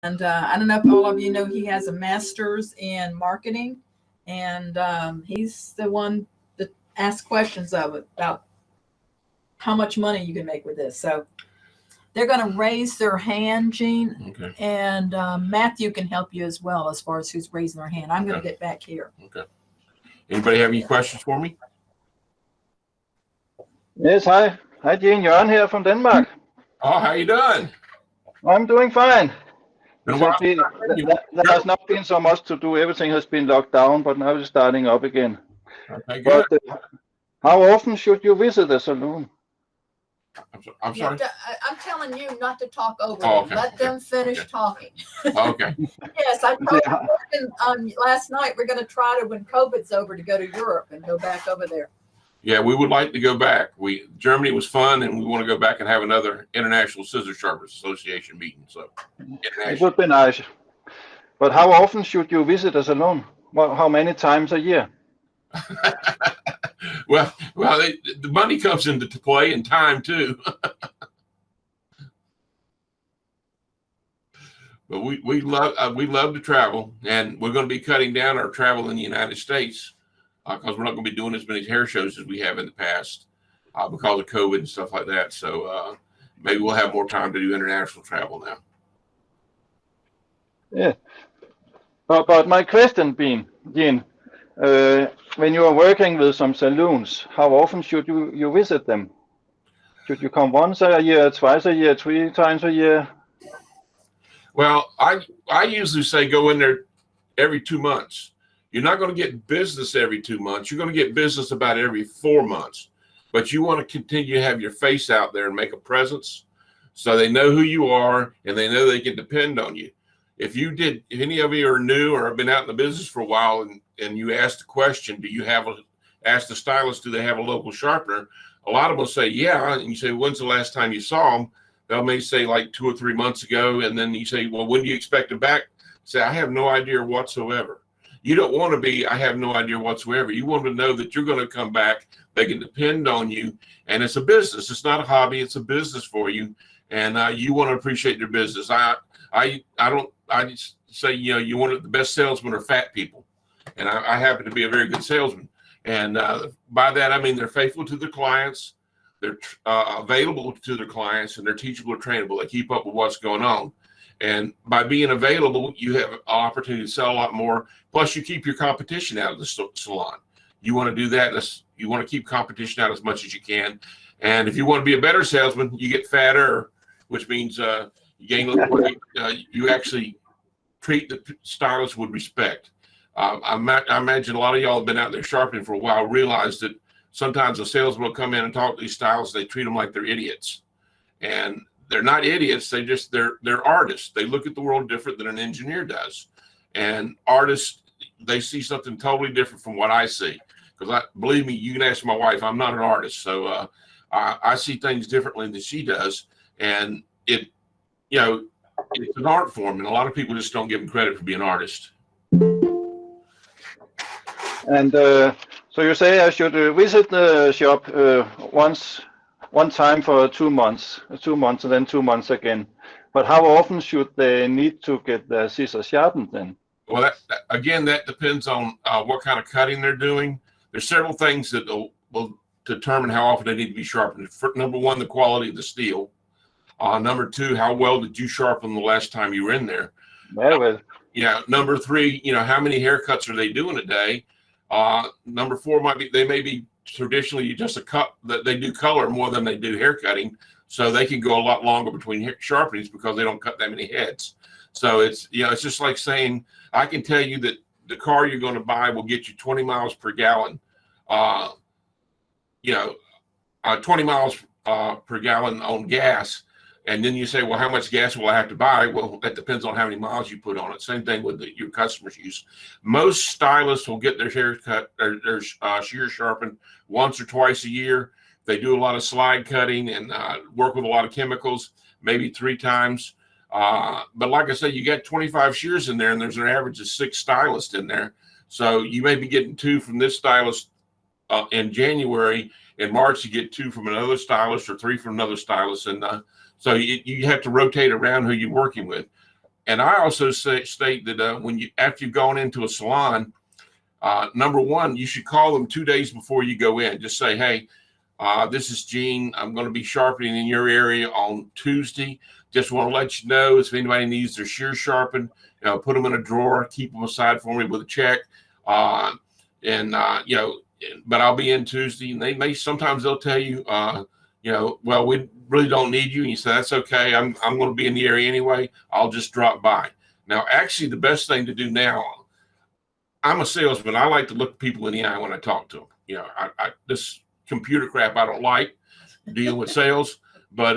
And I don't know if all of you know he has a master's in marketing, and he's the one that asks questions of it about how much money you can make with this. So they're going to raise their hand, Gene, Okay. and Matthew can help you as well as far as who's raising their hand. I'm going to get back here. Okay. Anybody have any questions for me? Yes, hi. Hi, Gene. Jørgen here from Denmark. Oh, how you doing? I'm doing fine. Been a There while. has not been so much to do. Everything has been locked down, but now it's starting up again. Okay, good. But how often should you visit a saloon? I'm sorry. I'm telling you not to talk over Oh, them. okay, Let them finish okay. talking. Okay. Yes, I told you last night we're going to try to, when COVID's over, to go to Europe and go back over there. Yeah, we would like to go back. Germany was fun, and we want to go back and have another International Scissor Sharpers Association meeting. So it would be nice. But how often should you visit a salon? Well, how many times a year? well, the money comes into play and time too. But we love to travel, and we're going to be cutting down our travel in the United States because we're not going to be doing as many hair shows as we have in the past because of COVID and stuff like that. So maybe we'll have more time to do international travel now. Yeah. But my question being, Gene, when you are working with some saloons, how often should you visit them? Should you come once a year, twice a year, 3 times a year? Well, I usually say go in there every 2 months. You're not going to get business every 2 months. You're going to get business about every 4 months. But you want to continue to have your face out there and make a presence so they know who you are and they know they can depend on you. If any of you are new or have been out in the business for a while and you ask the question, ask the stylist, do they have a local sharpener? A lot of them will say, yeah. And you say, when's the last time you saw them? They may say like 2 or 3 months ago. And then you say, well, when do you expect them back? Say, I have no idea whatsoever. You don't want to be, I have no idea whatsoever. You want to know that you're going to come back. They can depend on you. And it's a business. It's not a hobby. It's a business for you. And you want to appreciate their business. I just say, you want the best salesmen are fat people. And I happen to be a very good salesman. And by that, I mean, they're faithful to their clients. They're available to their clients, and they're teachable or trainable. They keep up with what's going on. And by being available, you have an opportunity to sell a lot more. Plus, you keep your competition out of the salon. You want to do that. You want to keep competition out as much as you can. And if you want to be a better salesman, you get fatter, which means you gain a little weight. You actually treat the stylist with respect. I imagine a lot of y'all have been out there sharpening for a while, realize that sometimes a salesman will come in and talk to these stylists. They treat them like they're idiots. And they're not idiots. They're artists. They look at the world different than an engineer does. And artists, they see something totally different from what I see. Because believe me, you can ask my wife, I'm not an artist. So I see things differently than she does. And it's an art form. And a lot of people just don't give them credit for being artists. And so you say I should visit the shop one time for 2 months, and then 2 months again. But how often should they need to get their scissors sharpened then? Well, that depends on what kind of cutting they're doing. There's several things that will determine how often they need to be sharpened. Number one, the quality of the steel. Number two, how well did you sharpen the last time you were in there? Very well. Number three, how many haircuts are they doing a day? Number four they may be traditionally just a cut that they do color more than they do hair cutting. So they can go a lot longer between sharpenings because they don't cut that many heads. So it's just like saying, I can tell you that the car you're going to buy will get you 20 miles per gallon, 20 miles per gallon on gas. And then you say, well, how much gas will I have to buy? Well, that depends on how many miles you put on it. Same thing with your customers use. Most stylists will get their hair cut or their shears sharpened once or twice a year. They do a lot of slide cutting and work with a lot of chemicals, maybe 3 times. But like I said, you got 25 shears in there, and there's an average of 6 stylists in there. So you may be getting 2 from this stylist in January. In March, you get 2 from another stylist or 3 from another stylist. And so you have to rotate around who you're working with. And I also state that when after you've gone into a salon, number one, you should call them 2 days before you go in. Just say, hey, this is Gene. I'm going to be sharpening in your area on Tuesday. Just want to let you know if anybody needs their shears sharpened, put them in a drawer, keep them aside for me with a check. But I'll be in Tuesday. And sometimes they'll tell you, well, we really don't need you. And you say, that's okay. I'm going to be in the area anyway. I'll just drop by. Now, actually, the best thing to do now, I'm a salesman. I like to look people in the eye when I talk to them. This computer crap I don't like, dealing with sales, but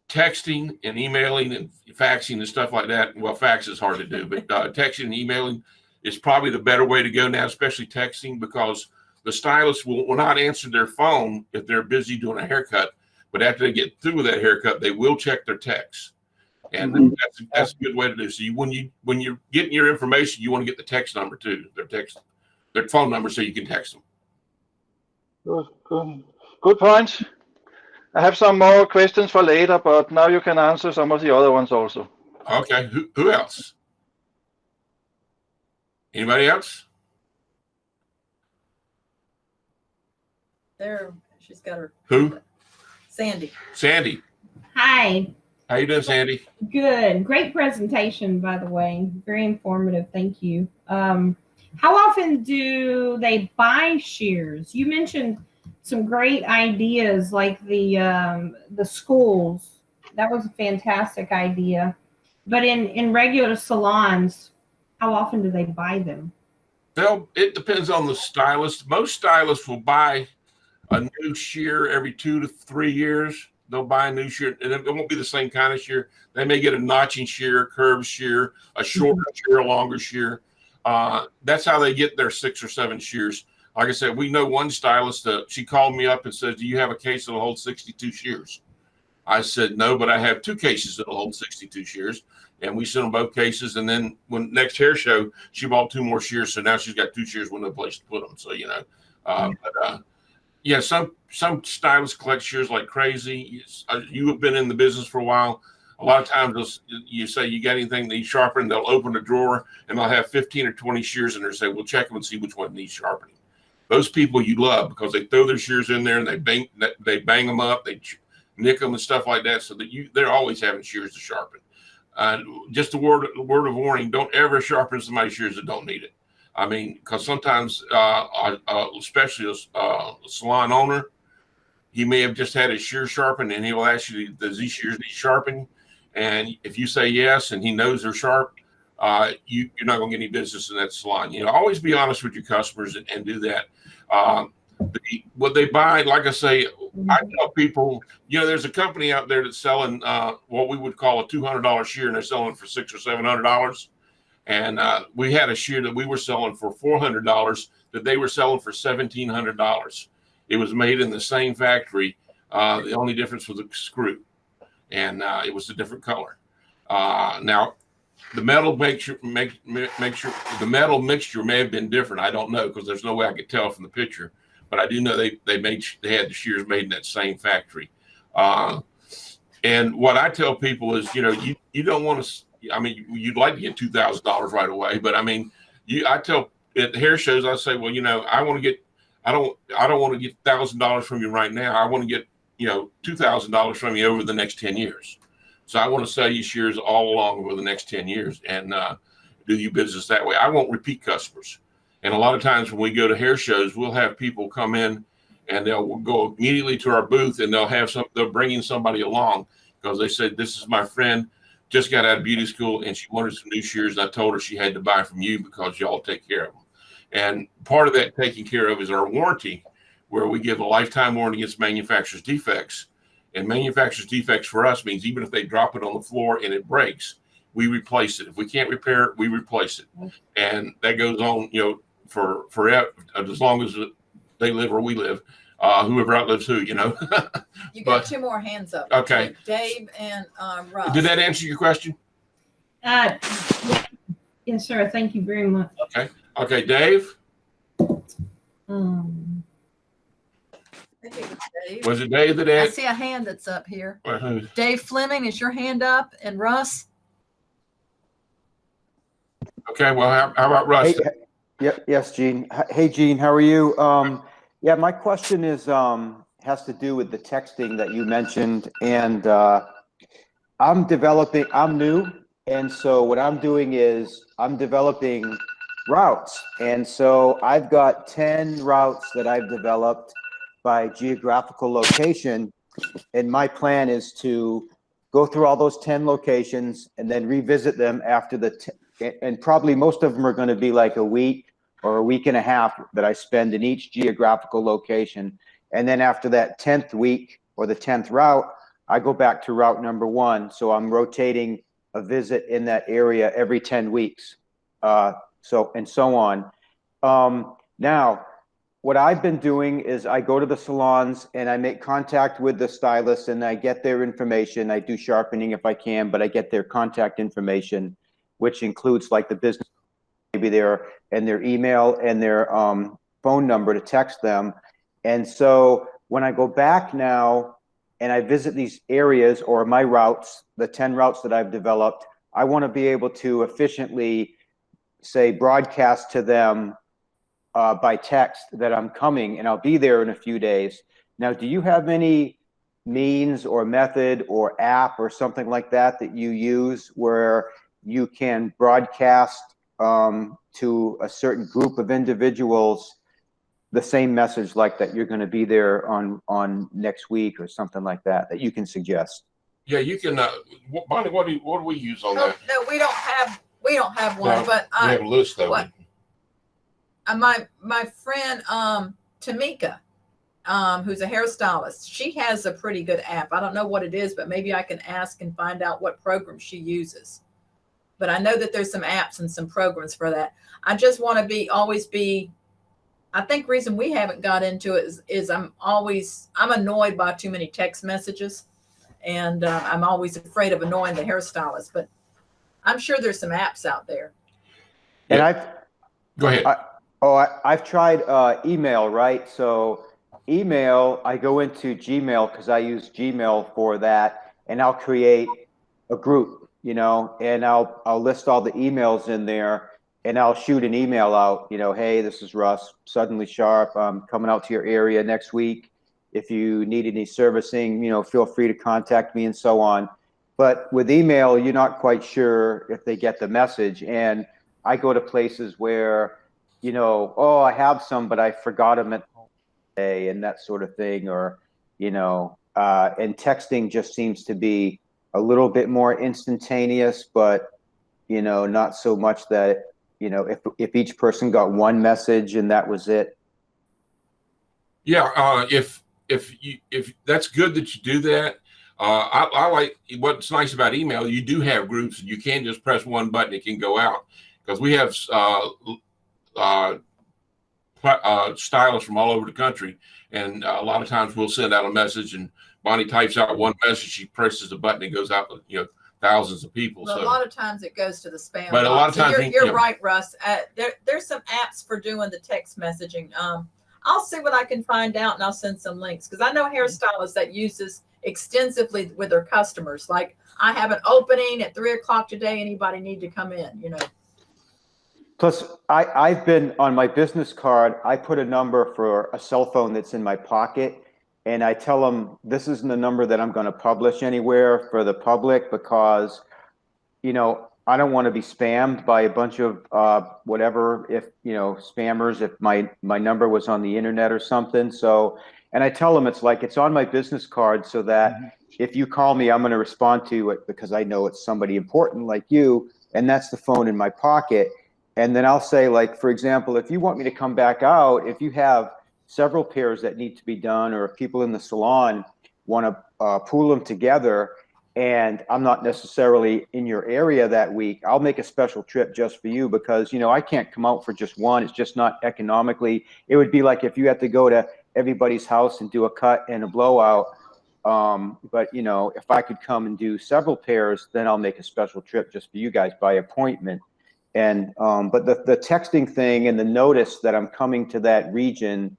texting and emailing and faxing and stuff like that. Well, fax is hard to do, but texting and emailing is probably the better way to go now, especially texting, because the stylist will not answer their phone if they're busy doing a haircut. But after they get through with that haircut, they will check their texts. And that's a good way to do. So when you're getting your information, you want to get the text number too, their phone number, so you can text them. Good point. I have some more questions for later, but now you can answer some of the other ones also. Okay. Who else? Anybody else? There, she's got her. Who? Sandy. Sandy. Hi. How you doing, Sandy? Good. Great presentation, by the way. Very informative. Thank you. How often do they buy shears? You mentioned some great ideas like the schools. That was a fantastic idea. But in regular salons, how often do they buy them? Well, it depends on the stylist. Most stylists will buy a new shear every 2 to 3 years. They'll buy a new shear, and it won't be the same kind of shear. They may get a notching shear, curved shear, a shorter shear, a longer shear. That's how they get their 6 or 7 shears. Like I said, we know one stylist, she called me up and said, do you have a case that'll hold 62 shears? I said, no, but I have 2 cases that'll hold 62 shears. And we sent them both cases. And then when next hair show, she bought 2 more shears. So now she's got 2 shears with no place to put them. So, yeah, some stylists collect shears like crazy. You have been in the business for a while. A lot of times you say, you got anything that needs sharpening? They'll open a drawer and they'll have 15 or 20 shears in there and say, we'll check them and see which one needs sharpening. Those people you love because they throw their shears in there and they bang them up, they nick them and stuff like that, so that they're always having shears to sharpen. Just a word of warning: don't ever sharpen somebody's shears that don't need it. I mean, because sometimes, especially a salon owner, he may have just had his shears sharpened, and he will ask you, "Does these shears need sharpening?" And if you say yes, and he knows they're sharp, you're not going to get any business in that salon. Always be honest with your customers and do that. What they buy, like I say, I tell people, there's a company out there that's selling what we would call a $200 shear, and they're selling for $600 or $700. And we had a shear that we were selling for $400 that they were selling for $1,700. It was made in the same factory. The only difference was a screw, and it was a different color. Now, the metal mixture the metal mixture may have been different. I don't know, because there's no way I could tell from the picture. But I do know they had the shears made in that same factory. And what I tell people is, you don't want to. I mean, you'd like to get $2,000 right away, but I mean, I tell at hair shows, I say, well, I want to get. I don't want to get $1,000 from you right now. I want to get $2,000 from you over the next 10 years. So I want to sell you shears all along over the next 10 years and do you business that way. I won't repeat customers. And a lot of times when we go to hair shows, we'll have people come in and they'll go immediately to our booth and they'll bring in somebody along because they said, this is my friend, just got out of beauty school and she wanted some new shears. And I told her she had to buy from you because y'all take care of them. And part of that taking care of is our warranty, where we give a lifetime warranty against manufacturer's defects. And manufacturer's defects for us means even if they drop it on the floor and it breaks, we replace it. If we can't repair it, we replace it. And that goes on, for forever, as long as they live or we live, whoever outlives who, You got 2 more hands up. Okay. Dave and Russ. Did that answer your question? Yes, sir. Thank you very much. Okay, Dave? I think it was Dave. Was it Dave that I asked? see a hand that's up here. Who? Dave Fleming, is your hand up? And Russ? Okay. Well, how about Russ? Hey, yes, Gene. Hey, Gene, how are you? Yeah, my question is has to do with the texting that you mentioned, and I'm new, and so what I'm doing is I'm developing routes, and so I've got 10 routes that I've developed by geographical location, and my plan is to go through all those 10 locations and then revisit them after and probably most of them are going to be like a week or a week and a half that I spend in each geographical location. And then after that 10th week or the 10th route, I go back to route number 1. So I'm rotating a visit in that area every 10 weeks. So on. Now, what I've been doing is I go to the salons and I make contact with the stylists and I get their information. I do sharpening if I can, but I get their contact information, which includes like the business, maybe their email and their phone number to text them. And so when I go back now and I visit these areas or my routes, the 10 routes that I've developed, I want to be able to efficiently say broadcast to them by text that I'm coming and I'll be there in a few days. Now, do you have any means or method or app or something like that that you use where you can broadcast to a certain group of individuals the same message like that you're going to be there on next week or something like that you can suggest? Yeah, you can. Bonnie, what do we use on that? No, we don't have one, No, but we have a list of what- it. my friend Tamika, who's a hairstylist, she has a pretty good app. I don't know what it is, but maybe I can ask and find out what program she uses. But I know that there's some apps and some programs for that. I just want to always be. I think reason we haven't got into it is I'm annoyed by too many text messages, and I'm always afraid of annoying the hairstylist. But I'm sure there's some apps out there. And Go ahead. I've tried email, right? So email, I go into Gmail because I use Gmail for that, and I'll create a group, and I'll list all the emails in there, and I'll shoot an email out, hey, this is Russ, Suddenly Sharp. I'm coming out to your area next week. If you need any servicing, feel free to contact me and so on. But with email, you're not quite sure if they get the message. And I go to places where, I have some, but I forgot them at home today and that sort of thing. Or, and texting just seems to be a little bit more instantaneous, but, not so much that, if each person got one message and that was it. Yeah. If that's good that you do that. I like what's nice about email. You do have groups and you can't just press one button. It can go out because we have stylists from all over the country. And a lot of times we'll send out a message and Bonnie types out one message. She presses the button. It goes out, thousands of people. Well, so a lot of times it goes to the spam but box. a lot of times you're right, Russ. There's some apps for doing the text messaging. I'll see what I can find out and I'll send some links because I know hairstylists that use this extensively with their customers. Like, I have an opening at 3:00 today. Anybody need to come in? Plus, I've been on my business card. I put a number for a cell phone that's in my pocket, and I tell them this isn't the number that I'm going to publish anywhere for the public because, I don't want to be spammed by a bunch of whatever, if, spammers, if my number was on the internet or something. So, and I tell them it's on my business card so that if you call me, I'm going to respond to it because I know it's somebody important like you, and that's the phone in my pocket. And then I'll say, like, for example, if you want me to come back out, if you have several pairs that need to be done, or if people in the salon want to pool them together, and I'm not necessarily in your area that week, I'll make a special trip just for you because, I can't come out for just one. It's just not economically. It would be like if you had to go to everybody's house and do a cut and a blowout. But, if I could come and do several pairs, then I'll make a special trip just for you guys by appointment. And but the texting thing and the notice that I'm coming to that region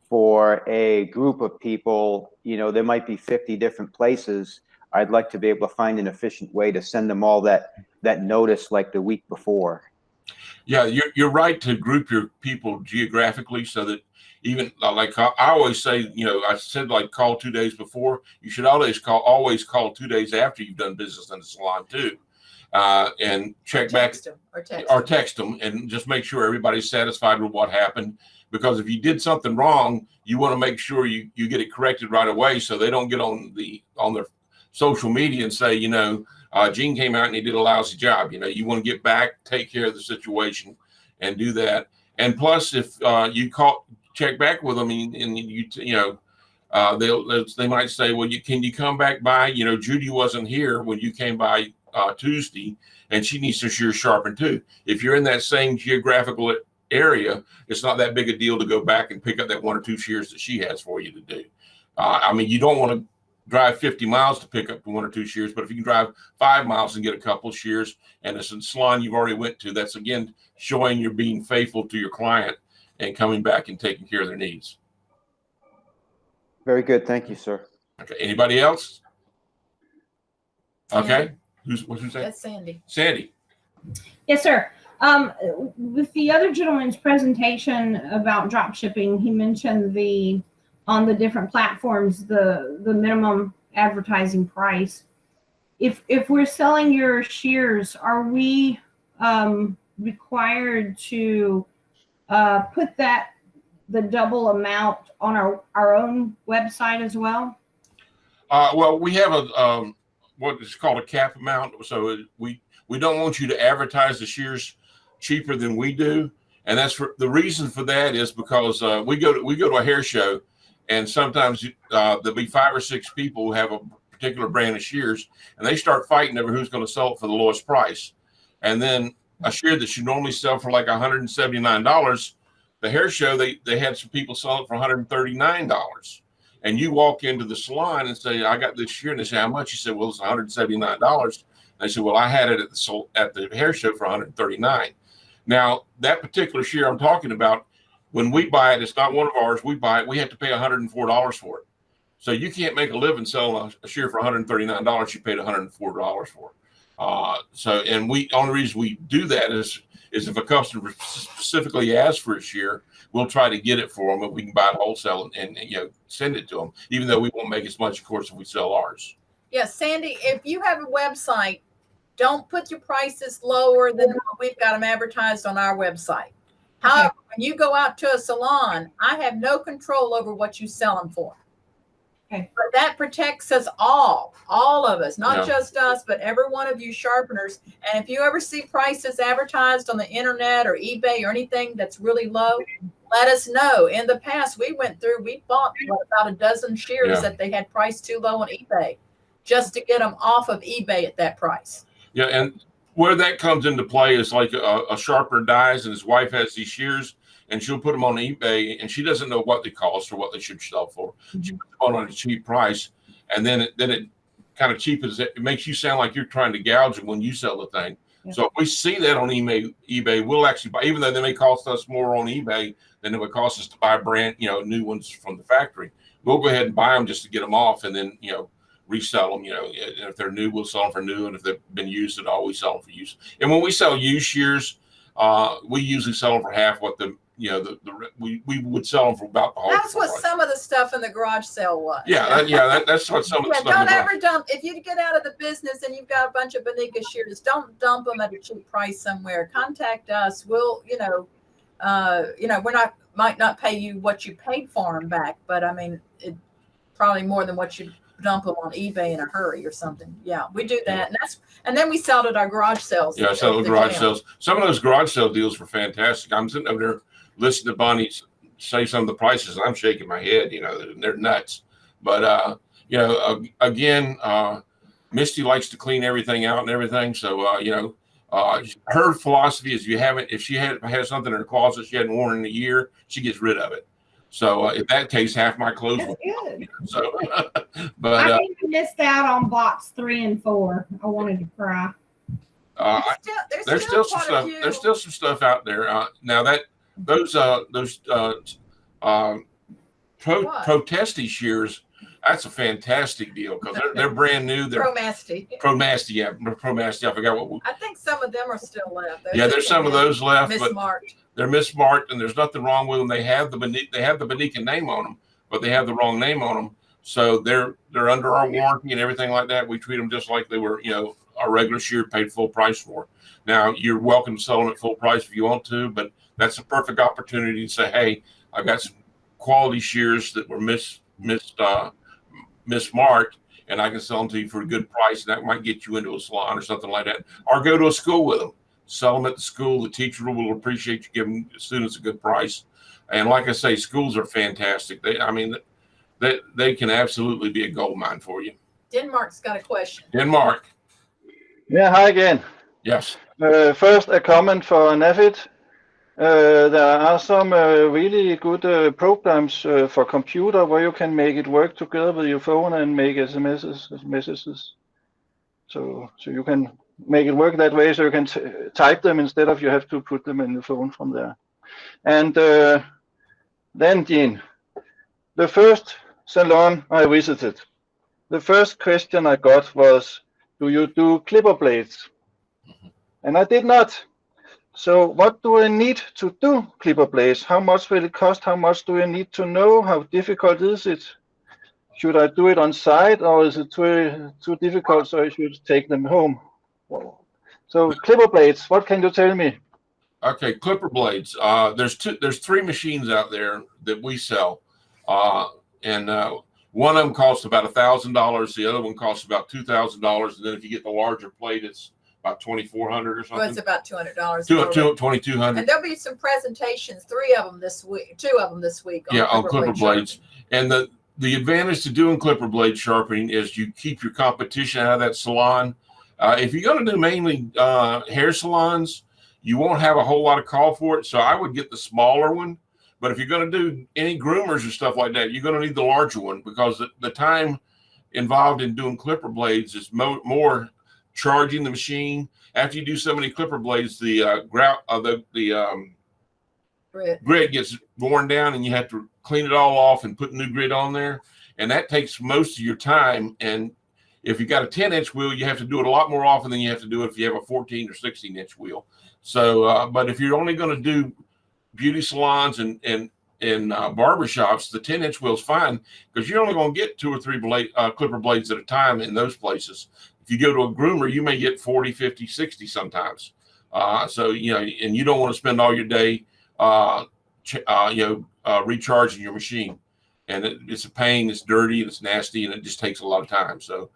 for a group of people, there might be 50 different places. I'd like to be able to find an efficient way to send them all that notice like the week before. Yeah, you're right to group your people geographically so that even like I always say, I said like call 2 days before. You should always call 2 days after you've done business in the salon too, and check back or text them and just make sure everybody's satisfied with what happened. Because if you did something wrong, you want to make sure you get it corrected right away so they don't get on their social media and say, Gene came out and he did a lousy job. You want to get back, take care of the situation, and do that. And plus, if you check back with them, and they might say, well, can you come back by? Judy wasn't here when you came by Tuesday, and she needs her shears sharpened too. If you're in that same geographical area, it's not that big a deal to go back and pick up that 1 or 2 shears that she has for you to do. You don't want to drive 50 miles to pick up 1 or 2 shears, but if you can drive 5 miles and get a couple of shears, and it's a salon you've already went to, that's again showing you're being faithful to your client and coming back and taking care of their needs. Very good. Thank you, sir. Okay. Anybody else? Okay. Who's saying? That's Sandy. Sandy. Yes, sir. With the other gentleman's presentation about drop shipping, he mentioned on the different platforms, the minimum advertising price. If we're selling your shears, are we required to put the double amount on our own website as well? Well, we have what is called a cap amount. So we don't want you to advertise the shears cheaper than we do, and that's the reason for that is because we go to a hair show, and sometimes there'll be 5 or 6 people who have a particular brand of shears, and they start fighting over who's going to sell it for the lowest price. And then a shear that should normally sell for like $179, the hair show they had some people selling it for $139. And you walk into the salon and say, I got this shear, and they say, how much? You said, well, it's $179. They said, well, I had it at the hair show for $139. Now, that particular shear I'm talking about, when we buy it, it's not one of ours. We buy it, we have to pay $104 for it. So you can't make a living selling a shear for $139. You paid $104 for it. And only reason we do that is if a customer specifically asks for a shear, we'll try to get it for them, but we can buy it wholesale and send it to them, even though we won't make as much, of course, if we sell ours. Yes, Sandy, if you have a website, don't put your prices lower than what we've got them advertised on our website. However, when you go out to a salon, I have no control over what you sell them for. Okay. But that protects us all of us, not just us, but every one of you sharpeners. And if you ever see prices advertised on the internet or eBay or anything that's really low, let us know. In the past, we bought about a dozen shears that they had priced too low on eBay just to get them off of eBay at that price. Yeah, and where that comes into play is like a sharpener dies and his wife has these shears, and she'll put them on eBay, and she doesn't know what they cost or what they should sell for. Mm-hmm. She puts them on a cheap price, and then it kind of cheapens it. It makes you sound like you're trying to gouge them when you sell the thing. Yeah. So if we see that on eBay, we'll actually buy, even though they may cost us more on eBay than it would cost us to buy brand, new ones from the factory. We'll go ahead and buy them just to get them off, and then resell them. If they're new, we'll sell them for new, and if they've been used at all, we sell them for use. And when we sell used shears, we usually sell them for half what we would sell them for about the whole. That's what some of the stuff in the garage sale was. That's what some of the stuff. Don't ever dump. If you get out of the business and you've got a bunch of Bonica shears, don't dump them at a cheap price somewhere. Contact us. We'll, might not pay you what you paid for them back, but I mean, it probably more than what you dump them on eBay in a hurry or something. Yeah, we do that, and then we sell it at our garage sales. Yeah, sell the garage sales. Some of those garage sale deals were fantastic. I'm sitting over there listening to Bonnie say some of the prices, and I'm shaking my head. They're nuts. But again, Misty likes to clean everything out and everything. So her philosophy is if she has something in her closet she hadn't worn in a year, she gets rid of it. So in that case, half my clothes were good. So, but I think I missed out on box 3 and 4. I wanted to cry. There's still some stuff. There's still some stuff out there. Now that those protesty shears, That's a fantastic deal because they're brand new. They're Pro-Masty. Pro-Masty, yeah, Pro-Masty. I forgot what. I think some of them are still left. Those Yeah, there's some of those left, but mismarked. they're mismarked, and there's nothing wrong with them. They have the Benica name on them, but they have the wrong name on them. So they're under our warranty and everything like that. We treat them just like they were, a regular shear paid full price for. Now you're welcome to sell them at full price if you want to, but that's a perfect opportunity to say, hey, I've got some quality shears that were mismarked, and I can sell them to you for a good price, and that might get you into a salon or something like that. Or go to a school with them, sell them at the school. The teacher will appreciate you giving students a good price. And like I say, schools are fantastic. They can absolutely be a gold mine for you. Denmark's got a question. Denmark. Yeah, hi again. Yes. First, a comment for Nafit. There are some really good programs for computer where you can make it work together with your phone and make messages. So you can make it work that way. So you can type them instead of you have to put them in the phone from there. And then, Gene, the first salon I visited, the first question I got was, do you do clipper blades? And I did not. So what do I need to do clipper blades? How much will it cost? How much do I need to know? How difficult is it? Should I do it on site, or is it too difficult so I should take them home? So clipper blades, what can you tell me? Okay, clipper blades. There's 3 machines out there that we sell, and one of them costs about $1,000. The other one costs about $2,000, and then if you get the larger plate, it's about $2,400 or something. Well, it's about $200. $2,200. And there'll be some presentations, 2 of them this week. On clipper blades. And the advantage to doing clipper blade sharpening is you keep your competition out of that salon. If you're going to do mainly hair salons, you won't have a whole lot of call for it. So I would get the smaller one. But if you're going to do any groomers or stuff like that, you're going to need the larger one, because the time involved in doing clipper blades is more charging the machine. After you do so many clipper blades, the grit gets worn down, and you have to clean it all off and put new grit on there. And that takes most of your time. And if you got a 10-inch wheel, you have to do it a lot more often than you have to do it if you have a 14 or 16-inch wheel. So, but if you're only going to do beauty salons and barbershops, the 10-inch wheel is fine, because you're only going to get 2 or 3 clipper blades at a time in those places. If you go to a groomer, you may get 40, 50, 60 sometimes. So, and you don't want to spend all your day, recharging your machine. And it's a pain, it's dirty, and it's nasty, and it just takes a lot of time. So,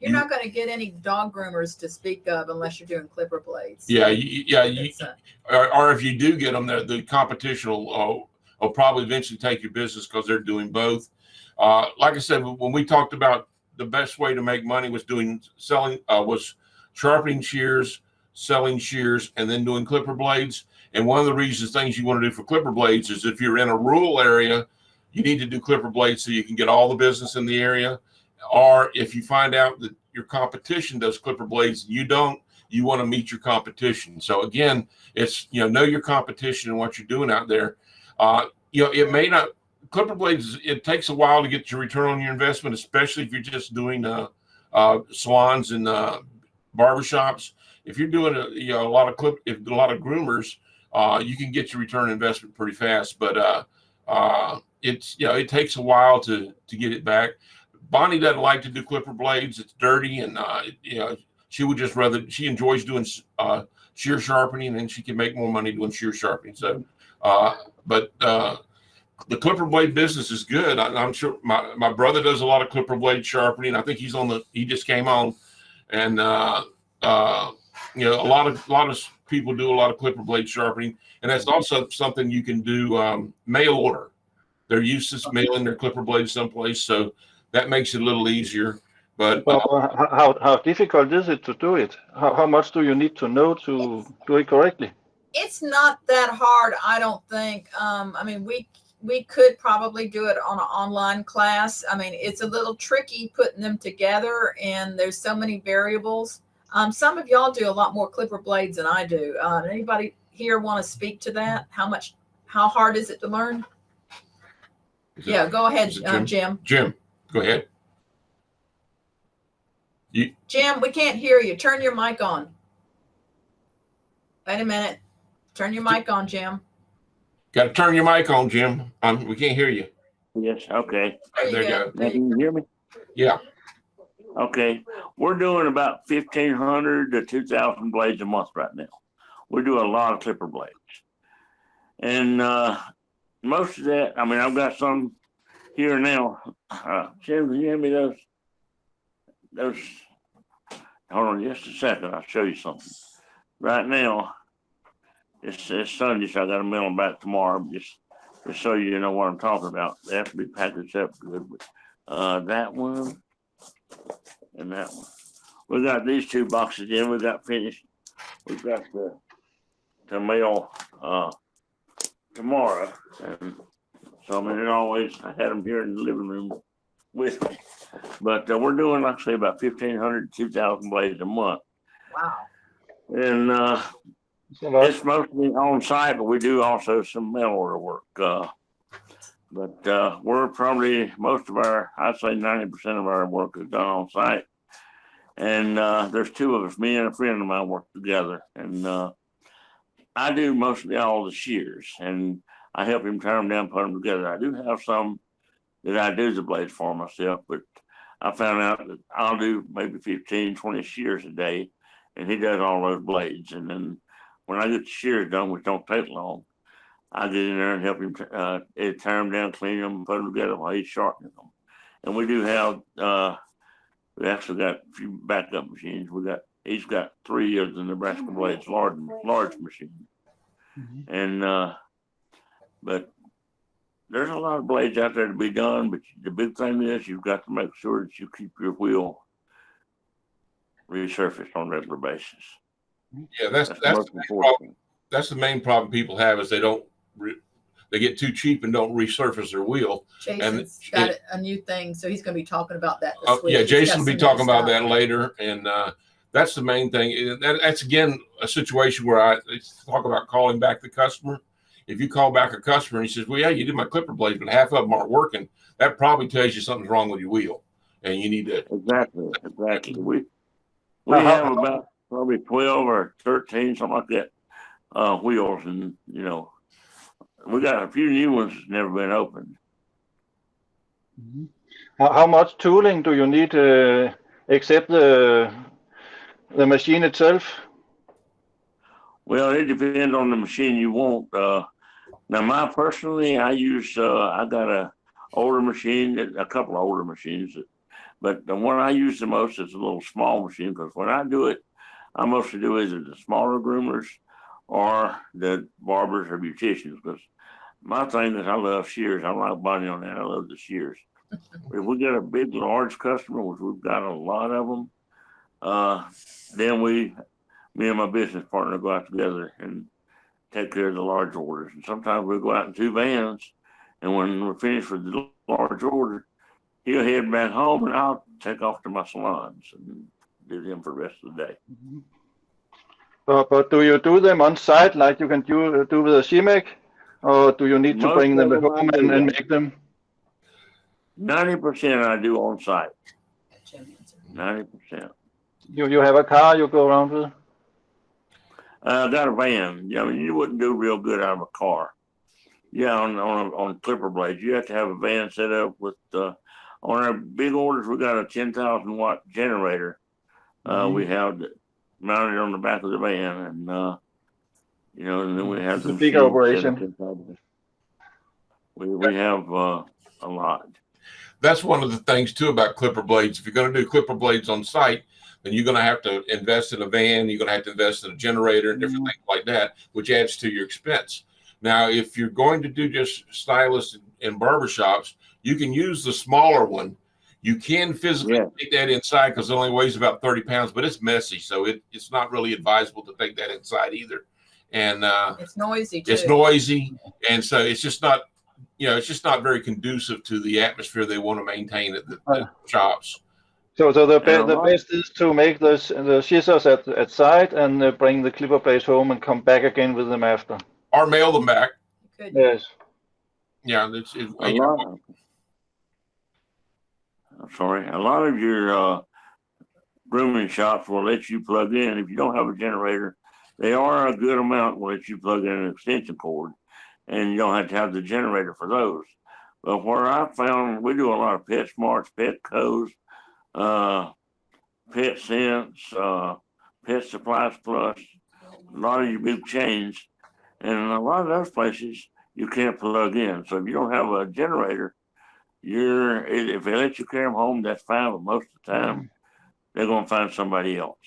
you're not going to get any dog groomers to speak of unless you're doing clipper blades. Yeah, or if you do get them, the competition will probably eventually take your business, because they're doing both. Like I said, when we talked about the best way to make money was sharpening shears, selling shears, and then doing clipper blades. And one of the things you want to do for clipper blades is, if you're in a rural area, you need to do clipper blades so you can get all the business in the area. Or if you find out that your competition does clipper blades and you don't, you want to meet your competition. So again, it's, know your competition and what you're doing out there. It may not, clipper blades, it takes a while to get your return on your investment, especially if you're just doing salons and barbershops. If you're doing a lot of groomers, you can get your return on investment pretty fast. But it takes a while to get it back. Bonnie doesn't like to do clipper blades. It's dirty, and she would just rather, she enjoys doing shear sharpening, and she can make more money doing shear sharpening. So, but the clipper blade business is good. I'm sure my brother does a lot of clipper blade sharpening. I think he just came on, and a lot of people do a lot of clipper blade sharpening, and that's also something you can do mail order. They're used to mailing their clipper blades someplace, so that makes it a little easier. But how difficult is it to do it? How much do you need to know to do it correctly? It's not that hard, I don't think. We could probably do it on an online class. It's a little tricky putting them together, and there's so many variables. Some of y'all do a lot more clipper blades than I do. Anybody here want to speak to that? How hard is it to learn? Yeah, go ahead, Jim. Jim. Go ahead. Jim, we can't hear you. Turn your mic on. Wait a minute. Turn your mic on, Jim. Got to turn your mic on, Jim. We can't hear you. Yes, okay. There you go. Now, can you hear me? Yeah. Okay. We're doing about 1,500 to 2,000 blades a month right now. We do a lot of clipper blades. And most of that, I mean, I've got some here now. Jim, can you hand me those? Hold on just a second. I'll show you something. Right now, it's Sunday, so I got to mail them back tomorrow. Just so you know what I'm talking about. They have to be packaged up good. But, that one and that one. We got these two boxes in. We got finished. We've got to mail tomorrow. And so, I mean, I had them here in the living room with me. But we're doing, like I say, about 1,500 to 2,000 blades a month. Wow. And it's mostly on site, but we do also some mail order work. But we're probably, most of our, I'd say 90% of our work is done on site. And there's two of us, me and a friend of mine work together. And I do mostly all the shears, and I help him tear them down, put them together. I do have some that I do the blades for myself, but I found out that I'll do maybe 15, 20 shears a day, and he does all those blades. And then when I get the shears done, which don't take long, I get in there and help him tear them down, clean them, put them together while he's sharpening them. And we do have, we actually got a few backup machines. He's got 3 of the Nebraska blades, large machines. Mm-hmm. And, but there's a lot of blades out there to be done, but the big thing is you've got to make sure that you keep your wheel resurfaced on a regular basis. Yeah, that's the main problem people have is they get too cheap and don't resurface their wheel. Jason's got a new thing, so he's going to be talking about that this week. Yeah, Jason will be talking about that later, and that's the main thing. That's again a situation where I talk about calling back the customer. If you call back a customer and he says, "Well, yeah, you did my clipper blades, but half of them aren't working," that probably tells you something's wrong with your wheel, and you need to exactly. We have about probably 12 or 13, something like that, wheels, and you know, we got a few new ones that's never been opened. How much tooling do you need except the machine itself? Well, it depends on the machine you want. Now, personally, I use, I got a couple of older machines, but the one I use the most is a little small machine, because when I do it, I mostly do either the smaller groomers or the barbers or beauticians, because my thing is I love shears. I like body on that. I love the shears. If we get a big, large customer, which we've got a lot of them, then me and my business partner go out together and take care of the large orders. And sometimes we go out in 2 vans, and when we're finished with the large order, he'll head back home, and I'll take off to my salons and do them for the rest of the day. But do you do them on site like you can do with a Imac, or do you need to bring them home and make them? 90% I do on site. 90%. You have a car you go around with? I got a van. I mean, you wouldn't do real good out of a car. Yeah, on clipper blades, you have to have a van set up with. On our big orders, we got a 10,000 watt generator. We have mounted on the back of the van, and you know, and then we have the big operation. We have a lot. That's one of the things too about clipper blades. If you're going to do clipper blades on site, then you're going to have to invest in a van. You're going to have to invest in a generator and different things like that, which adds to your expense. Now, if you're going to do just stylists and barbershops, you can use the smaller one. You can physically take that inside because it only weighs about 30 pounds, but it's messy. So it's not really advisable to take that inside either. And it's noisy too. It's noisy. And so it's just not, it's just not very conducive to the atmosphere they want to maintain at the shops. So the best is to make the scissors at site and bring the clipper blades home and come back again with them after. Or mail them back. Yes. Yeah. sorry, a lot of your grooming shops will let you plug in. If you don't have a generator, they are a good amount will let you plug in an extension cord, and you don't have to have the generator for those. But where I found, we do a lot of Pet Smarts, Petco's, Pet Sense, Pet Supplies Plus, a lot of your big chains, and a lot of those places you can't plug in. So if you don't have a generator, if they let you carry them home, that's fine. But most of the time, they're going to find somebody else.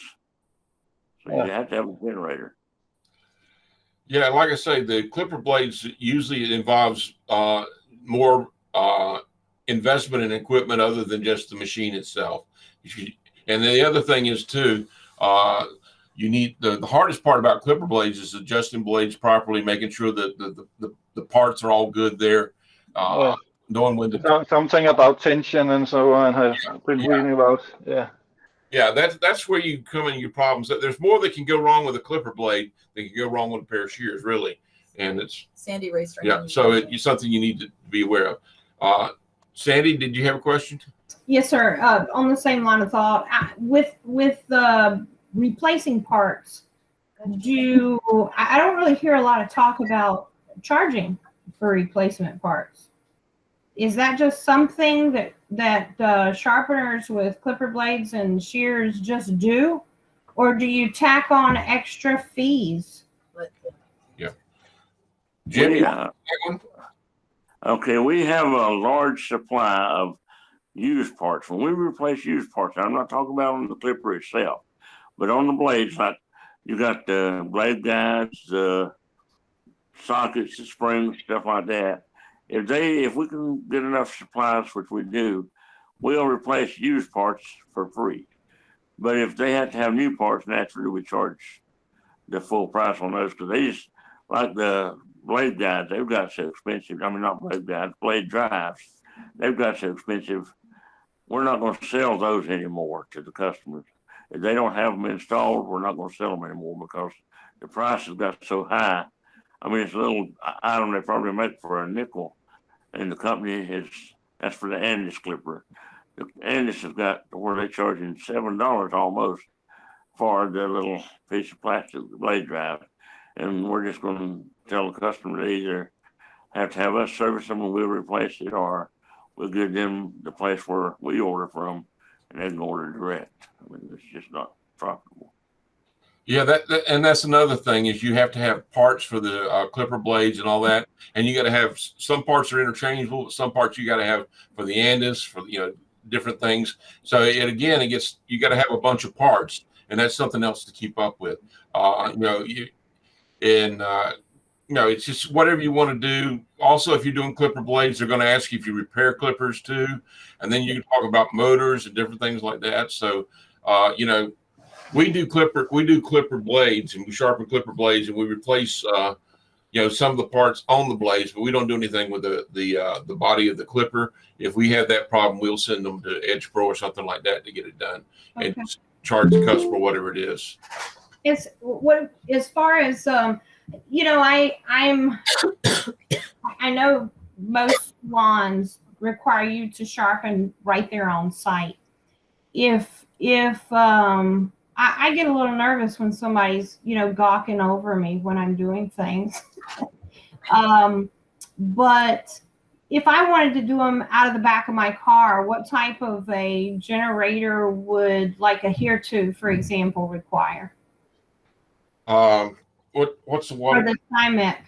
So you have to have a generator. Yeah, like I say, the clipper blades usually involves more investment in equipment other than just the machine itself. And the other thing is too, you need the hardest part about clipper blades is adjusting blades properly, making sure that the parts are all good there. Knowing when to something about tension and so on. I've been reading about. Yeah, that's where you come in your problems. There's more that can go wrong with a clipper blade than can go wrong with a pair of shears, really. And it's Sandy raised her yeah, hand. so it's something you need to be aware of. Sandy, did you have a question? Yes, sir. On the same line of thought, with the replacing parts, I don't really hear a lot of talk about charging for replacement parts. Is that just something that sharpeners with clipper blades and shears just do, or do you tack on extra fees? Yeah. Jimmy, okay, we have a large supply of used parts. When we replace used parts, I'm not talking about on the clipper itself, but on the blades, like you got the blade guides, the sockets, the springs, stuff like that. If we can get enough supplies, which we do, we'll replace used parts for free. But if they have to have new parts, naturally we charge the full price on those, because they just, like the blade guides, they've got so expensive. I mean, not blade guides, blade drives. They've got so expensive. We're not going to sell those anymore to the customers. If they don't have them installed, we're not going to sell them anymore because the price has got so high. I mean, it's a little item they probably make for a nickel, and the company that's for the Andis clipper. The Andis has got where they're charging $7 almost for the little piece of plastic blade drive, and we're just going to tell the customer they either have to have us service them and we'll replace it, or we'll give them the place where we order from, and they can order direct. I mean, it's just not profitable. Yeah, and that's another thing is you have to have parts for the clipper blades and all that, and you got to have some parts are interchangeable, but some parts you got to have for the Andis, for different things. So you got to have a bunch of parts, and that's something else to keep up with. It's just whatever you want to do. Also, if you're doing clipper blades, they're going to ask you if you repair clippers too, and then you can talk about motors and different things like that. So, we do clipper blades, and we sharpen clipper blades, and we replace some of the parts on the blades, but we don't do anything with the body of the clipper. If we have that problem, we'll send them to Edge Pro or something like that to get it done, and charge the customer whatever it is. As far as I know most salons require you to sharpen right there on site. If I get a little nervous when somebody's, gawking over me when I'm doing things. But if I wanted to do them out of the back of my car, what type of a generator would, like a Here To, for example, require? What's the one? Or the Imac?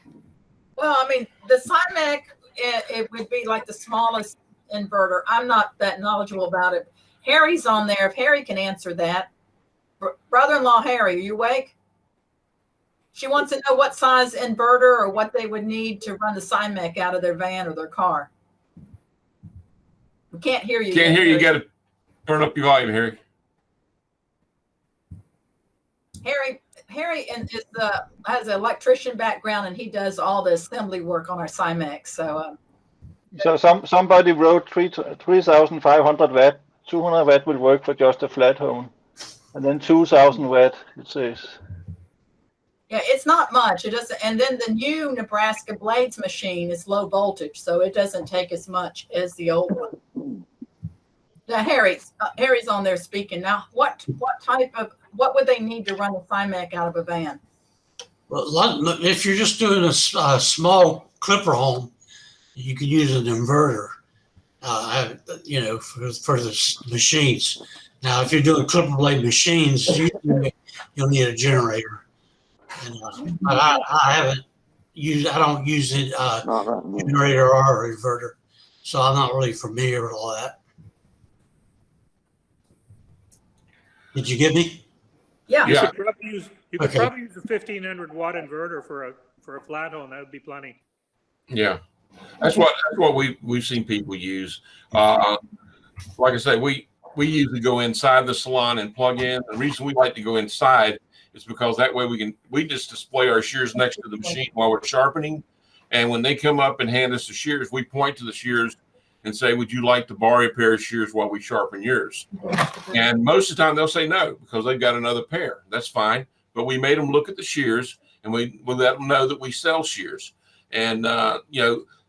Well, I mean, the Imac, it would be like the smallest inverter. I'm not that knowledgeable about it. Harry's on there. If Harry can answer that. Brother-in-law Harry, are you awake? She wants to know what size inverter or what they would need to run the Imac out of their van or their car. We can't hear you. Can't hear you. You got to turn up your volume, Harry. Harry has an electrician background, and he does all the assembly work on our Imac. So somebody wrote 3,500 watt, 200 watt will work for just a flat home. And then 2,000 watt, it says. Yeah, it's not much. It doesn't. And then the new Nebraska Blades machine is low voltage, so it doesn't take as much as the old one. Now, Harry's on there speaking. Now, what would they need to run a Imac out of a van? Well, if you're just doing a small clipper home, you can use an inverter, for the machines. Now, if you're doing clipper blade machines, you'll need a generator. And, but I don't use it, generator or inverter, so I'm not really familiar with all that. Did you get me? Yeah. Yeah. You could probably use a 1500 watt inverter for a flat home. That would be plenty. Yeah, that's what we've seen people use. Like I say, we usually go inside the salon and plug in. The reason we like to go inside is because that way we just display our shears next to the machine while we're sharpening. And when they come up and hand us the shears, we point to the shears and say, would you like to borrow a pair of shears while we sharpen yours? And most of the time they'll say no, because they've got another pair. That's fine. But we made them look at the shears, and we let them know that we sell shears. And, and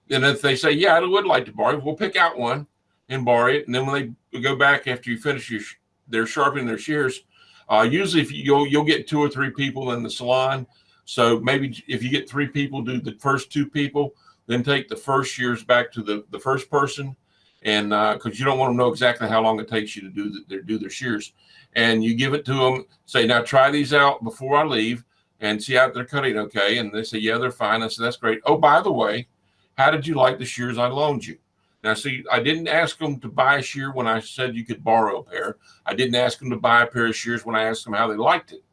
if they say, yeah, I would like to borrow it, we'll pick out one and borrow it. And then when they go back after you finish they're sharpening their shears, usually if you'll get 2 or 3 people in the salon. So maybe if you get 3 people, do the first 2 people, then take the first shears back to the first person. And because you don't want them to know exactly how long it takes you to do their shears. And you give it to them, say, now try these out before I leave and see how they're cutting okay. And they say, yeah, they're fine. I said, that's great. Oh, by the way, how did you like the shears I loaned you? Now, see, I didn't ask them to buy a shear when I said you could borrow a pair. I didn't ask them to buy a pair of shears when I asked them how they liked it.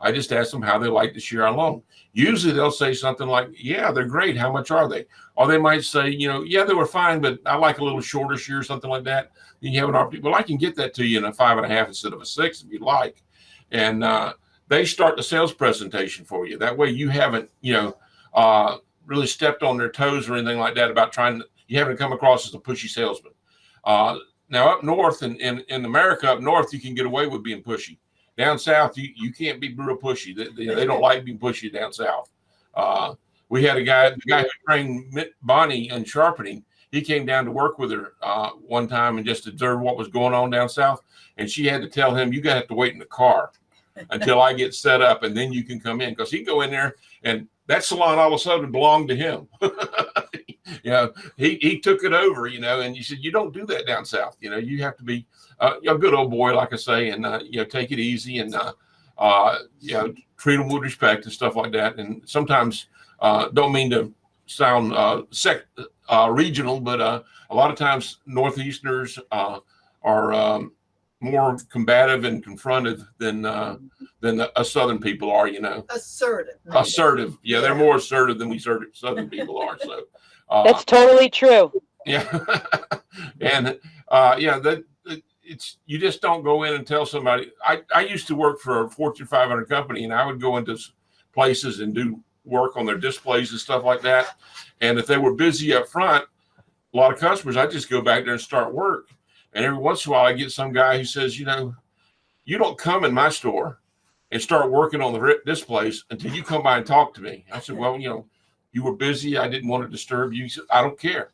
I just asked them how they liked the shear I loaned. Usually they'll say something like, yeah, they're great. How much are they? Or they might say, yeah, they were fine, but I like a little shorter shear, something like that. Then you have an opportunity. Well, I can get that to you in a 5.5 instead of a 6 if you'd like. And they start the sales presentation for you. That way you haven't, really stepped on their toes or anything like that about you haven't come across as a pushy salesman. Now up north in America, up north, you can get away with being pushy. Down south, you can't be real pushy. They don't like being pushy down south. We had the guy who trained Bonnie in sharpening. He came down to work with her one time and just observed what was going on down south. And she had to tell him, you got to have to wait in the car until I get set up, and then you can come in. Because he'd go in there, and that salon all of a sudden belonged to him. He took it over, and you said, you don't do that down south. You have to be a good old boy, like I say, and, take it easy and, treat them with respect and stuff like that. And sometimes, don't mean to sound regional, but a lot of times Northeasterners are more combative and confrontive than us Southern people are. Assertive. Assertive. Yeah, they're more assertive than we Southern people are. So that's totally true. Yeah, and it's you just don't go in and tell somebody. I used to work for a Fortune 500 company, and I would go into places and do work on their displays and stuff like that. And if they were busy up front, a lot of customers, I just go back there and start work. And every once in a while, I get some guy who says, you don't come in my store and start working on the displays until you come by and talk to me. I said, well, you were busy. I didn't want to disturb you. He said, I don't care.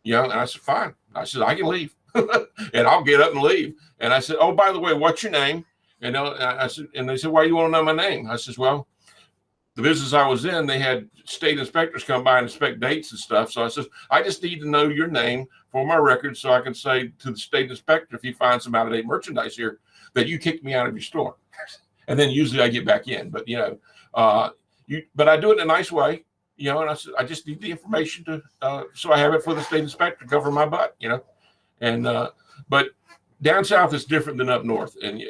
And I said, fine. I said, I can leave. And I'll get up and leave. And I said, oh, by the way, what's your name? And I said, and they said, why do you want to know my name? I said, well, the business I was in, they had state inspectors come by and inspect dates and stuff. So I said, I just need to know your name for my record so I can say to the state inspector, if he finds some out-of-date merchandise here, that you kicked me out of your store. And then usually I get back in. But, but I do it in a nice way, and I said, I just need the information so I have it for the state inspector to cover my butt, And, but down south is different than up north and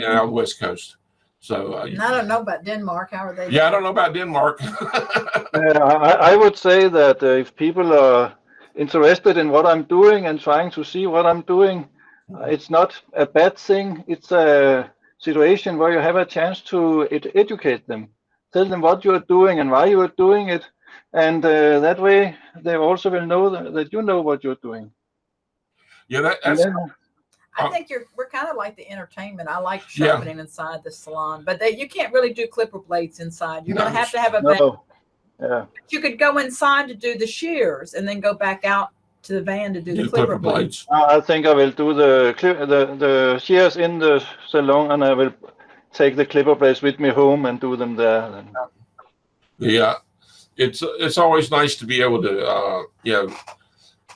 out the West Coast. So and I don't know about Denmark. How are they? Yeah, I don't know about Denmark. I would say that if people are interested in what I'm doing and trying to see what I'm doing, it's not a bad thing. It's a situation where you have a chance to educate them, tell them what you're doing and why you are doing it, and that way they also will know that you know what you're doing. Yeah, that's. I think we're kind of like the entertainment. I like sharpening inside the salon, but you can't really do clipper blades inside. You're going to have a van. Yeah. You could go inside to do the shears and then go back out to the van to do Do the clipper blades. I think I will do the shears in the salon, and I will take the clipper blades with me home and do them there. Then. Yeah, it's always nice to be able to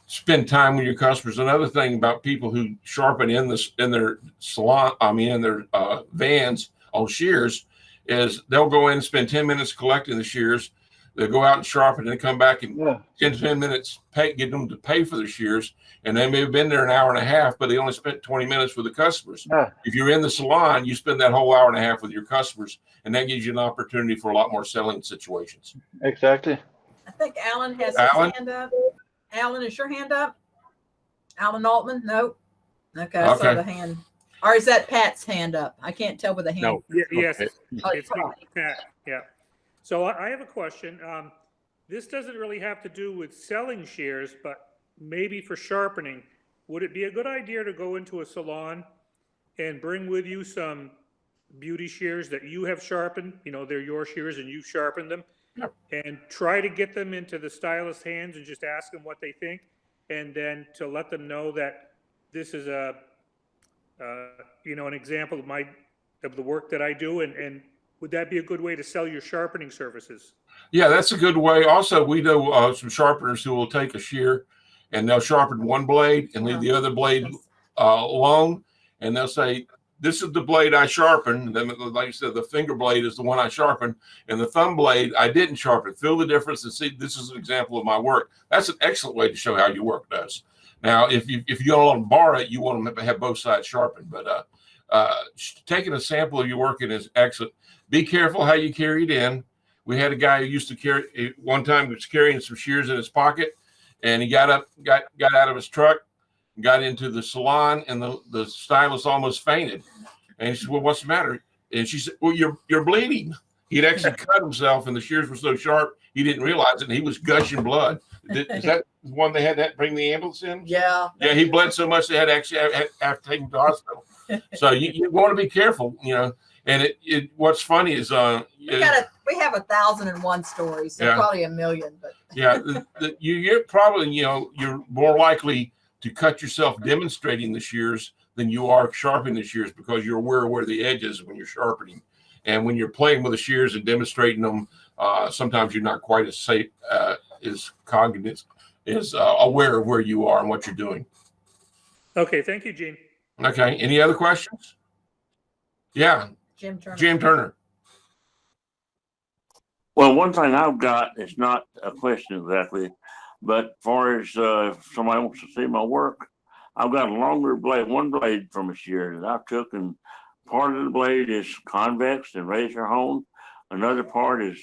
spend time with your customers. Another thing about people who sharpen in their salon, in their vans on shears, is they'll go in and spend 10 minutes collecting the shears. They'll go out and sharpen and come back and 10 to 10 minutes get them to pay for their shears. And they may have been there an hour and a half, but they only spent 20 minutes with the customers. Yeah. If you're in the salon, you spend that whole hour and a half with your customers, and that gives you an opportunity for a lot more selling situations. Exactly. I think Alan has his hand up. Alan, is your hand up? Alan Altman? No. Okay, I saw the hand. Or is that Pat's hand up? I can't tell with the hand. No. Yes, Oh, it's Pat. Yeah. So I have a question. This doesn't really have to do with selling shears, but maybe for sharpening. Would it be a good idea to go into a salon and bring with you some beauty shears that you have sharpened? You know, they're your shears and you sharpened them. Yep. And try to get them into the stylist's hands and just ask them what they think, and then to let them know that this is an example of the work that I do, and would that be a good way to sell your sharpening services? Yeah, that's a good way. Also, we know some sharpeners who will take a shear and they'll sharpen one blade and leave the other blade alone, and they'll say, "This is the blade I sharpened." Then, like you said, the finger blade is the one I sharpened, and the thumb blade I didn't sharpen. Feel the difference and see, this is an example of my work. That's an excellent way to show how your work does. Now, if you don't want to borrow it, you want to have both sides sharpened. But taking a sample of your work is excellent. Be careful how you carry it in. We had a guy who used to carry, one time he was carrying some shears in his pocket, and he got out of his truck, got into the salon, and the stylist almost fainted. And he said, "Well, what's the matter?" And she said, "Well, you're bleeding." He'd actually cut himself, and the shears were so sharp he didn't realize it, and he was gushing blood. Is that the one they had to bring the ambulance in? Yeah. Yeah, he bled so much they had to actually have to take him to the hospital. So you want to be careful, And what's funny is we have 1,001 stories, so probably 1,000,000. But you're probably you're more likely to cut yourself demonstrating the shears than you are sharpening the shears, because you're aware of where the edge is when you're sharpening. And when you're playing with the shears and demonstrating them, sometimes you're not quite as safe, as cognizant, as aware of where you are and what you're doing. Okay, thank you, Gene. Okay, any other questions? Yeah, Jim Turner. Well, one thing I've got is not a question exactly, but as far as if somebody wants to see my work, I've got a longer blade, one blade from a shear that I took, and part of the blade is convex and razor honed. Another part is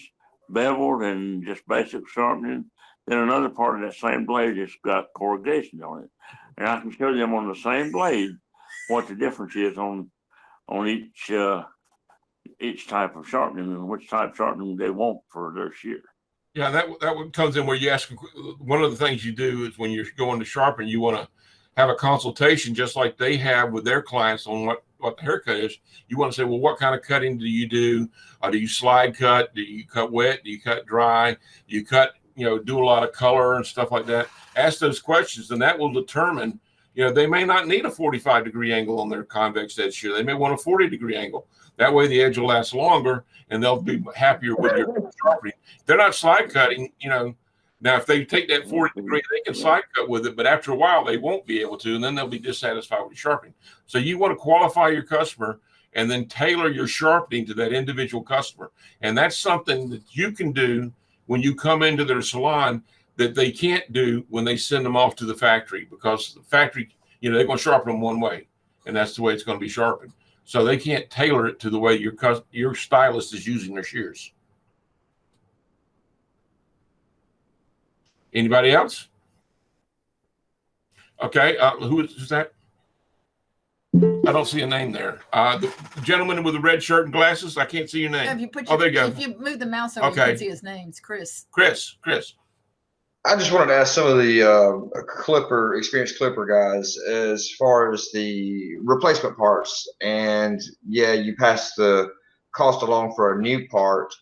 beveled and just basic sharpening. Then another part of that same blade has got corrugation on it. And I can show them on the same blade what the difference is on each type of sharpening and which type of sharpening they want for their shear. Yeah, that one comes in where you ask. One of the things you do is when you're going to sharpen, you want to have a consultation, just like they have with their clients on what the haircut is. You want to say, well, what kind of cutting do you do? Do you slide cut? Do you cut wet? Do you cut dry? Do you cut, do a lot of color and stuff like that? Ask those questions, and that will determine, they may not need a 45-degree angle on their convex edge shear. They may want a 40-degree angle. That way the edge will last longer, and they'll be happier with your sharpening. They're not slide cutting, Now, if they take that 40-degree, they can slide cut with it, but after a while, they won't be able to, and then they'll be dissatisfied with sharpening. So you want to qualify your customer and then tailor your sharpening to that individual customer. And that's something that you can do when you come into their salon that they can't do when they send them off to the factory, because the factory, they're going to sharpen them one way, and that's the way it's going to be sharpened. So they can't tailor it to the way your stylist is using their shears. Anybody else? Okay, who's that? I don't see a name there. The gentleman with the red shirt and glasses, I can't see your name. Yeah, if you put there you go. If you move the mouse over, you can see his name. It's Chris. Chris. I just wanted to ask some of the experienced clipper guys, as far as the replacement parts, and you pass the cost along for a new part.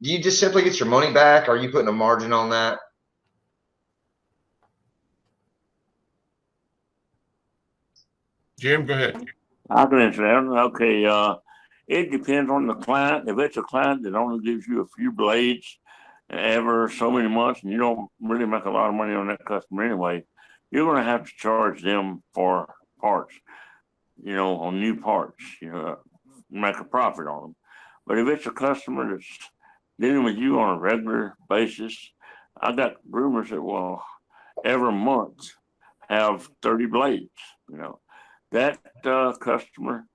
Do you just simply get your money back? Or are you putting a margin on that? Jim, go ahead. I can answer that. Okay, it depends on the client. If it's a client that only gives you a few blades ever so many months, and you don't really make a lot of money on that customer anyway, you're going to have to charge them for parts, on new parts, make a profit on them. But if it's a customer that's dealing with you on a regular basis, I got groomers that will every month have 30 blades, that customer,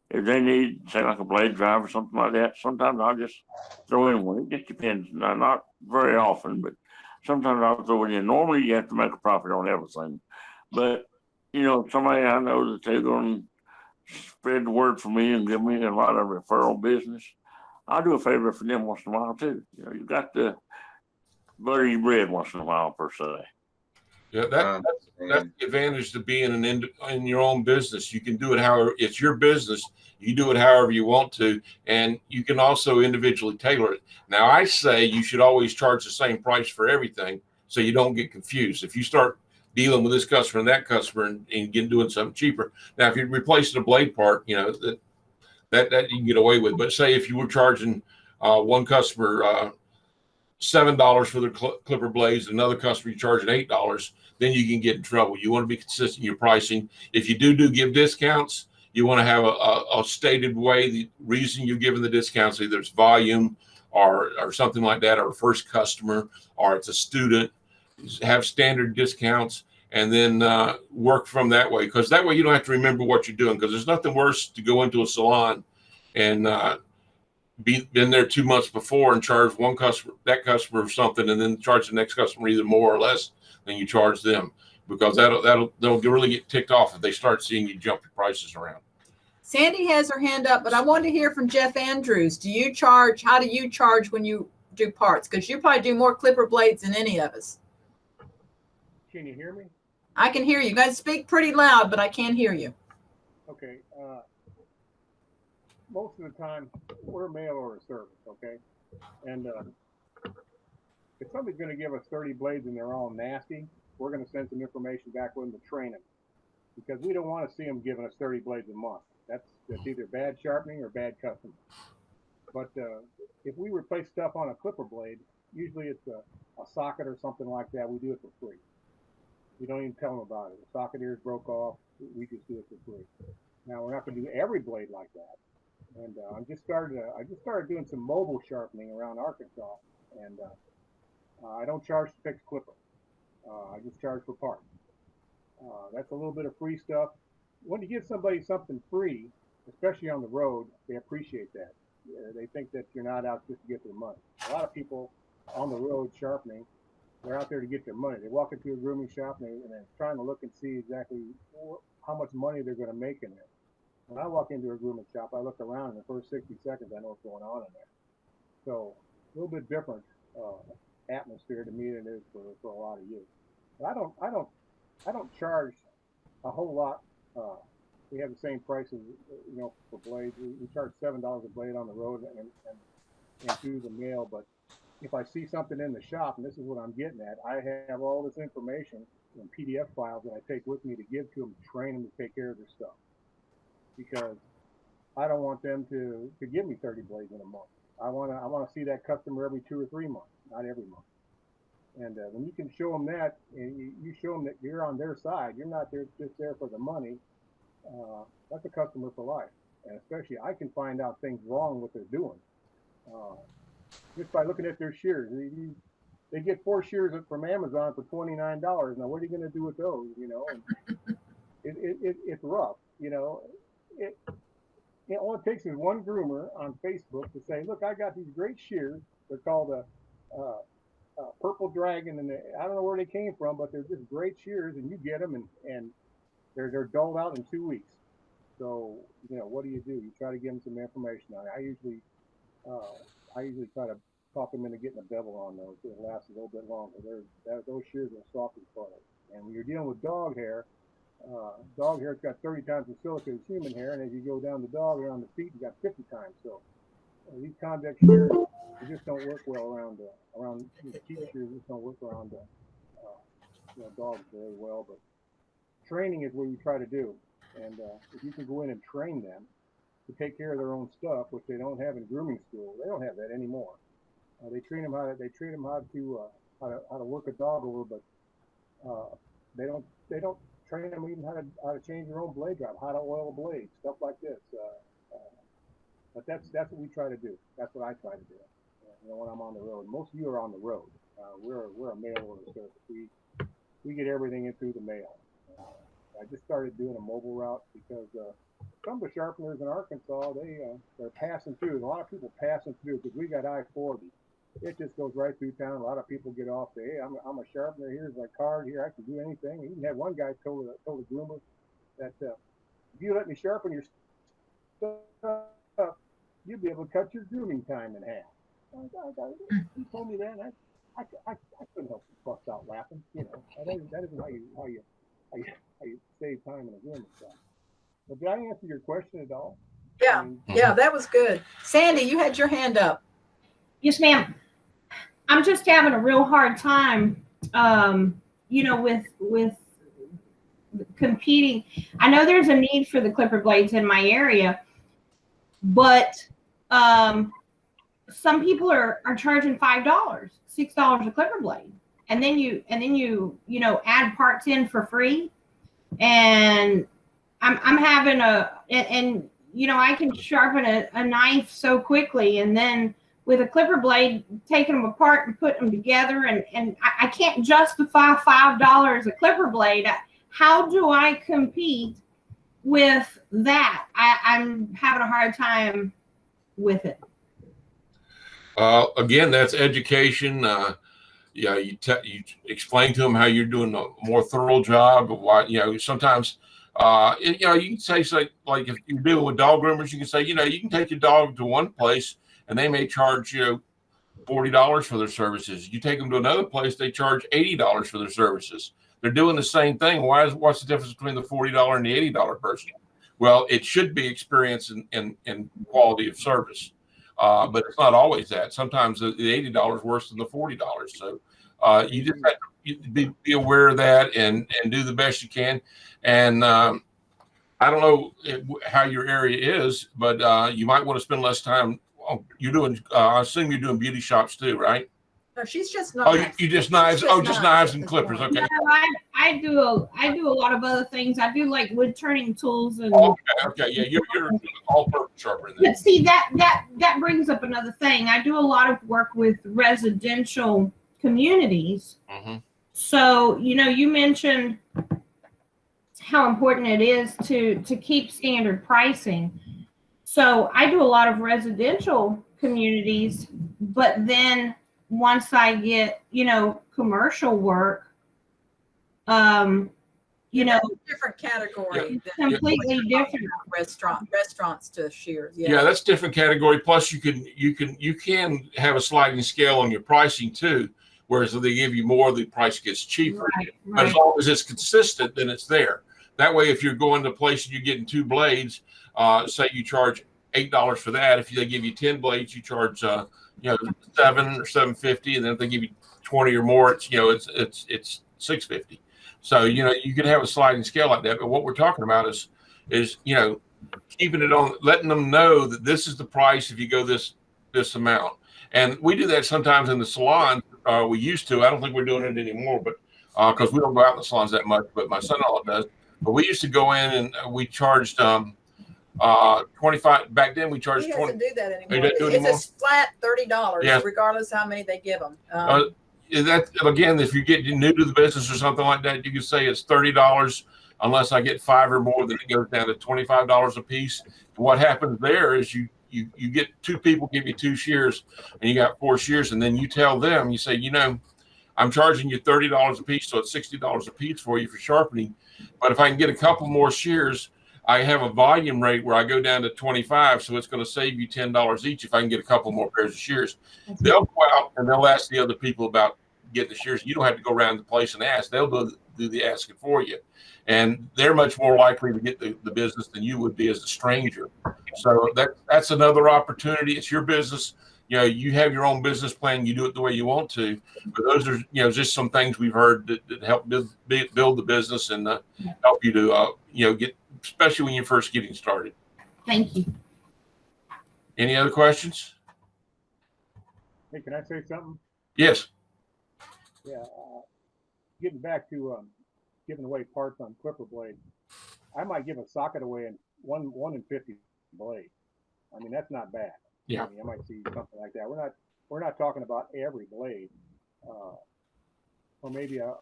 if they need, say, like a blade drive or something like that, sometimes I'll just throw in one. It just depends. Not very often, but sometimes I'll throw it in. Normally, you have to make a profit on everything. But, somebody I know that they're going to spread the word for me and give me a lot of referral business, I'll do a favor for them once in a while, too. You got to butter your bread once in a while, per se. Yeah, that's the advantage to being in your own business. You can do it however, it's your business. You do it however you want to, and you can also individually tailor it. Now, I say you should always charge the same price for everything so you don't get confused. If you start dealing with this customer and that customer and doing something cheaper. Now, if you're replacing a blade part, that you can get away with. But say if you were charging one customer $7 for their clipper blades, another customer you're charging $8, then you can get in trouble. You want to be consistent in your pricing. If you do give discounts, you want to have a stated way. The reason you're giving the discounts, either it's volume or something like that, or a first customer, or it's a student. Have standard discounts, and then work from that way. Because that way you don't have to remember what you're doing. Because there's nothing worse to go into a salon and been there 2 months before and charge that customer something, and then charge the next customer either more or less than you charge them, because they'll really get ticked off if they start seeing you jump your prices around. Sandy has her hand up, but I wanted to hear from Jeff Andrews. How do you charge when you do parts? Because you probably do more clipper blades than any of us. Can you hear me? I can hear you. You guys speak pretty loud, but I can't hear you. Okay. Most of the time, we're a mail order service, okay? And if somebody's going to give us 30 blades and they're all nasty, we're going to send some information back with them to train them, because we don't want to see them giving us 30 blades a month. That's either bad sharpening or bad customers. But if we replace stuff on a clipper blade, usually it's a socket or something like that. We do it for free. We don't even tell them about it. The socket ears broke off. We just do it for free. Now, we're not going to do every blade like that. And I just started doing some mobile sharpening around Arkansas, and I don't charge to fix clipper. I just charge for parts. That's a little bit of free stuff. When you give somebody something free, especially on the road, they appreciate that. They think that you're not out just to get their money. A lot of people on the road sharpening, they're out there to get their money. They walk into a grooming shop and they're trying to look and see exactly how much money they're going to make in there. When I walk into a grooming shop, I look around, and the first 60 seconds, I know what's going on in there. So a little bit different atmosphere to me than it is for a lot of you. But I don't charge a whole lot. We have the same prices, for blades. We charge $7 a blade on the road and through the mail. But if I see something in the shop, and this is what I'm getting at, I have all this information in PDF files that I take with me to give to them, to train them to take care of their stuff. Because I don't want them to give me 30 blades in a month. I want to see that customer every 2 or 3 months, not every month. And when you can show them that, and you show them that you're on their side, you're not just there for the money. That's a customer for life. And especially, I can find out things wrong what they're doing just by looking at their shears. They get 4 shears from Amazon for $29. Now, what are you going to do with those? And it's rough. All it takes is one groomer on Facebook to say, look, I got these great shears. They're called a Purple Dragon, and I don't know where they came from, but they're just great shears, and you get them, and they're dulled out in 2 weeks. So, what do? You try to give them some information on it. I usually try to talk them into getting a bevel on those. It'll last a little bit longer. Those shears are soft as butter. And when you're dealing with dog hair's got 30 times the silica as human hair, and as you go down the dog hair on the feet, you got 50 times. So these convex shears, they just don't work well around these cheap shears. Just don't work around dogs very well. But training is what you try to do. And if you can go in and train them to take care of their own stuff, which they don't have in grooming school, they don't have that anymore. They train them how to work a dog over, but they don't train them even how to change their own blade job, how to oil a blade, stuff like this. But that's what we try to do. That's what I try to do. When I'm on the road, most of you are on the road. We're a mail order service. We get everything in through the mail. I just started doing a mobile route because some of the sharpeners in Arkansas, they're passing through. There's a lot of people passing through because we got I-40. It just goes right through town. A lot of people get off, say, hey, I'm a sharpener. Here's my card. Here, I can do anything. Even had one guy told a groomer that if you let me sharpen your stuff, you'll be able to cut your grooming time in half. He told me that, and I couldn't help but bust out laughing. That isn't how you save time in a grooming job. But did I answer your question at all? Yeah, yeah, that was good. Sandy, you had your hand up. Yes, ma'am. I'm just having a real hard time, with competing. I know there's a need for the clipper blades in my area, but some people are charging $5, $6 a clipper blade, and then you add parts in for free, and I'm having I can sharpen a knife so quickly, and then with a clipper blade, taking them apart and putting them together, and I can't justify $5 a clipper blade. How do I compete with that? I'm having a hard time with it. Again, that's education. You explain to them how you're doing a more thorough job of why, sometimes, you can say, like if you're dealing with dog groomers, you can say, you can take your dog to one place and they may charge you $40 for their services. You take them to another place, they charge $80 for their services. They're doing the same thing. What's the difference between the $40 and the $80 person? Well, it should be experience and quality of service. But it's not always that. Sometimes the $80 is worse than the $40. So you just have to be aware of that and do the best you can. And I don't know how your area is, but you might want to spend less time. You're doing. I assume you're doing beauty shops too, right? No, she's just knives. knives. You just knives. Just knives and clippers. Okay. No, I do a lot of other things. I do like wood turning tools and. Okay. Yeah, you're all-purpose sharpener. But see, that brings up another thing. I do a lot of work with residential communities. Mm-hmm. So you mentioned how important it is to keep standard pricing. So I do a lot of residential communities, but then once I get, commercial work, different category. Completely different. Restaurants to Shears. Yeah, that's different category. Plus, you can have a sliding scale on your pricing too. Whereas if they give you more, the price gets cheaper. Right. But as long as it's consistent, then it's there. That way, if you're going to a place and you're getting 2 blades, say you charge $8 for that. If they give you 10 blades, you charge $7 or $7.50, and then if they give you 20 or more, it's $6.50. So you could have a sliding scale like that. But what we're talking about is keeping it on, letting them know that this is the price if you go this amount. And we do that sometimes in the salon. We used to. I don't think we're doing it anymore, but because we don't go out in the salons that much. But my son-in-law does. But we used to go in and we charged 25 back then. We charged he 20. Doesn't do that anymore. Do it anymore? It's a flat $30, Yeah. regardless how many they give them. That again, if you get new to the business or something like that, you can say it's $30 unless I get 5 or more. Then it goes down to $25 a piece. And what happens there is you get 2 people give you 2 shears, and you got 4 shears, and then you tell them, you say, I'm charging you $30 a piece, so it's $60 a piece for you for sharpening. But if I can get a couple more shears, I have a volume rate where I go down to 25, so it's going to save you $10 each if I can get a couple more pairs of shears. They'll go out and they'll ask the other people about getting the shears. You don't have to go around the place and ask. They'll do the asking for you. And they're much more likely to get the business than you would be as a stranger. So that's another opportunity. It's your business. You have your own business plan. You do it the way you want to. But those are, just some things we've heard that help build the business and help you to, especially when you're first getting started. Thank you. Any other questions? Hey, can I say something? Yes. Yeah. Getting back to giving away parts on clipper blade, I might give a socket away in one in 50 blade. I mean, that's not bad. Yeah. I mean, I might see something like that. We're not talking about every blade, or maybe a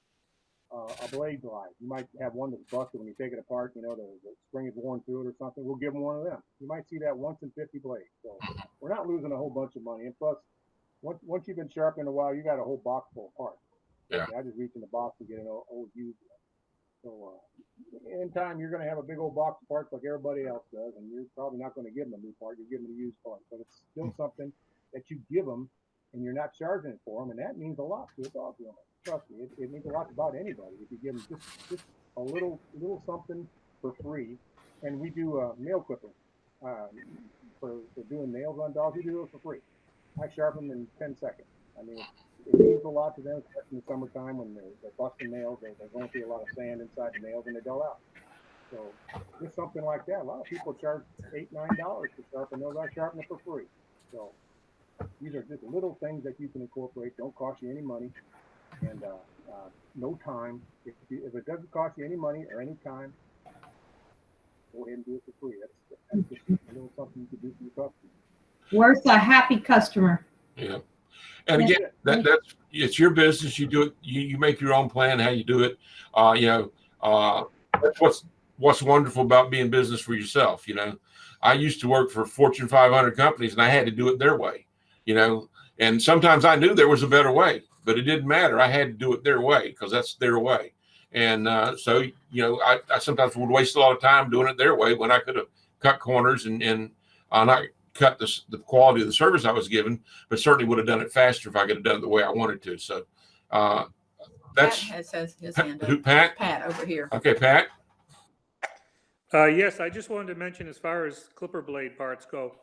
blade glide. You might have one that's busted when you take it apart. You know, the spring is worn through it or something. We'll give them one of them. You might see that once in 50 blades. So we're not losing a whole bunch of money. And plus, once you've been sharpening a while, you got a whole box full of parts. Yeah. I just reach in the box and get an old used one. So in time, you're going to have a big old box of parts like everybody else does, and you're probably not going to give them a new part. You're giving them a used part, but it's still something that you give them, and you're not charging it for them, and that means a lot to a dog owner. Trust me, it means a lot about anybody if you give them just a little something for free. And we do nail clipping for doing nails on dogs. We do those for free. I sharpen them in 10 seconds. I mean, it means a lot to them, especially in the summertime when they're busting nails. They're going through a lot of sand inside the nails and they dull out. So just something like that. A lot of people charge $8, $9 to sharpen those. I sharpen it for free. So these are just little things that you can incorporate. Don't cost you any money and no time. If it doesn't cost you any money or any time, go ahead and do it for free. That's just a little something you can do for your customer. Worth a happy customer. Yeah. And again, that's it's your business. You do it. You make your own plan how you do it. That's what's wonderful about being business for yourself. You know, I used to work for Fortune 500 companies, and I had to do it their way. You know, and sometimes I knew there was a better way, but it didn't matter. I had to do it their way because that's their way. And so, you know, I sometimes would waste a lot of time doing it their way when I could have cut corners and not cut the quality of the service I was given, but certainly would have done it faster if I could have done it the way I wanted to. So that's Pat has his hand up. who, Pat? Pat over here. Okay, Pat. Yes, I just wanted to mention as far as clipper blade parts go,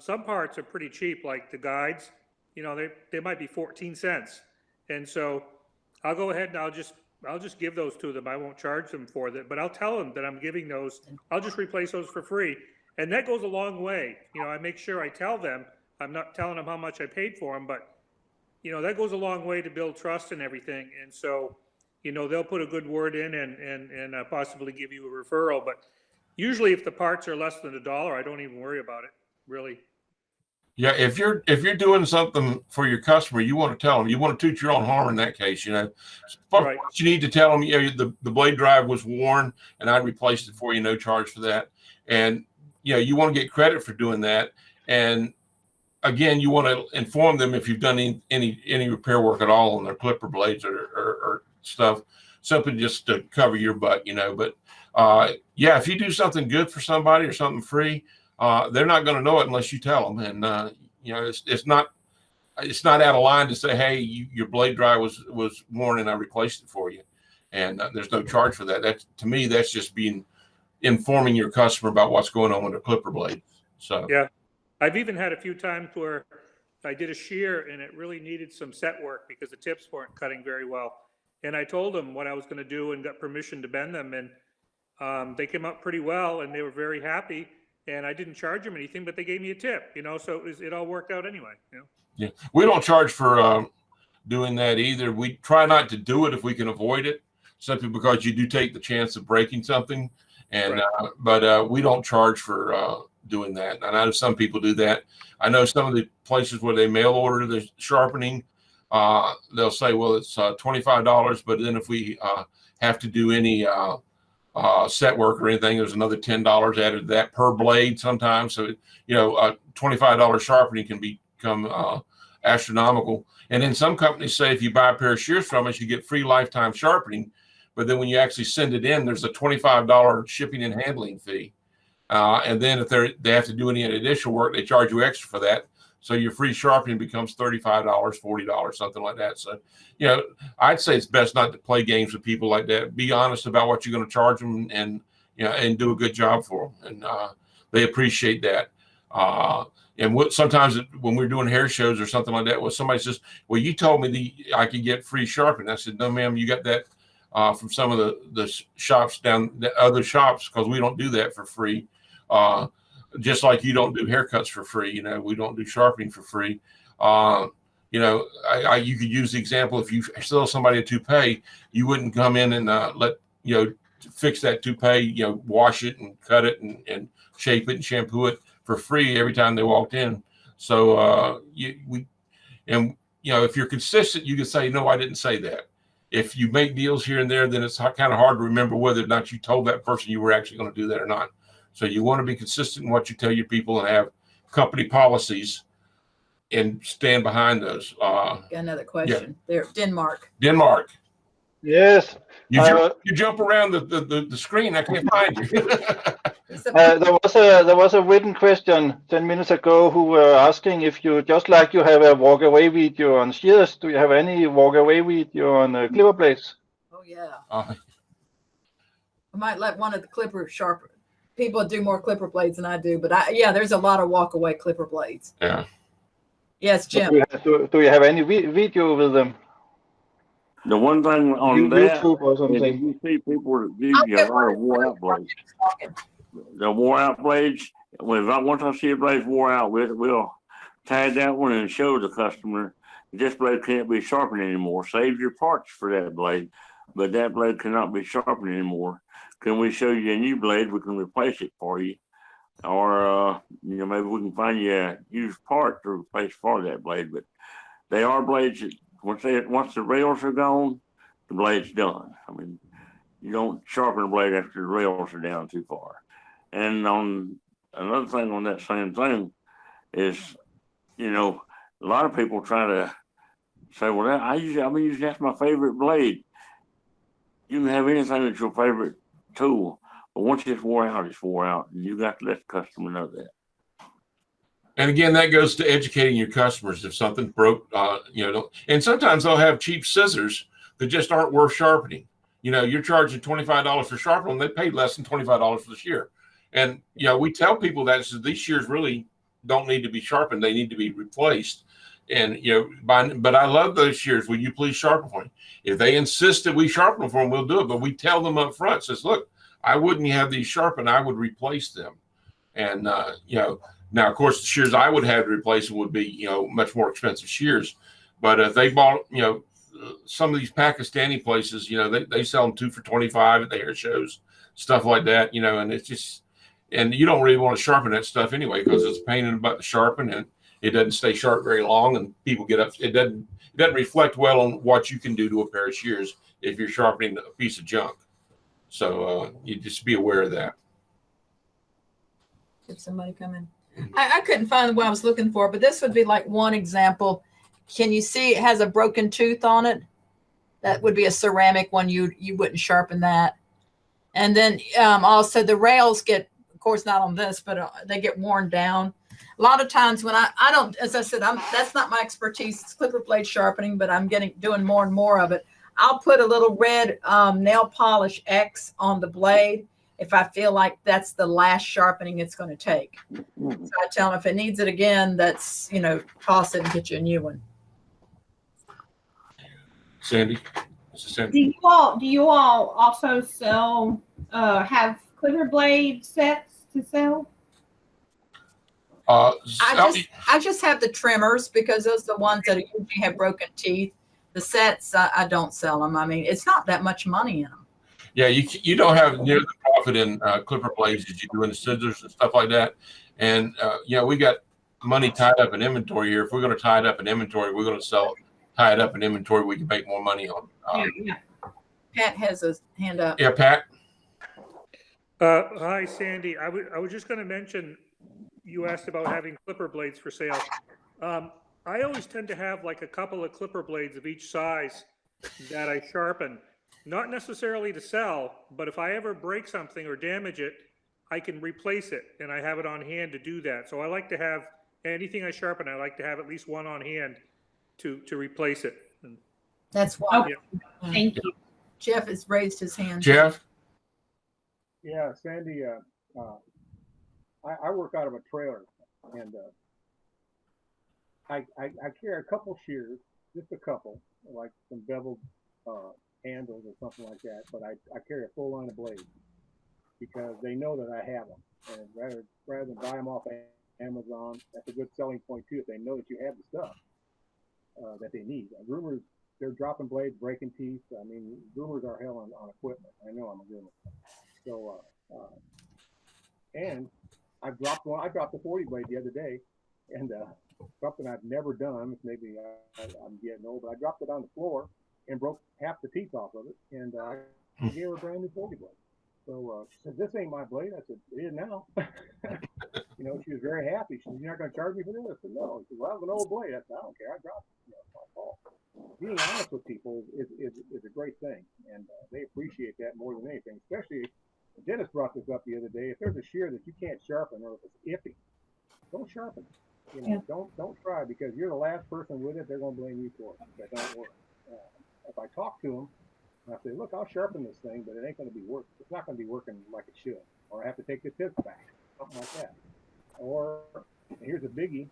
some parts are pretty cheap, like the guides. You know, they might be 14 cents, and so I'll go ahead and I'll just give those to them. I won't charge them for that, but I'll tell them that I'm giving those. I'll just replace those for free. And that goes a long way. You know, I make sure I tell them, I'm not telling them how much I paid for them, but, you know, that goes a long way to build trust and everything. And so, you know, they'll put a good word in and possibly give you a referral. But usually if the parts are less than $1, I don't even worry about it, really. Yeah, if you're doing something for your customer, you want to tell them. You want to toot your own horn in that case. You know, Right. You need to tell them, you know, the blade drive was worn, and I replaced it for you, no charge for that. And you know, you want to get credit for doing that. And again, you want to inform them if you've done any repair work at all on their clipper blades or stuff, something just to cover your butt, you know. But yeah, if you do something good for somebody or something free, they're not going to know it unless you tell them. And you know, it's not out of line to say, hey, your blade dry was worn and I replaced it for you, and there's no charge for that. That to me, that's just informing your customer about what's going on with their clipper blade. So yeah, I've even had a few times where I did a shear and it really needed some set work because the tips weren't cutting very well. And I told them what I was going to do and got permission to bend them. And they came out pretty well and they were very happy. And I didn't charge them anything, but they gave me a tip, you know, so it all worked out anyway. You know? Yeah, we don't charge for doing that either. We try not to do it if we can avoid it, simply because you do take the chance of breaking something. And Right. But we don't charge for doing that. And I know some people do that. I know some of the places where they mail order the sharpening, they'll say, well, it's $25, but then if we have to do any set work or anything, there's another $10 added to that per blade sometimes. So, you know, $25 sharpening can become astronomical. And then some companies say if you buy a pair of shears from us, you get free lifetime sharpening. But then when you actually send it in, there's a $25 shipping and handling fee. And then if they have to do any additional work, they charge you extra for that. So your free sharpening becomes $35, $40, something like that. So, you know, I'd say it's best not to play games with people like that. Be honest about what you're going to charge them and, you know, and do a good job for them. And they appreciate that. And sometimes when we're doing hair shows or something like that, well, somebody says, well, you told me I could get free sharpening. I said, no, ma'am, you got that from some of the shops down the other shops, because we don't do that for free. Just like you don't do haircuts for free, you know, we don't do sharpening for free. You know, you could use the example, if you sell somebody a toupee, you wouldn't come in and let, you know, fix that toupee, you know, wash it and cut it and shape it and shampoo it for free every time they walked in. So you know, if you're consistent, you can say, no, I didn't say that. If you make deals here and there, then it's kind of hard to remember whether or not you told that person you were actually going to do that or not. So you want to be consistent in what you tell your people and have company policies and stand behind those. Got another question. There, Denmark. Yes. You jump around the screen. I can't find you. There was a written question 10 minutes ago who were asking if you, just like you have a walk away video on Shears, do you have any walk away video on clipper blades? Oh yeah. I might let one of the clipper sharper people do more clipper blades than I do, but yeah, there's a lot of walk away clipper blades. Yeah. Yes, Jim. Do you have any video with them? The one thing on that, YouTube or something. is you see people review a lot of wore out blades. The wore out blades, once I see a blade wore out, we'll tag that one and show the customer this blade can't be sharpened anymore. Save your parts for that blade, but that blade cannot be sharpened anymore. Can we show you a new blade? We can replace it for you. Or, you know, maybe we can find you a used part to replace for that blade. But they are blades that once the rails are gone, the blade's done. I mean, you don't sharpen a blade after the rails are down too far. And on another thing on that same thing is, you know, a lot of people try to say, well, I've been using that's my favorite blade. You can have anything that's your favorite tool, but once it's wore out, it's wore out, and you got to let the customer know that. And again, that goes to educating your customers. If something broke, you know, and sometimes they'll have cheap scissors that just aren't worth sharpening. You know, you're charging $25 for sharpening, they paid less than $25 for the shear. And, you know, we tell people that these shears really don't need to be sharpened. They need to be replaced. And, you know, but I love those shears. Will you please sharpen for me? If they insist that we sharpen for them, we'll do it. But we tell them up front, says, look, I wouldn't have these sharpened. I would replace them. And, you know, now, of course, the shears I would have to replace them would be, you know, much more expensive shears. But if they bought, you know, some of these Pakistani places, you know, they sell them 2 for $25 at the hair shows, stuff like that, you know, and it's just, and you don't really want to sharpen that stuff anyway, because it's a pain in the butt to sharpen and it doesn't stay sharp very long and people get up. It doesn't reflect well on what you can do to a pair of shears if you're sharpening a piece of junk. So you just be aware of that. Did somebody come in? I couldn't find what I was looking for, but this would be like one example. Can you see it has a broken tooth on it? That would be a ceramic one. You wouldn't sharpen that. And then also the rails get, of course, not on this, but they get worn down. A lot of times when I don't, as I said, that's not my expertise. It's clipper blade sharpening, but I'm doing more and more of it. I'll put a little red nail polish X on the blade if I feel like that's the last sharpening it's going to take. So I tell them if it needs it again, that's, you know, toss it and get you a new one. Sandy? Do you all also sell, have clipper blade sets to sell? I just have the trimmers because those are the ones that usually have broken teeth. The sets, I don't sell them. I mean, it's not that much money in them. Yeah, you don't have near the profit in clipper blades as you do in the scissors and stuff like that. And, you know, we got money tied up in inventory here. If we're going to tie it up in inventory, we're going to tie it up in inventory we can make more money on. Yeah. Pat has a hand up. Yeah, Pat. Hi, Sandy. I was just going to mention, you asked about having clipper blades for sale. I always tend to have like a couple of clipper blades of each size that I sharpen. Not necessarily to sell, but if I ever break something or damage it, I can replace it, and I have it on hand to do that. So I like to have anything I sharpen, I like to have at least one on hand to replace it. That's why. Yeah. Thank you. Jeff has raised his hand. Jeff? Yeah, Sandy, I work out of a trailer, and I carry a couple shears, just a couple, like some beveled handles or something like that, but I carry a full line of blades because they know that I have them. And rather than buy them off Amazon, that's a good selling point too. If they know that you have the stuff that they need. Groomers, they're dropping blades, breaking teeth. I mean, groomers are hell on equipment. I know I'm a groomer. So, and I dropped one. I dropped a 40 blade the other day, and something I've never done. Maybe I'm getting old, but I dropped it on the floor and broke half the teeth off of it, and I gave her a brand new 40 blade. So she said, "This ain't my blade." I said, "It is now." You know, she was very happy. She said, "You're not going to charge me for this?" I said, "No." She said, "Well, that was an old blade." I said, "I don't care. I dropped it. You know, it's my fault." Being honest with people is a great thing, and they appreciate that more than anything. Especially, Dennis brought this up the other day. If there's a shear that you can't sharpen or if it's iffy, don't sharpen it. You know, don't try, because you're the last person with it. They're going to blame you for it. That don't work. If I talk to them, I say, "Look, I'll sharpen this thing, but it ain't going to be working. It's not going to be working like it should, or I have to take the tips back, something like that." Or here's a biggie.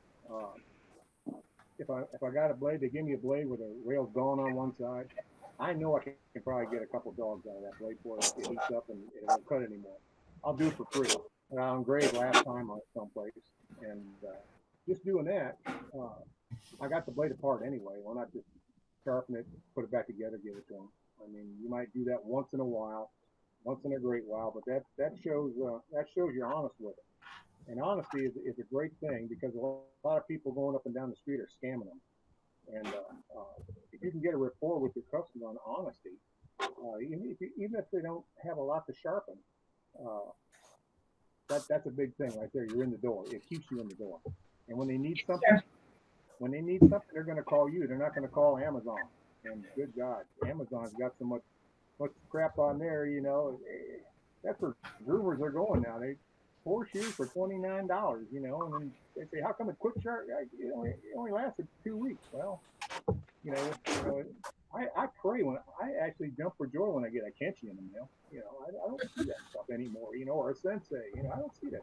If I got a blade, they give me a blade where the rail's gone on one side. I know I can probably get a couple dogs out of that blade before it heats up and it won't cut anymore. I'll do it for free. I engraved last time on it someplace, and just doing that, I got the blade apart anyway. Why not just sharpen it, put it back together, give it to them? I mean, you might do that once in a while, once in a great while, but that shows you're honest with it. And honesty is a great thing, because a lot of people going up and down the street are scamming them. And if you can get a rapport with your customer on honesty, even if they don't have a lot to sharpen, that's a big thing right there. You're in the door. It keeps you in the door. And when they need something, they're going to call you. They're not going to call Amazon. And good God, Amazon's got so much crap on there. You know, that's where groomers are going now. 4 shoes for $29, you know, and then they say, "How come a quick sharp? It only lasted 2 weeks." Well, you know, I pray when I actually jump for joy when I get a Kenshi in the mail. You know, I don't see that stuff anymore. You know, or a Sensei. You know, I don't see that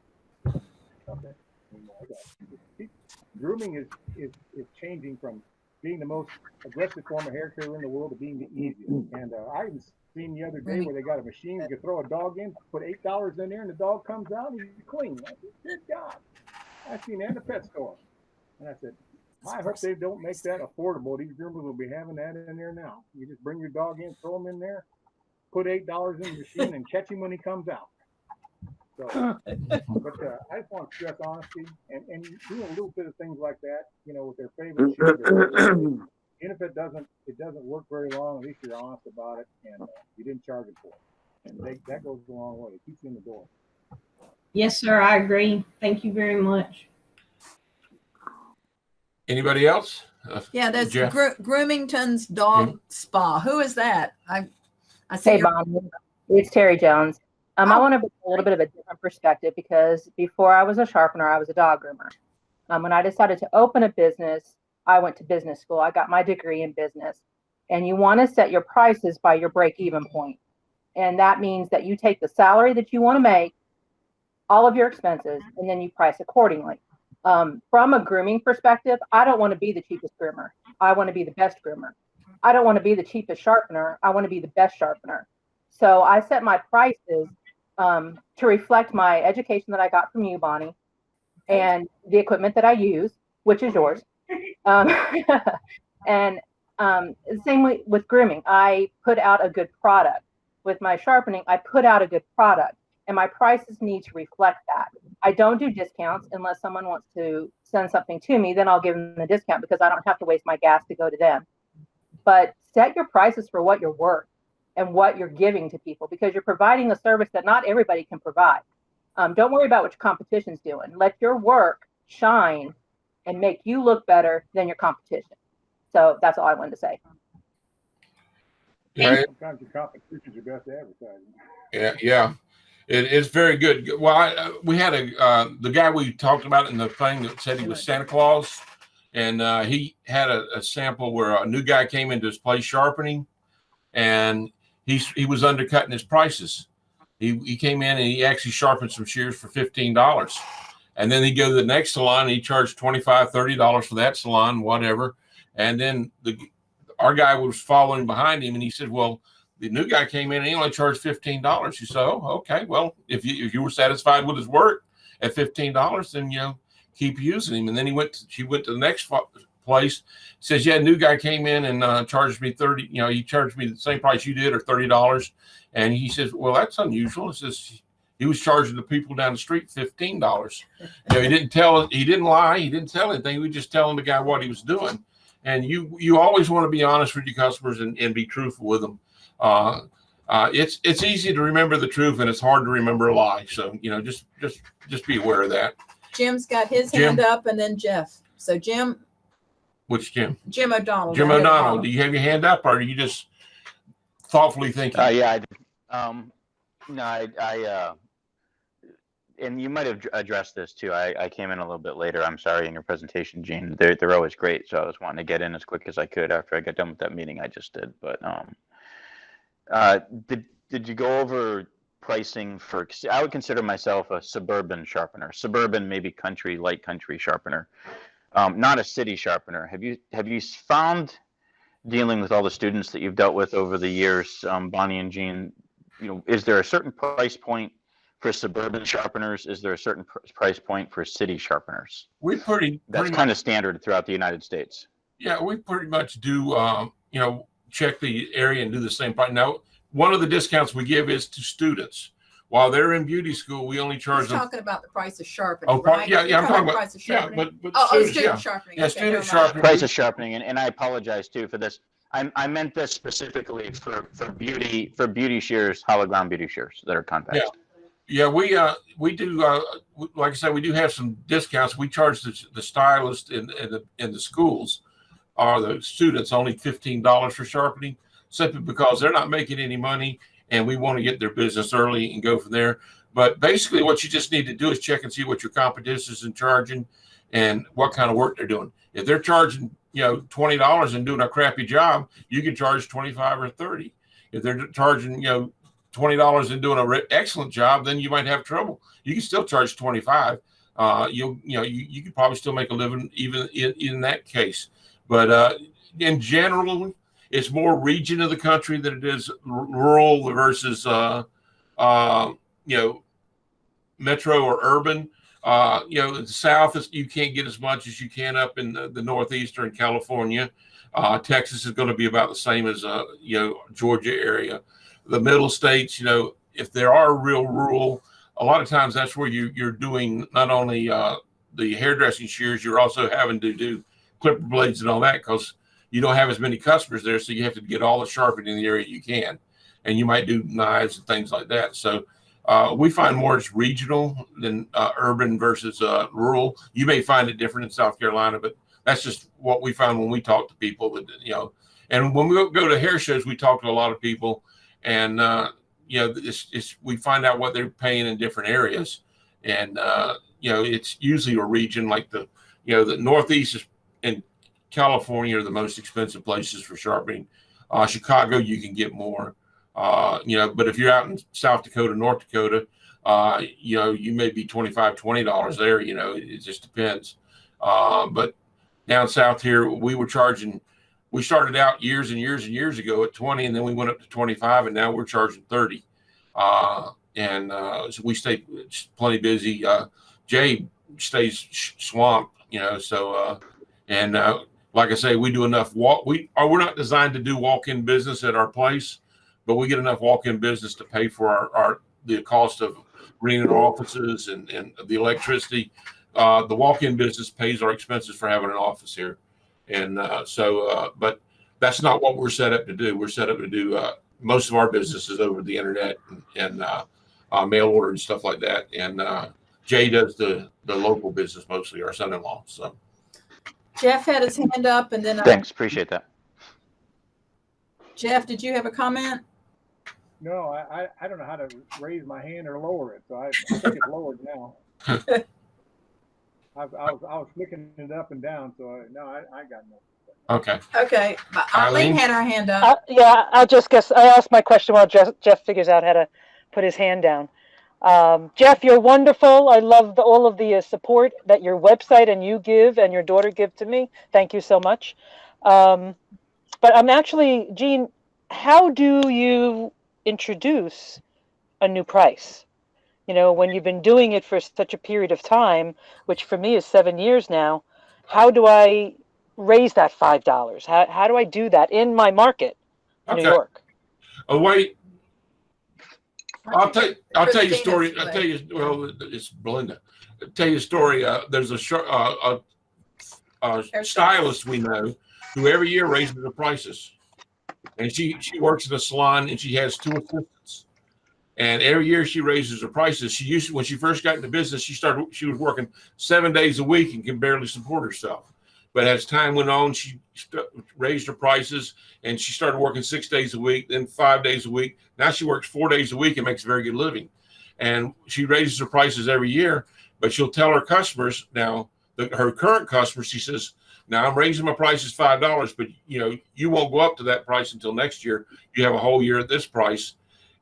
stuff anymore. Grooming is changing from being the most aggressive form of hair care in the world to being the easiest. And I was seen the other day where they got a machine you could throw a dog in, put $8 in there, and the dog comes out and he's clean. I said, "Good God!" I seen that in the pet store, and I said, "I hope they don't make that affordable. These groomers will be having that in there now. You just bring your dog in, throw him in there, put $8 in the machine, and catch him when he comes out." So, but I just want to stress honesty and doing a little bit of things like that, you know, with their favorite shoes. Even if it doesn't work very long, at least you're honest about it, and you didn't charge it for it. And that goes a long way. It keeps you in the door. Yes, sir. I agree. Thank you very much. Anybody else? Yeah, that's Jeff? Groomington's Dog Spa. Who is that? I see. Hey, Bonnie. It's Terry Jones. I want to bring a little bit of a different perspective, because before I was a sharpener, I was a dog groomer. When I decided to open a business, I went to business school. I got my degree in business. And you want to set your prices by your break-even point. And that means that you take the salary that you want to make, all of your expenses, and then you price accordingly. From a grooming perspective, I don't want to be the cheapest groomer. I want to be the best groomer. I don't want to be the cheapest sharpener. I want to be the best sharpener. So I set my prices to reflect my education that I got from you, Bonnie, and the equipment that I use, which is yours. And same way with grooming. I put out a good product. With my sharpening, I put out a good product, and my prices need to reflect that. I don't do discounts unless someone wants to send something to me. Then I'll give them the discount, because I don't have to waste my gas to go to them. But set your prices for what you're worth and what you're giving to people, because you're providing a service that not everybody can provide. Don't worry about what your competition's doing. Let your work shine and make you look better than your competition. So that's all I wanted to say. Right. Sometimes your competition's your best advertising. Yeah. It's very good. Well, we had the guy we talked about in the thing that said he was Santa Claus, and he had a sample where a new guy came into his place sharpening, and he was undercutting his prices. He came in and he actually sharpened some shears for $15. And then he'd go to the next salon and he charged $25, $30 for that salon, whatever. And then our guy was following behind him, and he said, "Well, The new guy came in and he only charged $15. She said, "Oh, okay. Well, if you were satisfied with his work at $15, then keep using him." And then she went to the next place. Says, "Yeah, new guy came in and charged me 30. He charged me the same price you did, or $30." And he says, "Well, that's unusual." It says he was charging the people down the street $15. He didn't lie, he didn't tell anything. He was just telling the guy what he was doing. And you always want to be honest with your customers and be truthful with them. It's easy to remember the truth, and it's hard to remember a lie. So just be aware of that. Jim's got his hand up, and then Jeff. So Jim. Which Jim? Jim O'Donnell. Jim O'Donnell. Do you have your hand up, or are you just thoughtfully thinking? Yeah, I did. No, I and you might have addressed this too. I came in a little bit later. I'm sorry in your presentation, Gene. They're always great. So I was wanting to get in as quick as I could after I got done with that meeting I just did. But did you go over pricing for? I would consider myself a suburban sharpener. Suburban, maybe country, light country sharpener. Not a city sharpener. Have you found, dealing with all the students that you've dealt with over the years, Bonnie and Gene, is there a certain price point for suburban sharpeners? Is there a certain price point for city sharpeners? That's kind of standard throughout the United States. Yeah, we pretty much do, check the area and do the same price. Now, one of the discounts we give is to students. While they're in beauty school, we only charge them. Talking about the price of sharpening, Oh, right? yeah, I'm talking about price of sharpening. but student sharpening. Yeah, Okay, student never mind. sharpening. Price of sharpening, and I apologize too for this. I meant this specifically for beauty shears, hologram beauty shears that are convex. Yeah, we do. Like I said, we do have some discounts. We charge the stylist in the schools or the students only $15 for sharpening, simply because they're not making any money, and we want to get their business early and go from there. But basically, what you just need to do is check and see what your competition is charging and what kind of work they're doing. If they're charging $20 and doing a crappy job, you can charge 25 or 30. If they're charging $20 and doing an excellent job, then you might have trouble. You can still charge 25. You could probably still make a living even in that case. But in general, it's more region of the country than it is rural versus metro or urban. The South is, you can't get as much as you can up in the Northeastern California. Texas is going to be about the same as Georgia area. The middle states, if there are real rural, a lot of times that's where you're doing not only the hairdressing shears, you're also having to do clipper blades and all that, because you don't have as many customers there, so you have to get all the sharpening in the area you can, and you might do knives and things like that. So we find more it's regional than urban versus rural. You may find it different in South Carolina, but that's just what we found when we talk to people. And when we go to hair shows, we talk to a lot of people, and we find out what they're paying in different areas, and it's usually a region like the Northeast and California are the most expensive places for sharpening. Chicago, you can get more. But if you're out in South Dakota, North Dakota, you may be $25, $20 there. It just depends. But down south here, we started out years and years and years ago at 20, and then we went up to 25, and now we're charging 30. So we stay plenty busy. Jay stays swamped, like I say, we do enough we're not designed to do walk-in business at our place, but we get enough walk-in business to pay for the cost of renting our offices and the electricity. The walk-in business pays our expenses for having an office here. And but that's not what we're set up to do. We're set up to do most of our business is over the internet and mail order and stuff like that. And Jay does the local business mostly, our son-in-law. So Jeff had his hand up, and then Thanks, appreciate that. Jeff, did you have a comment? No, I don't know how to raise my hand or lower it, so I think it's lowered now. I was flicking it up and down, so no, I got nothing. Okay. Eileen had her hand up. I asked my question while Jeff figures out how to put his hand down. Jeff, you're wonderful. I love all of the support that your website and you give and your daughter give to me. Thank you so much. But I'm actually, Gene, how do you introduce a new price? You know, when you've been doing it for such a period of time, which for me is 7 years now, how do I raise that $5? How do I do that in my market, New Okay. York? Oh, wait. I'll tell you a Christina's story. way. I'll tell you, well, it's Belinda. I'll tell you a story. There's a stylist we know who every year raises the prices. And she works in a salon and she has 2 assistants. And every year she raises her prices. She used to, when she first got into business, she was working 7 days a week and can barely support herself. But as time went on, she raised her prices and she started working 6 days a week, then 5 days a week. Now she works 4 days a week and makes a very good living. And she raises her prices every year, but she'll tell her customers now, her current customers, she says, now I'm raising my prices $5, but you won't go up to that price until next year. You have a whole year at this price.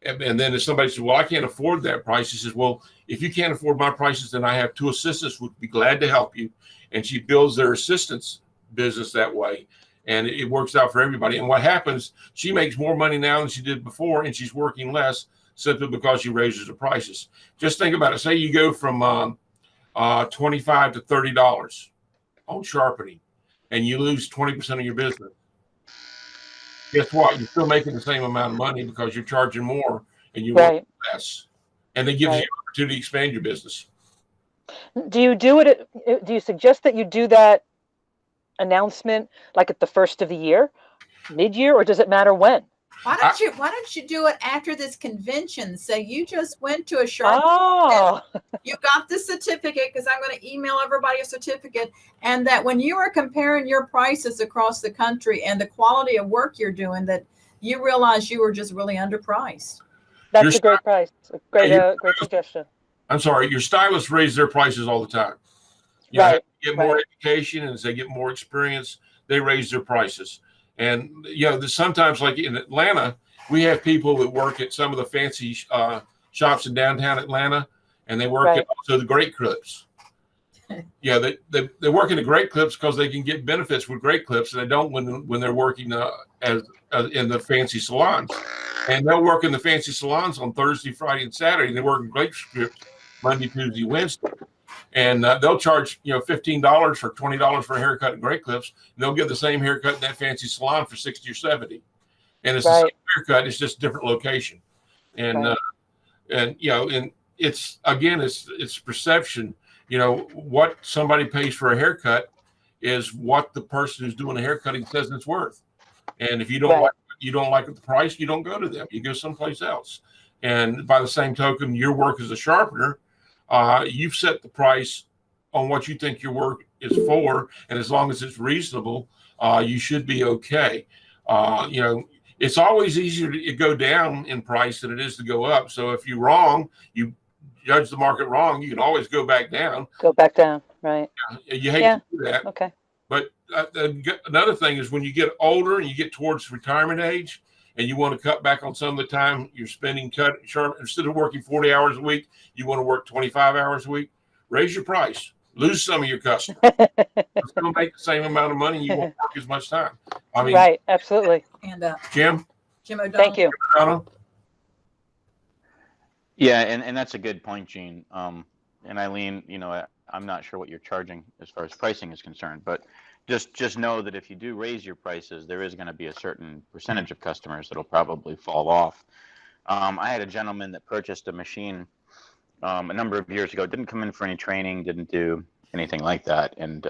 And then if somebody says, well, I can't afford that price, she says, well, if you can't afford my prices, then I have 2 assistants who would be glad to help you. And she builds their assistants business that way. And it works out for everybody. And what happens, she makes more money now than she did before, and she's working less simply because she raises the prices. Just think about it. Say you go from $25 to $30 on sharpening, and you lose 20% of your business. Guess what? You're still making the same amount of money because you're charging more and you work less. And it gives you the opportunity to expand your business. Do you do it? Do you suggest that you do that announcement like at the first of the year, mid-year, or does it matter when? Why don't you do it after this convention? Say you just went to a Sharpening. Oh. You got the certificate, because I'm going to email everybody a certificate, and that when you are comparing your prices across the country and the quality of work you're doing, that you realize you were just really underpriced. That's a great price. Great suggestion. I'm sorry, your stylists raise their prices all the time. Get more education, and as they get more experience, they raise their prices. And sometimes, like in Atlanta, we have people that work at some of the fancy shops in downtown Atlanta, and they work at also the Great Clips. They work in the Great Clips because they can get benefits with Great Clips, and they don't when they're working as in the fancy salons. And they'll work in the fancy salons on Thursday, Friday, and Saturday. And they work in Great Clips Monday, Tuesday, Wednesday. And they'll charge $15 or $20 for a haircut at Great Clips. And they'll get the same haircut in that fancy salon for $60 or $70. And it's the same haircut, it's just a different location. And and it's perception. What somebody pays for a haircut is what the person who's doing the haircutting says it's worth. And if you don't like the price, you don't go to them. You go someplace else. And by the same token, your work as a sharpener, you've set the price on what you think your work is for, and as long as it's reasonable, you should be okay. It's always easier to go down in price than it is to go up. So if you're wrong, you judge the market wrong, you can always go back down. Go back down, right? You hate to do that. Okay. But another thing is when you get older and you get towards retirement age, and you want to cut back on some of the time you're spending instead of working 40 hours a week, you want to work 25 hours a week, raise your price, lose some of your customers. Still make the same amount of money, you won't work as much time. I mean, right, absolutely. And Jim O'Donnell. Thank you. Yeah, and that's a good point, Gene. And Eileen, I'm not sure what you're charging as far as pricing is concerned, but just know that if you do raise your prices, there is going to be a certain percentage of customers that'll probably fall off. I had a gentleman that purchased a machine a number of years ago, didn't come in for any training, didn't do anything like that, and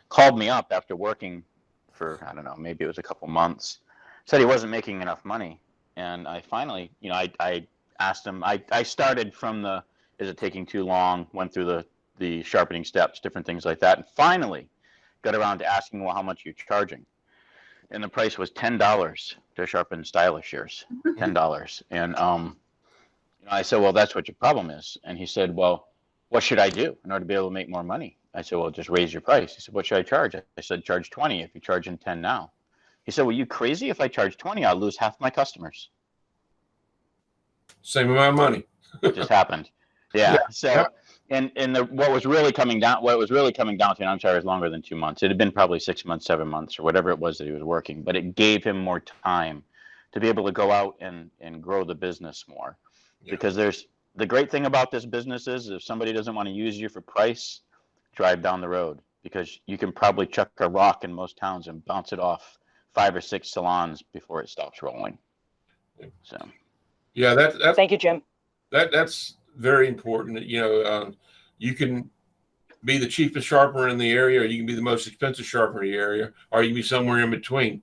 called me up after working for, I don't know, maybe it was a couple months, said he wasn't making enough money. And I finally, I asked him, I started from the, is it taking too long, went through the sharpening steps, different things like that, and finally got around to asking, well, how much you're charging. And the price was $10 to sharpen stylish shears, $10. And I said, well, that's what your problem is. And he said, well, what should I do in order to be able to make more money? I said, well, just raise your price. He said, what should I charge? I said, charge 20 if you're charging 10 now. He said, well, you crazy? If I charge 20, I'll lose half my customers. Same amount of money. It just happened. Yeah. So, and what was really coming down to, and I'm sorry, it was longer than 2 months. It had been probably 6 months, 7 months, or whatever it was that he was working, but it gave him more time to be able to go out and grow the business more. Yeah. Because the great thing about this business is if somebody doesn't want to use you for price, drive down the road, because you can probably chuck a rock in most towns and bounce it off 5 or 6 salons before it stops rolling. So yeah, that's Thank you, Jim. that's very important. You can be the cheapest sharpener in the area, or you can be the most expensive sharpener in the area, or you can be somewhere in between.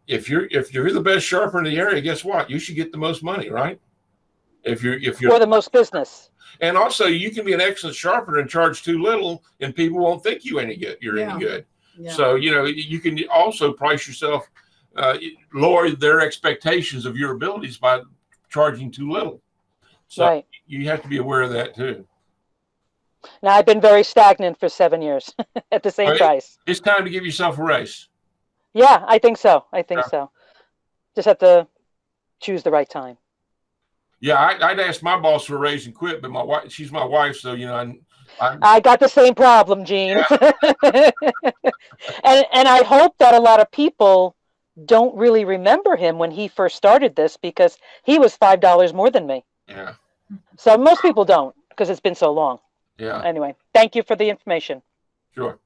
If you're the best sharpener in the area, guess what? You should get the most money, right? If you're Or the most business. and also you can be an excellent sharpener and charge too little, and people won't think you're any good. Yeah. So you can also price yourself, lower their expectations of your abilities by charging too little. So Right. you have to be aware of that too. Now, I've been very stagnant for 7 years at the same price. It's time to give yourself a raise. Yeah, I think so. Yeah. So. Just have to choose the right time. Yeah, I'd ask my boss for a raise and quit, but my wife, she's my wife, so I got the same problem, Gene. Yeah. and I hope that a lot of people don't really remember him when he first started this, because he was $5 more than me. Yeah. So most people don't, because it's been so long. Yeah. Anyway, thank you for the information. Sure.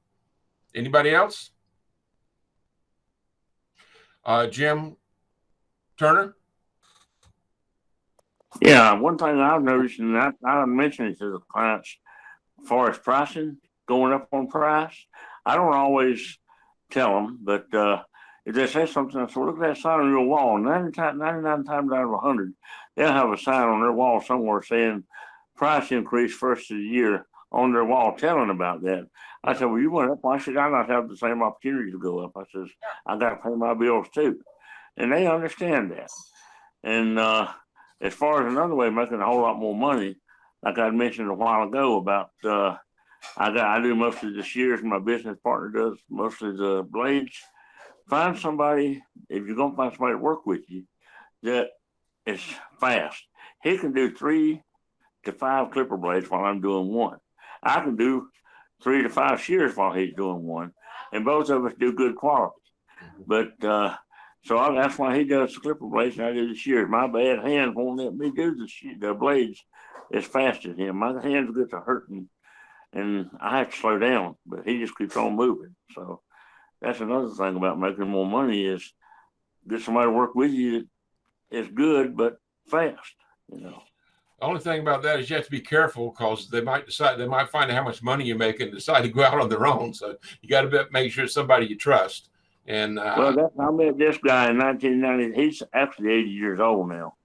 Anybody else? Jim Turner? Yeah, one thing I've noticed, and I mentioned it to the clients, as far as pricing, going up on price, I don't always tell them, but if they say something, I say, well, look at that sign on your wall. 99 times out of 100, they'll have a sign on their wall somewhere saying price increase first of the year on their wall, telling about that. I said, well, you went up. Why should I not have the same opportunity to go up? I says, I got to pay my bills too. And they understand that. And as far as another way of making a whole lot more money, like I mentioned a while ago about, I do most of the shears, and my business partner does most of the blades. Find somebody, if you're going to find somebody to work with you, that is fast. He can do 3 to 5 clipper blades while I'm doing one. I can do 3 to 5 shears while he's doing one, and both of us do good quality. But so that's why he does the clipper blades and I do the shears. My bad hands won't let me do the blades as fast as him. My hands get to hurting, and I have to slow down, but he just keeps on moving. So that's another thing about making more money is get somebody to work with you that is good but fast. The only thing about that is you have to be careful, because they might find out how much money you make and decide to go out on their own. So you got to make sure it's somebody you trust. And well, I met this guy in 1990. He's actually 80 years old now,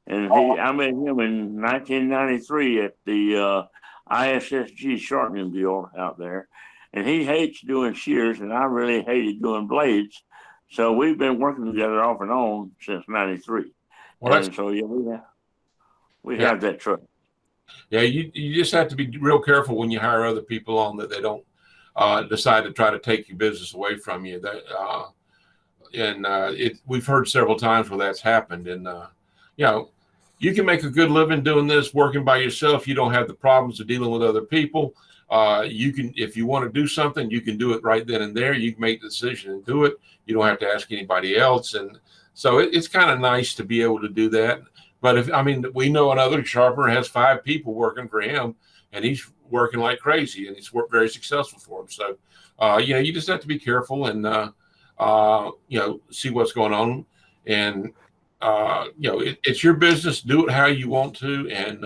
and I met him in 1993 at the ISSG Sharpening deal out there. And he hates doing shears, and I really hated doing blades. So we've been working together off and on since '93. Well, and so we have that trust. Yeah, you just have to be real careful when you hire other people on, that they don't decide to try to take your business away from you. We've heard several times where that's happened. And you can make a good living doing this, working by yourself. You don't have the problems of dealing with other people. You can, if you want to do something, you can do it right then and there. You can make the decision and do it. You don't have to ask anybody else. And so it's kind of nice to be able to do that. But we know another sharpener has 5 people working for him, and he's working like crazy, and he's very successful for him. So, you just have to be careful and, see what's going on. And, it's your business. Do it how you want to. And,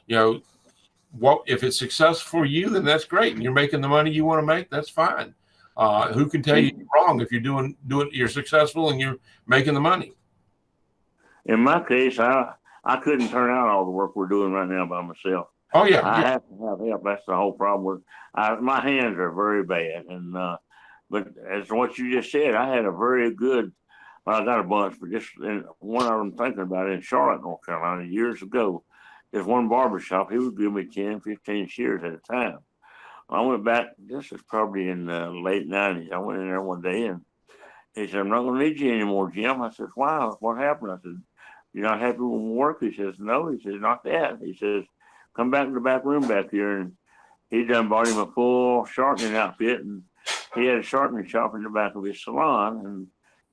if it's successful for you, then that's great. And you're making the money you want to make, that's fine. Who can tell you you're wrong if you're you're successful and you're making the money? In my case, I couldn't turn out all the work we're doing right now by myself. Oh yeah, I have to have help. That's the whole problem. My hands are very bad, and but as what you just said, I had a very good. Well, I got a bunch, but just one of them thinking about it in Charlotte, North Carolina, years ago. There's one barbershop. He would give me 10, 15 shears at a time. I went back. This is probably in the late '90s. I went in there one day, and he said, "I'm not going to need you anymore, Jim." I said, "Wow, what happened?" I said, "You're not happy with my work?" He says, "No." He says, "Not that." He says, "Come back to the back room back here." And he done bought him a full sharpening outfit, and he had a sharpening shop in the back of his salon. And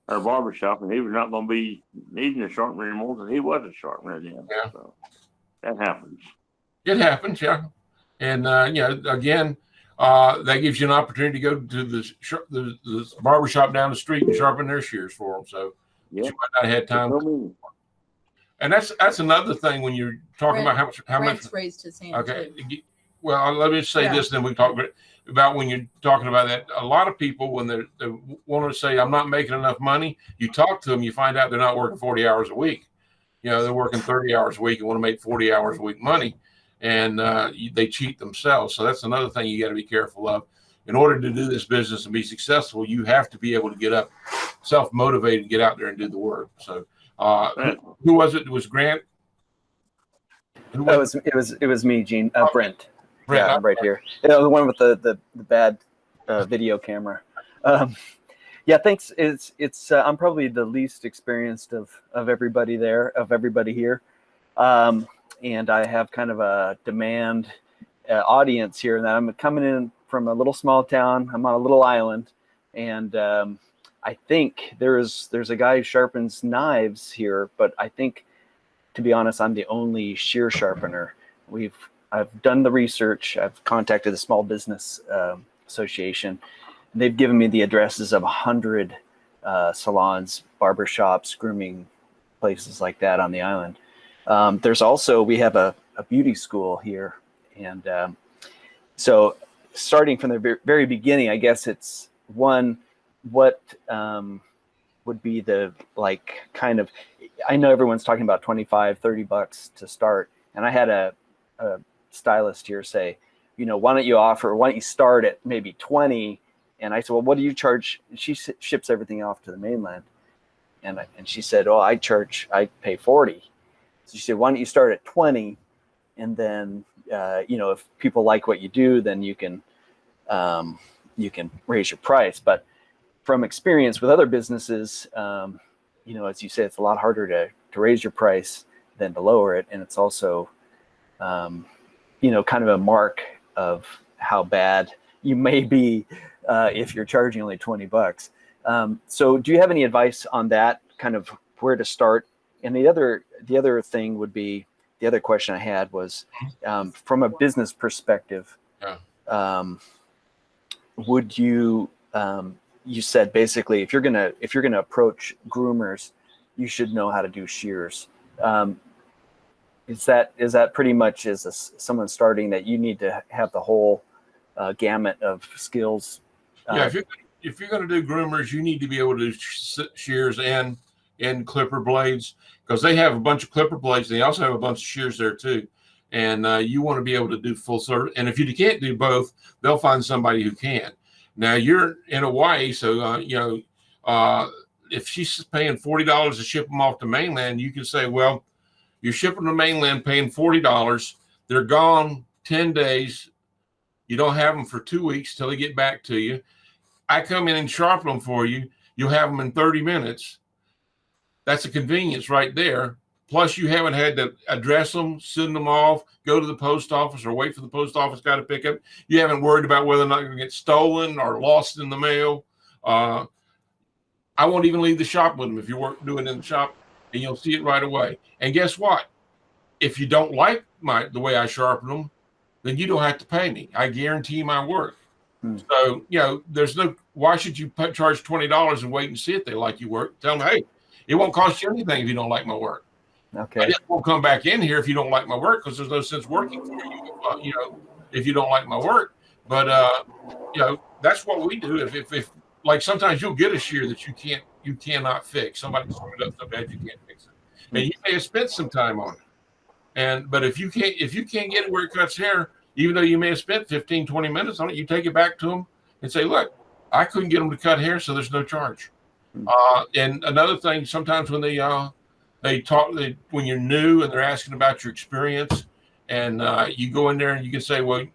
our barber shop, and he was not going to be needing a sharpener anymore because he was a sharpener then. Yeah. So that happens. It happens, yeah. And again, that gives you an opportunity to go to the barber shop down the street and sharpen their shears for them. So Yeah. you might not have had time. And that's another thing when you're talking about how much raised his hand. Okay. Too. Well, let me say this, then we talk about when you're talking about that. A lot of people, when they want to say, I'm not making enough money, you talk to them, you find out they're not working 40 hours a week. They're working 30 hours a week and want to make 40 hours a week money, and they cheat themselves. So that's another thing you got to be careful of. In order to do this business and be successful, you have to be able to get up, self-motivated, and get out there and do the work. So who was it? It was Grant? It was me, Gene. Brent. Brent. Yeah, I'm right here. The one with the bad video camera. Yeah, thanks. It's I'm probably the least experienced of everybody here, and I have kind of a demand audience here. That I'm coming in from a little small town. I'm on a little island, and I think there's a guy who sharpens knives here, but I think, to be honest, I'm the only shear sharpener. I've done the research. I've contacted the Small Business Association. And they've given me the addresses of 100 salons, barbershops, grooming places like that on the island. There's also, we have a beauty school here. And so starting from the very beginning, I guess it's one, what would be the kind of, I know everyone's talking about $25-$30 to start. And I had a stylist here say, why don't you start at maybe 20? And I said, well, what do you charge? She ships everything off to the mainland. And she said, oh, I pay 40. So she said, why don't you start at 20? And then, if people like what you do, then you can raise your price. But from experience with other businesses, as you say, it's a lot harder to raise your price than to lower it. And it's also, kind of a mark of how bad you may be if you're charging only $20. So do you have any advice on that, kind of where to start? And the other thing would be, the other question I had was, from a business perspective, would you, you said basically, if you're gonna approach groomers, you should know how to do shears. Is that pretty much as someone starting that you need to have the whole gamut of skills? Yeah, if you're going to do groomers, you need to be able to do shears and clipper blades, because they have a bunch of clipper blades. They also have a bunch of shears there too, and you want to be able to do full service. And if you can't do both, they'll find somebody who can. Now you're in Hawaii, so if she's paying $40 to ship them off the mainland, you can say, well, you're shipping to the mainland, paying $40. They're gone 10 days. You don't have them for 2 weeks till they get back to you. I come in and sharpen them for you. You'll have them in 30 minutes. That's a convenience right there. Plus, you haven't had to address them, send them off, go to the post office, or wait for the post office guy to pick up. You haven't worried about whether or not you're going to get stolen or lost in the mail. I won't even leave the shop with them if you're doing it in the shop, and you'll see it right away. And guess what? If you don't like the way I sharpen them, then you don't have to pay me. I guarantee my work. So, there's why should you charge $20 and wait and see if they like your work? Tell them, hey, it won't cost you anything if you don't like my work. Okay. I just won't come back in here if you don't like my work, because there's no sense working for you, if you don't like my work. But, that's what we do. If like sometimes you'll get a shear that you cannot fix. Somebody screwed up so bad you can't fix it. And you may have spent some time on it. But if you can't get it where it cuts hair, even though you may have spent 15, 20 minutes on it, you take it back to them and say, look, I couldn't get them to cut hair, so there's no charge. And another thing, sometimes when they when you're new and they're asking about your experience, and you go in there and you can say, well,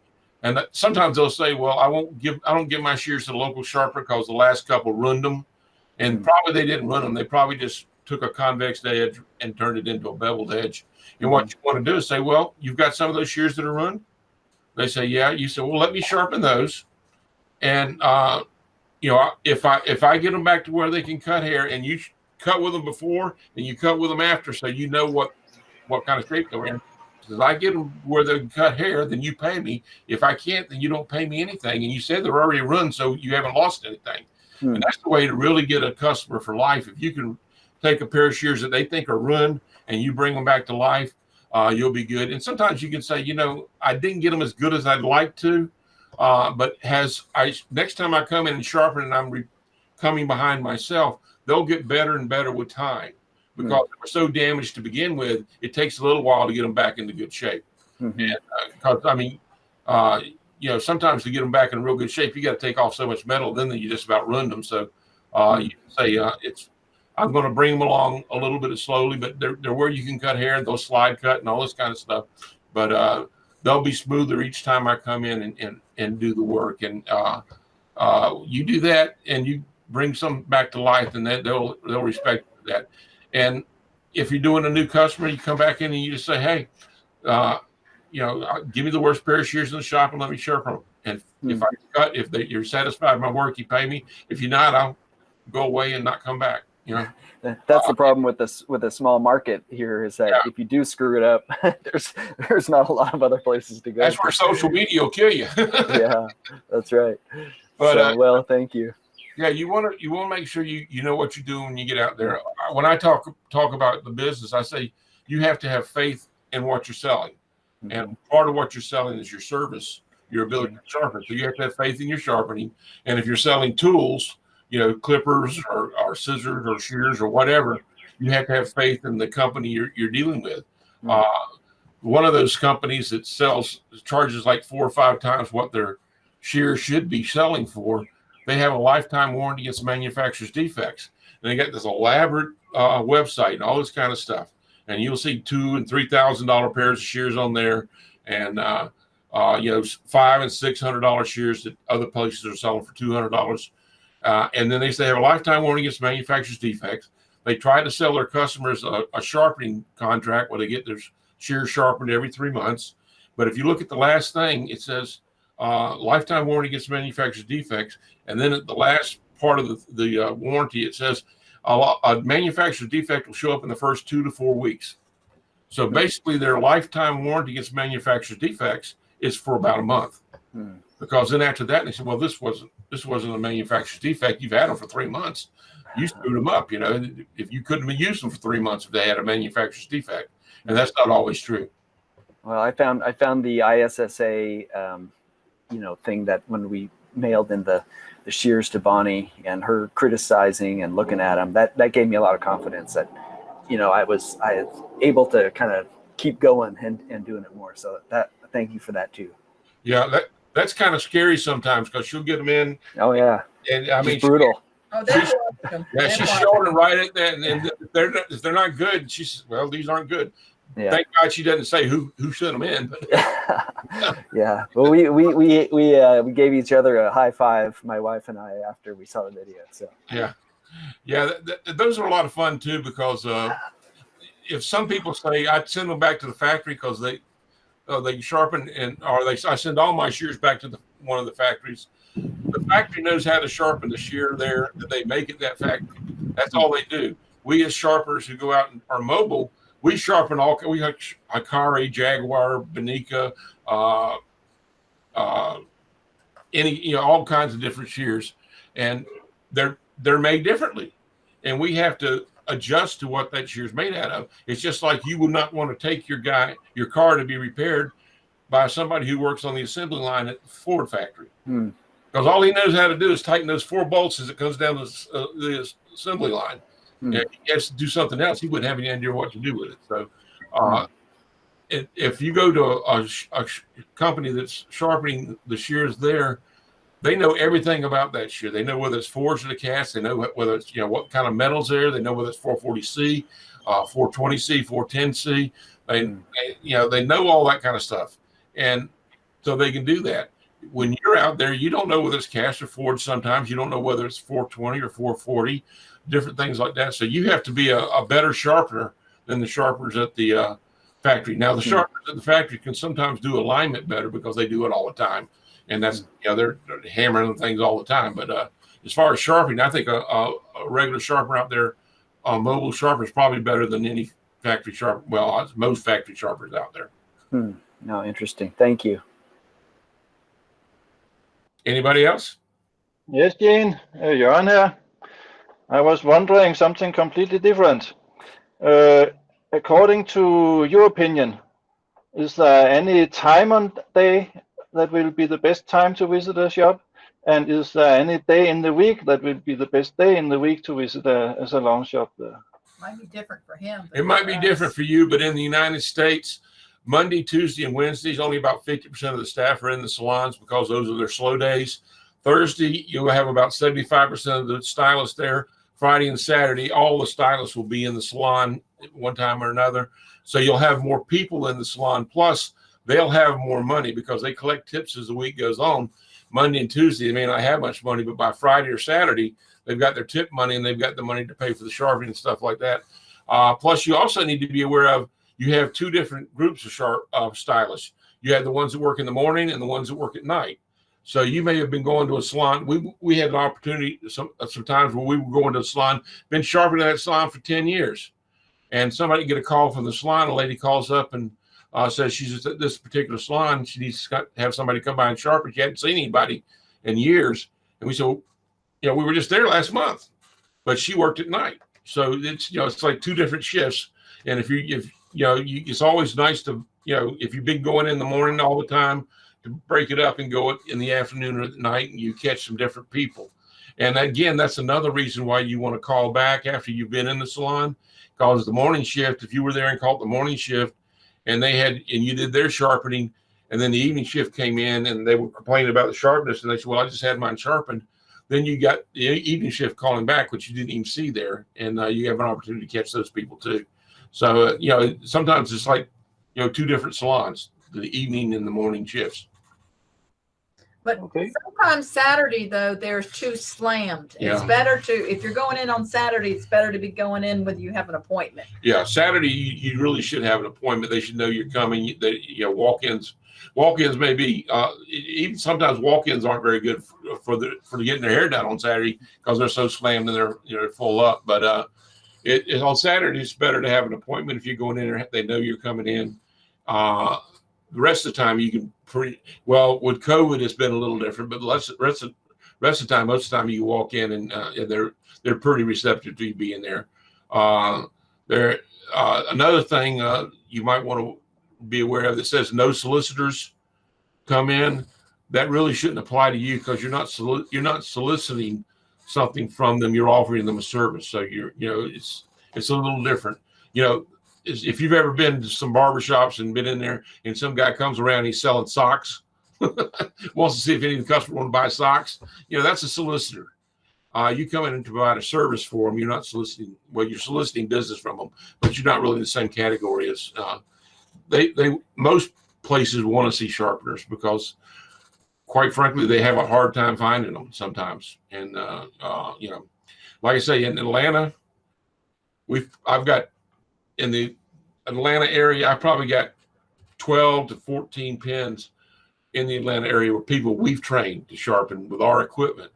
and sometimes they'll say, well, I don't give my shears to the local sharper because the last couple ruined them. And probably they didn't run them. They probably just took a convex edge and turned it into a beveled edge. And what you want to do is say, well, you've got some of those shears that are ruined. They say, yeah. You say, well, let me sharpen those. And, if I get them back to where they can cut hair, and you cut with them before and you cut with them after, so you know what kind of shape they're in. If I get them where they can cut hair, then you pay me. If I can't, then you don't pay me anything. And you said they're already run, so you haven't lost anything. And that's the way to really get a customer for life. If you can take a pair of shears that they think are ruined and you bring them back to life, you'll be good. And sometimes you can say, I didn't get them as good as I'd like to, but next time I come in and sharpen and I'm coming behind myself, they'll get better and better with time. Because they were so damaged to begin with, it takes a little while to get them back into good shape. And sometimes to get them back in real good shape, you got to take off so much metal, then you just about ruined them. So you can say I'm going to bring them along a little bit slowly, but they're where you can cut hair, they'll slide cut and all this kind of stuff. But they'll be smoother each time I come in and do the work. And you do that, and you bring some back to life, and they'll respect that. And if you're doing a new customer, you come back in and you just say, hey, give me the worst pair of shears in the shop and let me sharpen them. And if you're satisfied with my work, you pay me. If you're not, I'll go away and not come back. That's the problem with a small market here, is that if you do screw it up, there's not a lot of other places to go. That's where social media will kill you. Yeah, that's right. But well, thank you. Yeah, you want to make sure you know what you're doing when you get out there. When I talk about the business, I say you have to have faith in what you're selling, and part of what you're selling is your service, your ability to sharpen. So you have to have faith in your sharpening. And if you're selling tools, clippers or scissors or shears or whatever, you have to have faith in the company you're dealing with. One of those companies that charges like 4 or 5 times what their shears should be selling for. They have a lifetime warranty against manufacturer's defects. And they got this elaborate website and all this kind of stuff. And you'll see $2,000 and $3,000 pairs of shears on there, and $500 and $600 shears that other places are selling for $200. And then they say they have a lifetime warranty against manufacturer's defects. They try to sell their customers a sharpening contract where they get their shears sharpened every 3 months. But if you look at the last thing, it says lifetime warranty against manufacturer's defects. And then at the last part of the warranty, it says a manufacturer's defect will show up in the first 2 to 4 weeks. So basically their lifetime warranty against manufacturer's defects is for about a month. Because then after that, they said, well, this wasn't a manufacturer's defect. You've had them for 3 months. You screwed them up. If you couldn't have used them for 3 months if they had a manufacturer's defect. And that's not always true. Well, I found the ISSA, thing that when we mailed in the shears to Bonnie and her criticizing and looking at them, that gave me a lot of confidence that, I was able to kind of keep going and doing it more. So thank you for that too. Yeah, that's kind of scary sometimes, because she'll get them in. Oh yeah, and I mean, brutal. She's showing them right at that, and if they're not good, she says, well, these aren't good. Yeah. Thank God she doesn't say who sent them in. Yeah. Well, we gave each other a high five, my wife and I, after we saw the video. So yeah. Those are a lot of fun too, because if some people say I send them back to the factory because they sharpen I send all my shears back to one of the factories. The factory knows how to sharpen the shear there that they make at that factory. That's all they do. We as sharpeners who go out and are mobile, we sharpen we have Hikari, Jaguar, Benica, all kinds of different shears, and they're made differently, and we have to adjust to what that shear is made out of. It's just like you would not want to take your car to be repaired by somebody who works on the assembly line at the Ford factory, because all he knows how to do is tighten those 4 bolts as it comes down the assembly line. If he has to do something else, he wouldn't have any idea what to do with it. So if you go to a company that's sharpening the shears there, they know everything about that shear. They know whether it's forged or the cast. They know whether it's, what kind of metal's there. They know whether it's 440C, 420C, 410C. They know all that kind of stuff. And so they can do that. When you're out there, you don't know whether it's cast or forged. Sometimes you don't know whether it's 420 or 440, different things like that. So you have to be a better sharpener than the sharpeners at the factory. Now, the sharpeners at the factory can sometimes do alignment better because they do it all the time. And that's, they're hammering things all the time. But as far as sharpening, I think a regular sharpener out there, a mobile sharpener is probably better than any factory sharpener. Well, most factory sharpeners out there. No, interesting. Thank you. Anybody else? Yes, Gene, you're on here. I was wondering something completely different. According to your opinion, is there any time on day that will be the best time to visit a shop? And is there any day in the week that will be the best day in the week to visit a salon shop there? Might be different for him. It might be different for you, but in the United States, Monday, Tuesday, and Wednesdays, only about 50% of the staff are in the salons because those are their slow days. Thursday, you'll have about 75% of the stylists there. Friday and Saturday, all the stylists will be in the salon at one time or another. So you'll have more people in the salon. Plus, they'll have more money because they collect tips as the week goes on. Monday and Tuesday, they may not have much money, but by Friday or Saturday, they've got their tip money and they've got the money to pay for the sharpening and stuff like that. Plus, you also need to be aware of, you have two different groups of stylists. You have the ones that work in the morning and the ones that work at night. So you may have been going to a salon. We had an opportunity some times where we were going to a salon, been sharpening that salon for 10 years. And somebody get a call from the salon. A lady calls up and says she's at this particular salon. She needs to have somebody come by and sharpen. She hadn't seen anybody in years. And we said, well, we were just there last month, but she worked at night. So it's, it's like two different shifts. And if it's always nice to, if you've been going in the morning all the time, to break it up and go in the afternoon or at night, and you catch some different people. And again, that's another reason why you want to call back after you've been in the salon, because the morning shift, if you were there and called the morning shift and you did their sharpening, and then the evening shift came in and they were complaining about the sharpness, and they said, well, I just had mine sharpened. Then you got the evening shift calling back, which you didn't even see there. And you have an opportunity to catch those people too. So, sometimes it's like, two different salons, the evening and the morning shifts. But sometimes Saturday, though, they're too slammed. Yeah. It's better if you're going in on Saturday, it's better to be going in with you have an appointment. Yeah, Saturday, you really should have an appointment. They should know you're coming. Walk-ins may be, even sometimes walk-ins aren't very good for getting their hair done on Saturday because they're so slammed and they're full up. But on Saturday, it's better to have an appointment if you're going in there. They know you're coming in. The rest of the time, you can with COVID, it's been a little different, but the rest of the time, most of the time you walk in and they're pretty receptive to you being there. Another thing you might want to be aware of that says no solicitors come in. That really shouldn't apply to you because you're not soliciting something from them. You're offering them a service. So it's a little different. If you've ever been to some barbershops and been in there and some guy comes around, he's selling socks, wants to see if any of the customers want to buy socks, that's a solicitor. You come in to provide a service for them. You're not soliciting, you're soliciting business from them, but you're not really in the same category as most places want to see sharpeners because quite frankly, they have a hard time finding them sometimes. And, like I say, in Atlanta, I've got, in the Atlanta area, I probably got 12 to 14 pins in the Atlanta area where people we've trained to sharpen with our equipment.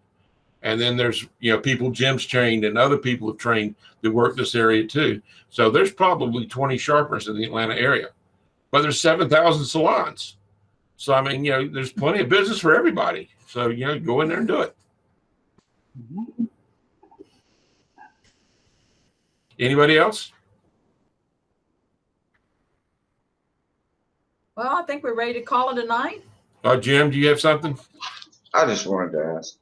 And then there's, people Jim's trained and other people have trained that work this area too. So there's probably 20 sharpeners in the Atlanta area, but there's 7,000 salons. So, I mean, there's plenty of business for everybody. So, go in there and do it. Anybody else? Well, I think we're ready to call it a night. Jim, do you have something? I just wanted to ask.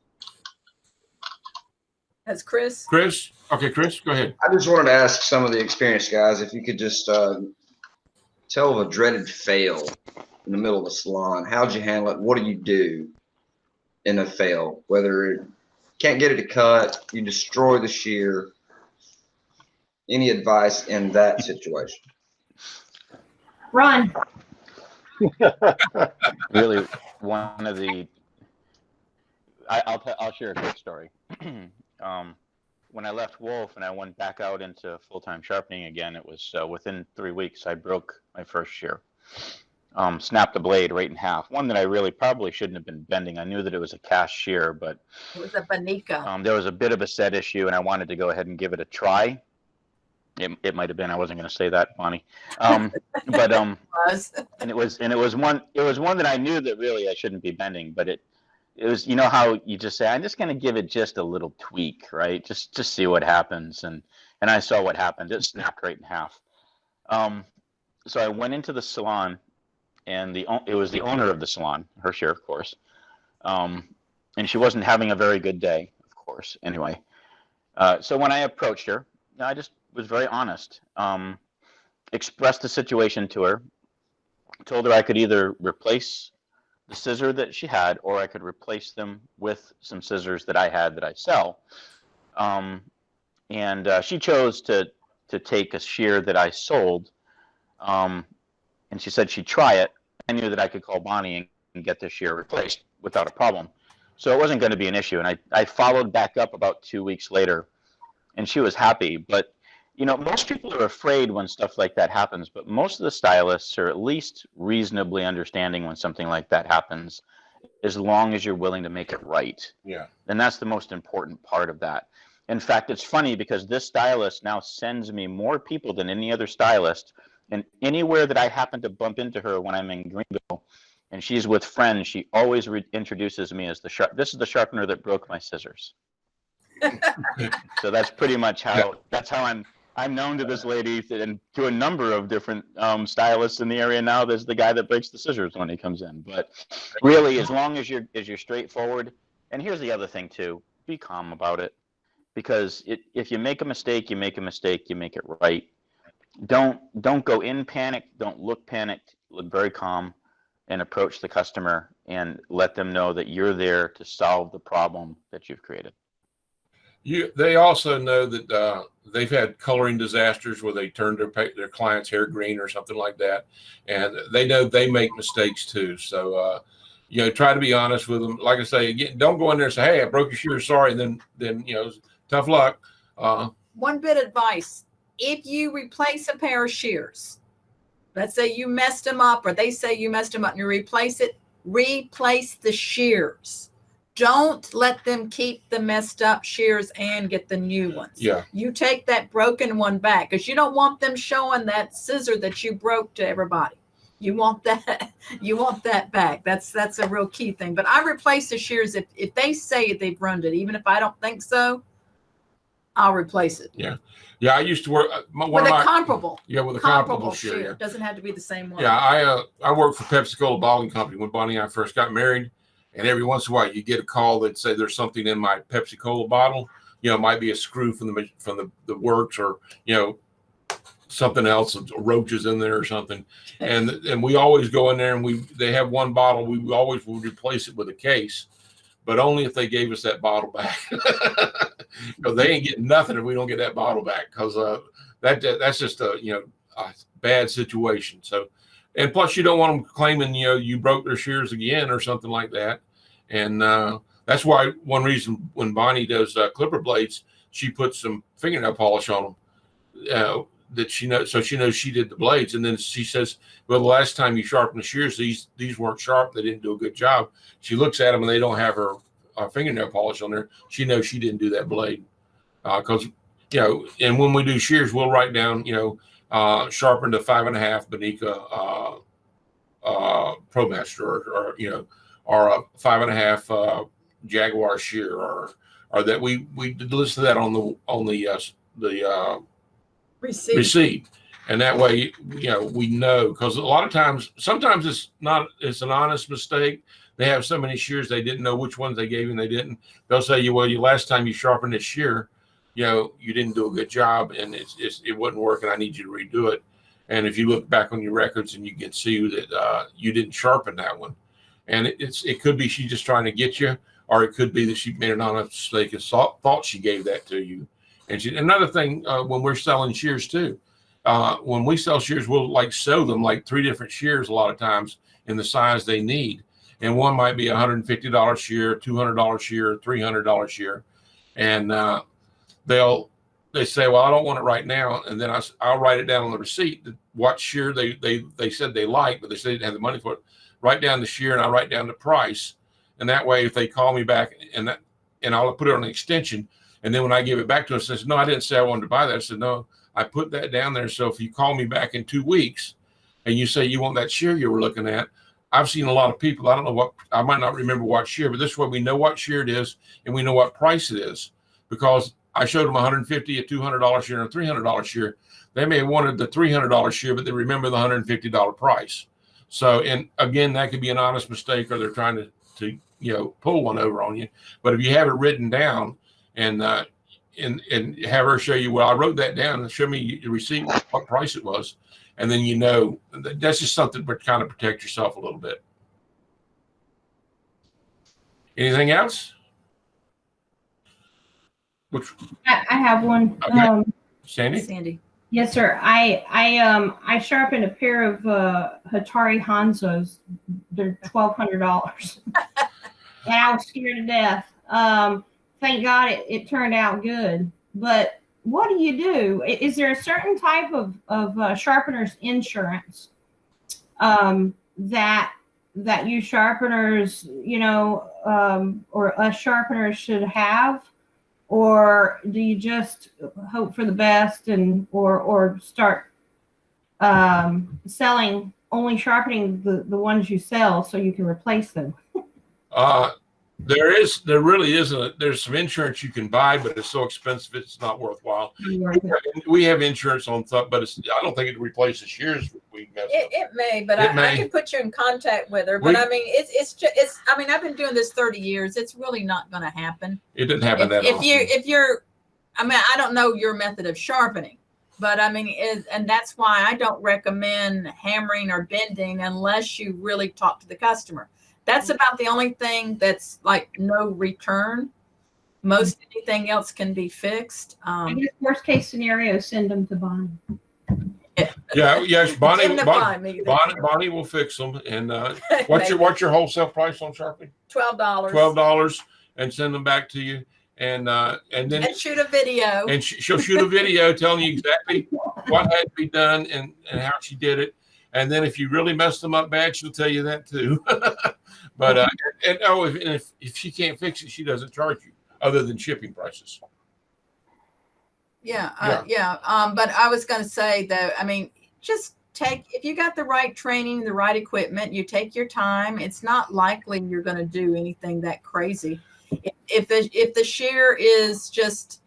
That's Chris. Chris? Okay, Chris, go ahead. I just wanted to ask some of the experienced guys if you could just tell of a dreaded fail in the middle of a salon. How'd you handle it? What do you do in a fail? Whether it can't get it to cut, you destroy the shear. Any advice in that situation? Run. Really, one of the I'll share a quick story. When I left Wolf and I went back out into full-time sharpening again, it was within 3 weeks I broke my first shear. snapped the blade right in half. One that I really probably shouldn't have been bending. I knew that it was a cast shear, but It was a Banika. there was a bit of a set issue, and I wanted to go ahead and give it a try. It might have been. I wasn't going to say that, Bonnie. But and it was one that I knew that really I shouldn't be bending, but it was, you know how you just say, I'm just going to give it just a little tweak, right? Just see what happens, and I saw what happened. It snapped right in half. So I went into the salon, and it was the owner of the salon, her share, of course, and she wasn't having a very good day, of course. Anyway, so when I approached her, I just was very honest, expressed the situation to her, told her I could either replace the scissor that she had, or I could replace them with some scissors that I had that I sell. And she chose to take a shear that I sold, and she said she'd try it. I knew that I could call Bonnie and get the shear replaced without a problem. So it wasn't going to be an issue. And I followed back up about 2 weeks later, and she was happy. But you know, most people are afraid when stuff like that happens, but most of the stylists are at least reasonably understanding when something like that happens, as long as you're willing to make it right. Yeah. And that's the most important part of that. In fact, it's funny because this stylist now sends me more people than any other stylist, and anywhere that I happen to bump into her when I'm in Greenville and she's with friends, she always introduces me as this is the sharpener that broke my scissors. So that's pretty much how, that's how I'm known to this lady and to a number of different stylists in the area now. There's the guy that breaks the scissors when he comes in. But really, as long as you're straightforward, and here's the other thing too, be calm about it. Because if you make a mistake, you make a mistake, you make it right. Don't go in panic, don't look panicked, look very calm, and approach the customer and let them know that you're there to solve the problem that you've created. They also know that they've had coloring disasters where they turned their client's hair green or something like that, and they know they make mistakes too. So you know, try to be honest with them. Like I say, again, don't go in there and say, "Hey, I broke your shear, sorry," and then you know, tough luck. One bit of advice: if you replace a pair of shears, let's say you messed them up, or they say you messed them up, and you replace it, replace the shears. Don't let them keep the messed up shears and get the new ones. Yeah. You take that broken one back, because you don't want them showing that scissor that you broke to everybody. You want that. You want that back. That's a real key thing. But I replace the shears if they say they've ruined it, even if I don't think so. I'll replace it. Yeah. Yeah, I used to work with a comparable. Yeah, with a comparable shear. Yeah. It doesn't have to be the same one. Yeah, I worked for Pepsi-Cola bottling company when Bonnie and I first got married. And every once in a while, you get a call that say there's something in my Pepsi-Cola bottle. You know, it might be a screw from the works, or you know, something else, roaches in there or something. And we always go in there and they have one bottle. We always would replace it with a case, but only if they gave us that bottle back. Because they ain't getting nothing if we don't get that bottle back. Because that's just a bad situation. So. And plus, you don't want them claiming, you know, you broke their shears again or something like that. And that's why one reason when Bonnie does clipper blades, she puts some fingernail polish on them that she knows, so she knows she did the blades. And then she says, well, the last time you sharpened the shears, these weren't sharp. They didn't do a good job. She looks at them and they don't have her fingernail polish on there. She knows she didn't do that blade. Because, you know, and when we do shears, we'll write down, you know, sharpened to 5.5 Banika ProMaster, or you know, or a 5.5 Jaguar shear, or that we list that on the receipt, and that way, you know, we know. Because a lot of times, sometimes it's an honest mistake. They have so many shears they didn't know which ones they gave you and they didn't. They'll say, well, last time you sharpened this shear, you know, you didn't do a good job and it wasn't working. I need you to redo it. And if you look back on your records, and you can see that you didn't sharpen that one. And it could be she's just trying to get you, or it could be that she made an honest mistake and thought she gave that to you. And another thing, when we're selling shears too, when we sell shears, we'll like sew them like 3 different shears a lot of times in the size they need. And one might be $150 shear, $200 shear, $300 shear. And they'll they say, well, I don't want it right now, and then I'll write it down on the receipt what shear they said they liked, but they said they didn't have the money for it. Write down the shear, and I write down the price, and that way, if they call me back, and I'll put it on an extension, and then when I give it back to them, it says, no, I didn't say I wanted to buy that. I said, no, I put that down there. So if you call me back in 2 weeks, and you say you want that shear you were looking at, I've seen a lot of people. I don't know what, I might not remember what shear, but this way we know what shear it is, and we know what price it is, because I showed them $150, a $200 shear, and a $300 shear. They may have wanted the $300 shear, but they remember the $150 price. So, and again, that could be an honest mistake, or they're trying to pull one over on you. But if you have it written down and have her show you, well, I wrote that down, and show me the receipt, what price it was, and then that's just something to kind of protect yourself a little bit. Anything else? I have one. Okay. Sandy? Yes, sir. I sharpened a pair of Hatari Hanzos. They're $1,200, and I was scared to death. Thank God it turned out good. But what do you do? Is there a certain type of sharpener's insurance that you sharpeners, or us sharpeners should have? Or do you just hope for the best or start selling, only sharpening the ones you sell so you can replace them? There really isn't. There's some insurance you can buy, but it's so expensive it's not worthwhile. We have insurance on stuff, but I don't think it replaces shears. It may, but I can put you in contact with her. But I mean, it's I mean, I've been doing this 30 years. It's really not going to happen. It didn't happen that often. If you're, I mean, I don't know your method of sharpening, but I mean, and that's why I don't recommend hammering or bending unless you really talk to the customer. That's about the only thing that's like no return. Most anything else can be fixed. I guess worst case scenario, send them to Bonnie. Yes, Bonnie will fix them. And what's your wholesale price on sharpening? $12. $12, and send them back to you. And then shoot a video. And she'll shoot a video telling you exactly what had to be done and how she did it. And then if you really messed them up bad, she'll tell you that too. But if she can't fix it, she doesn't charge you other than shipping prices. Yeah. But I was going to say though, I mean, just if you got the right training, the right equipment, you take your time. It's not likely you're going to do anything that crazy. If the shear is just,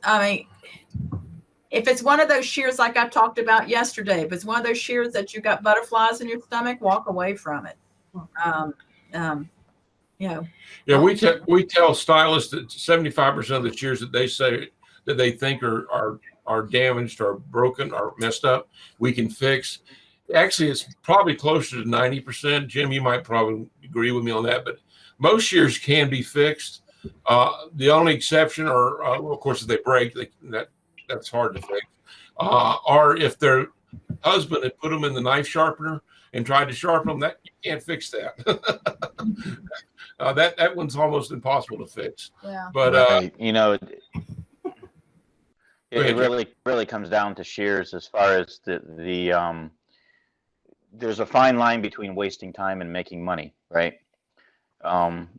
I mean, if it's one of those shears like I talked about yesterday, if it's one of those shears that you got butterflies in your stomach, walk away from it. Yeah, we tell stylists that 75% of the shears that they say that they think are damaged or broken or messed up, we can fix. Actually, it's probably closer to 90%. Jim, you might probably agree with me on that, but most shears can be fixed. The only exception, of course, if they break, that's hard to fix. Or if their husband had put them in the knife sharpener and tried to sharpen them, that you can't fix that. That one's almost impossible to fix. Yeah. But it really comes down to shears as far as there's a fine line between wasting time and making money, right?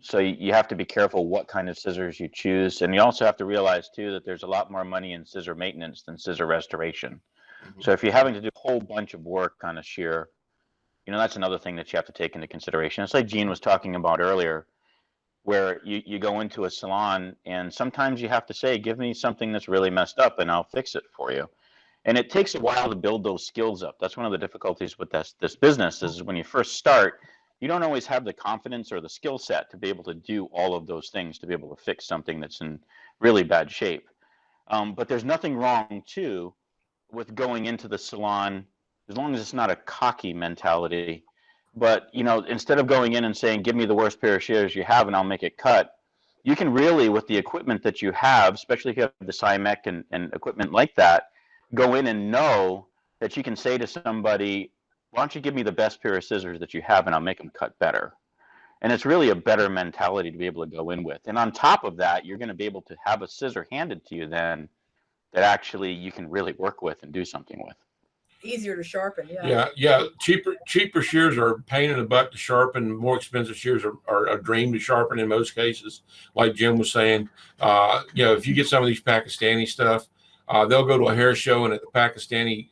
So you have to be careful what kind of scissors you choose. And you also have to realize too, that there's a lot more money in scissor maintenance than scissor restoration. Mm-hmm. So if you're having to do a whole bunch of work on a shear, that's another thing that you have to take into consideration. It's like Gene was talking about earlier, where you go into a salon and sometimes you have to say, give me something that's really messed up and I'll fix it for you. And it takes a while to build those skills up. That's one of the difficulties with this business is when you first start, you don't always have the confidence or the skill set to be able to do all of those things, to be able to fix something that's in really bad shape. But there's nothing wrong, too, with going into the salon, as long as it's not a cocky mentality. But, instead of going in and saying, give me the worst pair of shears you have and I'll make it cut, you can really, with the equipment that you have, especially if you have the Imac and equipment like that, go in and know that you can say to somebody, why don't you give me the best pair of scissors that you have and I'll make them cut better. And it's really a better mentality to be able to go in with. And on top of that, you're going to be able to have a scissor handed to you then that actually you can really work with and do something with. Easier to sharpen, yeah. Yeah. Cheaper shears are a pain in the butt to sharpen. More expensive shears are a dream to sharpen in most cases. Like Jim was saying, if you get some of these Pakistani stuff, they'll go to a hair show, and at the Pakistani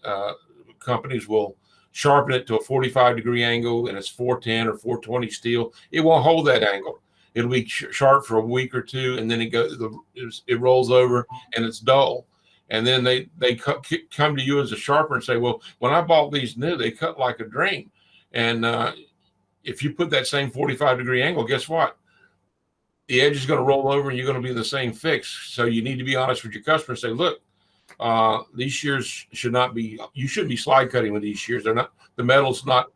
companies will sharpen it to a 45-degree angle, and it's 410 or 420 steel. It won't hold that angle. It'll be sharp for a week or two, and then it rolls over and it's dull. And then they come to you as a sharper and say, well, when I bought these new, they cut like a dream. And if you put that same 45-degree angle, guess what? The edge is going to roll over and you're going to be in the same fix. So you need to be honest with your customer and say, look, these shears you shouldn't be slide cutting with these shears. The metal's not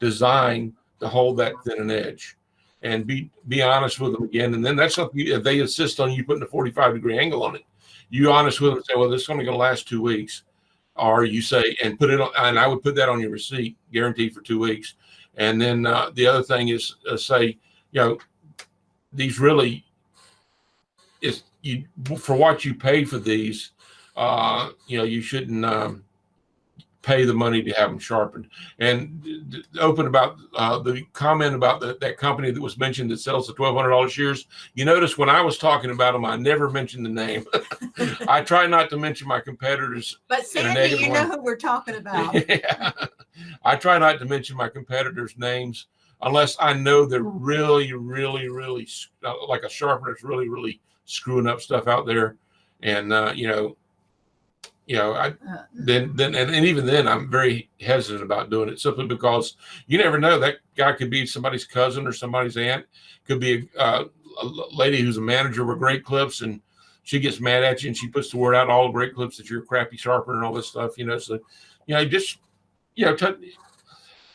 designed to hold that thin an edge. And be honest with them again. And then that's something, if they insist on you putting a 45-degree angle on it, you honest with them and say, well, this is only going to last 2 weeks. Or you say, and put it on, and I would put that on your receipt, guaranteed for 2 weeks. And then the other thing is say, these really for what you pay for these, you shouldn't pay the money to have them sharpened. And open about the comment about that company that was mentioned that sells the $1,200 shears. You notice when I was talking about them, I never mentioned the name. I try not to mention my competitors. But Sandy, you know who we're talking about. Yeah. I try not to mention my competitors' names unless I know they're really, really, really, like a sharpener's really, really screwing up stuff out there. And, even then I'm very hesitant about doing it, simply because you never know. That guy could be somebody's cousin or somebody's aunt. Could be a lady who's a manager with Great Clips, and she gets mad at you and she puts the word out all Great Clips that you're a crappy sharpener and all this stuff.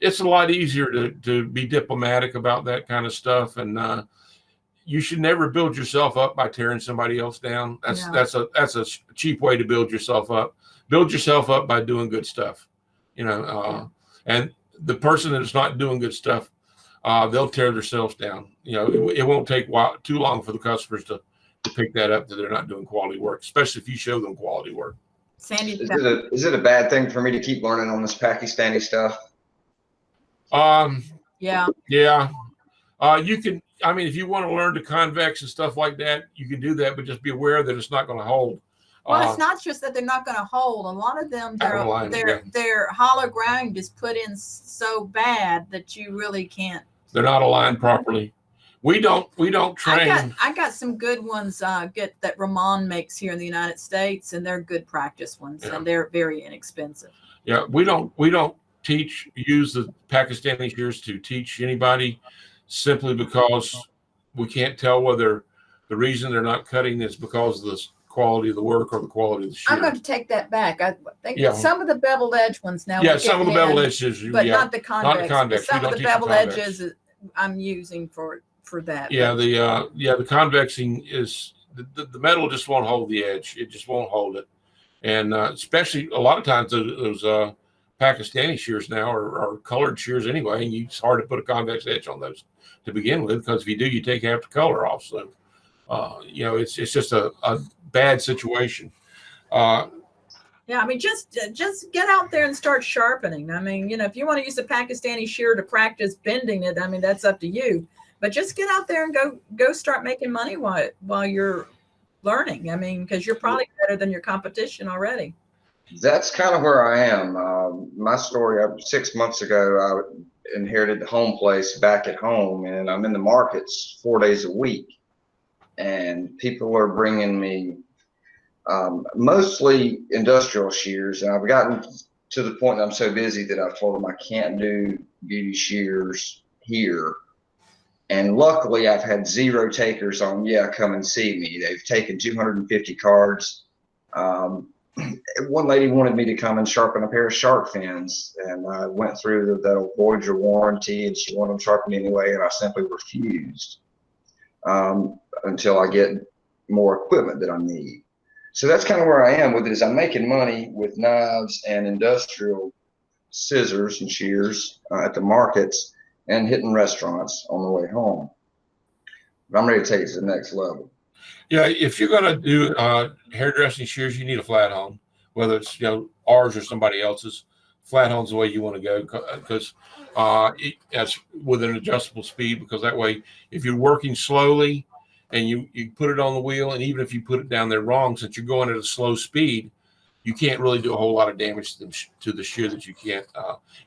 It's a lot easier to be diplomatic about that kind of stuff. And you should never build yourself up by tearing somebody else down. That's a cheap way to build yourself up. Build yourself up by doing good stuff, and the person that is not doing good stuff, they'll tear themselves down. It won't take too long for the customers to pick that up, that they're not doing quality work, especially if you show them quality work. Sandy, is it a bad thing for me to keep learning on this Pakistani stuff? Yeah. You can. I mean, if you want to learn to convex and stuff like that, you can do that, but just be aware that it's not going to hold. Well, it's not just that they're not going to hold. A lot of them, their hollow ground is put in so bad that you really can't. They're not aligned properly. We don't train. I got some good ones that Ramon makes here in the United States, and they're good practice ones, and they're very inexpensive. Yeah, we don't use the Pakistani shears to teach anybody, simply because we can't tell whether the reason they're not cutting is because of the quality of the work or the quality of the shear. I'm going to take that back. I think some of the beveled edge ones now. Yeah, some of the beveled edges, but not the convex. Not the convex. Some of the beveled edges I'm using for that. Yeah, the convexing is the metal just won't hold the edge. It just won't hold it, and especially a lot of times those Pakistani shears now are colored shears anyway, and it's hard to put a convex edge on those to begin with, because if you do, you take half the color off. So, it's just a bad situation. Yeah, I mean, just get out there and start sharpening. I mean, if you want to use a Pakistani shear to practice bending it, I mean, that's up to you. But just get out there and go start making money while you're learning. I mean, because you're probably better than your competition already. That's kind of where I am. My story, 6 months ago, I inherited the home place back at home, and I'm in the markets 4 days a week. And people are bringing me mostly industrial shears. And I've gotten to the point that I'm so busy that I've told them I can't do beauty shears here. And luckily, I've had 0 takers on, come and see me. They've taken 250 cards. One lady wanted me to come and sharpen a pair of shark fins, and I went through that Voyager warranty, and she wanted them sharpened anyway, and I simply refused until I get more equipment that I need. So that's kind of where I am with it. Is I'm making money with knives and industrial scissors and shears at the markets, and hitting restaurants on the way home. But I'm ready to take it to the next level. Yeah, if you're going to do hairdressing shears, you need a flat hone, whether it's ours or somebody else's. Flat hone's the way you want to go because that's with an adjustable speed, because that way, if you're working slowly and you put it on the wheel, and even if you put it down there wrong, since you're going at a slow speed, you can't really do a whole lot of damage to the shear that you can't.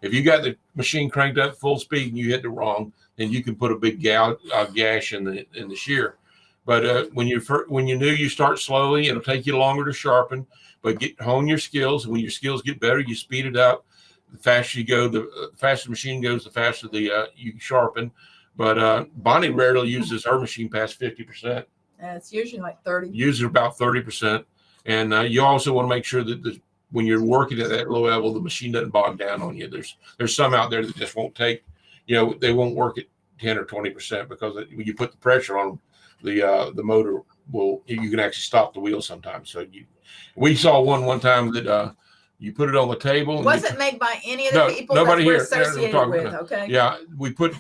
If you got the machine cranked up full speed and you hit it wrong, then you can put a big gash in the shear. But when you new, you start slowly. It'll take you longer to sharpen, but hone your skills. When your skills get better, you speed it up. The faster you go, the faster the machine goes, the faster you sharpen. But Bonnie rarely uses her machine past 50%. It's usually like 30. Usually about 30%. And you also want to make sure that when you're working at that low level, the machine doesn't bog down on you. There's some out there that just won't take, they won't work at 10 or 20% because when you put the pressure on them, the motor you can actually stop the wheel sometimes. So we saw one time that you put it on the table. Wasn't made by any of the people nobody that we're here associated with, okay? Yeah,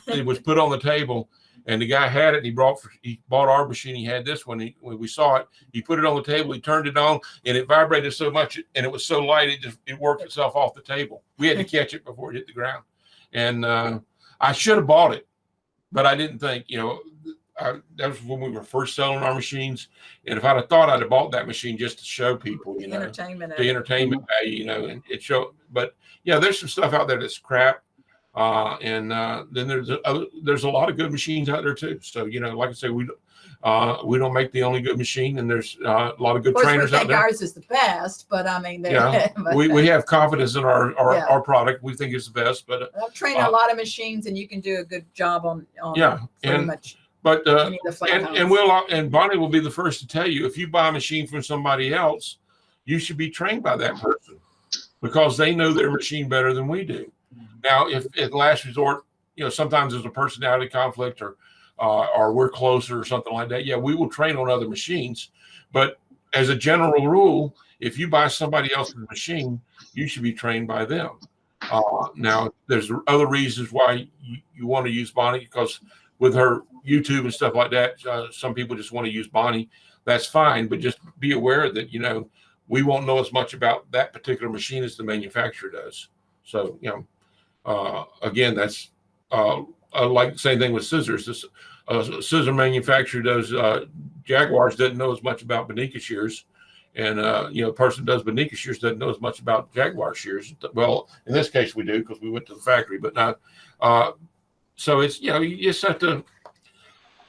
it was put on the table, and the guy had it. He bought our machine. He had this one. When we saw it, he put it on the table. He turned it on, and it vibrated so much, and it was so light, it worked itself off the table. We had to catch it before it hit the ground. And I should have bought it, but I didn't think. That was when we were first selling our machines, and if I'd have thought, I'd have bought that machine just to show people, the entertainment value, and it showed. But yeah, there's some stuff out there that's crap, and then there's a lot of good machines out there too. So like I say, we don't make the only good machine, and there's a lot of good trainers out there. Ours is the best, but I mean, we have confidence in our product. We think it's the best, but I've trained a lot of machines, and you can do a good job on pretty much. But and Bonnie will be the first to tell you, if you buy a machine from somebody else, you should be trained by that person because they know their machine better than we do. Now, if at last resort, sometimes there's a personality conflict or we're closer or something like that, yeah, we will train on other machines. But as a general rule, if you buy somebody else's machine, you should be trained by them. Now, there's other reasons why you want to use Bonnie, because with her YouTube and stuff like that, some people just want to use Bonnie. That's fine, but just be aware that we won't know as much about that particular machine as the manufacturer does. So again, that's like the same thing with scissors. This scissor manufacturer does Jaguars doesn't know as much about Benica shears, and the person that does Benica shears doesn't know as much about Jaguar shears. Well, in this case, we do because we went to the factory, but not. So it's you just have to.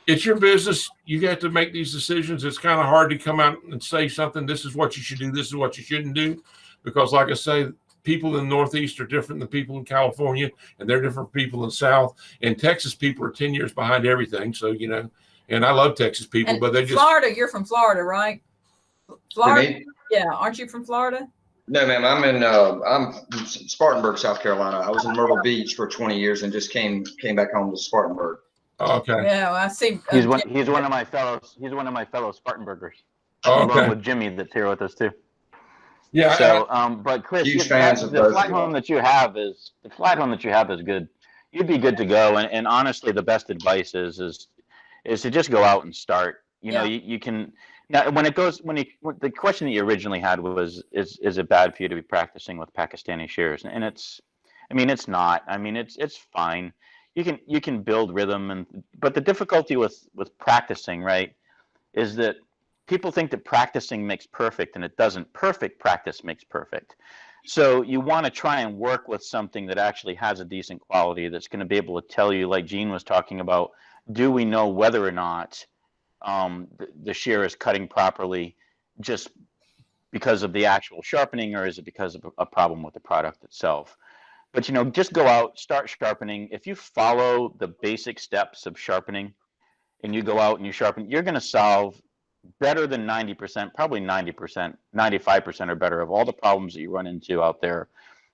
It's your business. You got to make these decisions. It's kind of hard to come out and say something. This is what you should do. This is what you shouldn't do, because, like I say, people in the Northeast are different than people in California, and they're different from people in the South. And Texas people are 10 years behind everything. So and I love Texas people, but they just Florida. You're from Florida, right? Florida. Yeah, aren't you from Florida? No, ma'am. I'm from Spartanburg, South Carolina. I was in Myrtle Beach for 20 years and just came back home to Spartanburg. Okay. Yeah, well, I see. He's one of my fellows. He's one of my fellow Spartanburgers. Okay. Along with Jimmy, that's here with us too. Yeah. So, but Chris, huge fans of the flat home that you have is good. You'd be good to go. And honestly, the best advice is to just go out and start. You can. Now, the question that you originally had was, is it bad for you to be practicing with Pakistani shears? And it's not. It's fine. You can build rhythm, but the difficulty with practicing, right, is that people think that practicing makes perfect, and it doesn't. Perfect practice makes perfect. So you want to try and work with something that actually has a decent quality, that's going to be able to tell you, like Gene was talking about, do we know whether or not the shear is cutting properly just because of the actual sharpening, or is it because of a problem with the product itself? But just go out, start sharpening. If you follow the basic steps of sharpening and you go out and you sharpen, you're going to solve better than 90%, probably 90%, 95% or better of all the problems that you run into out there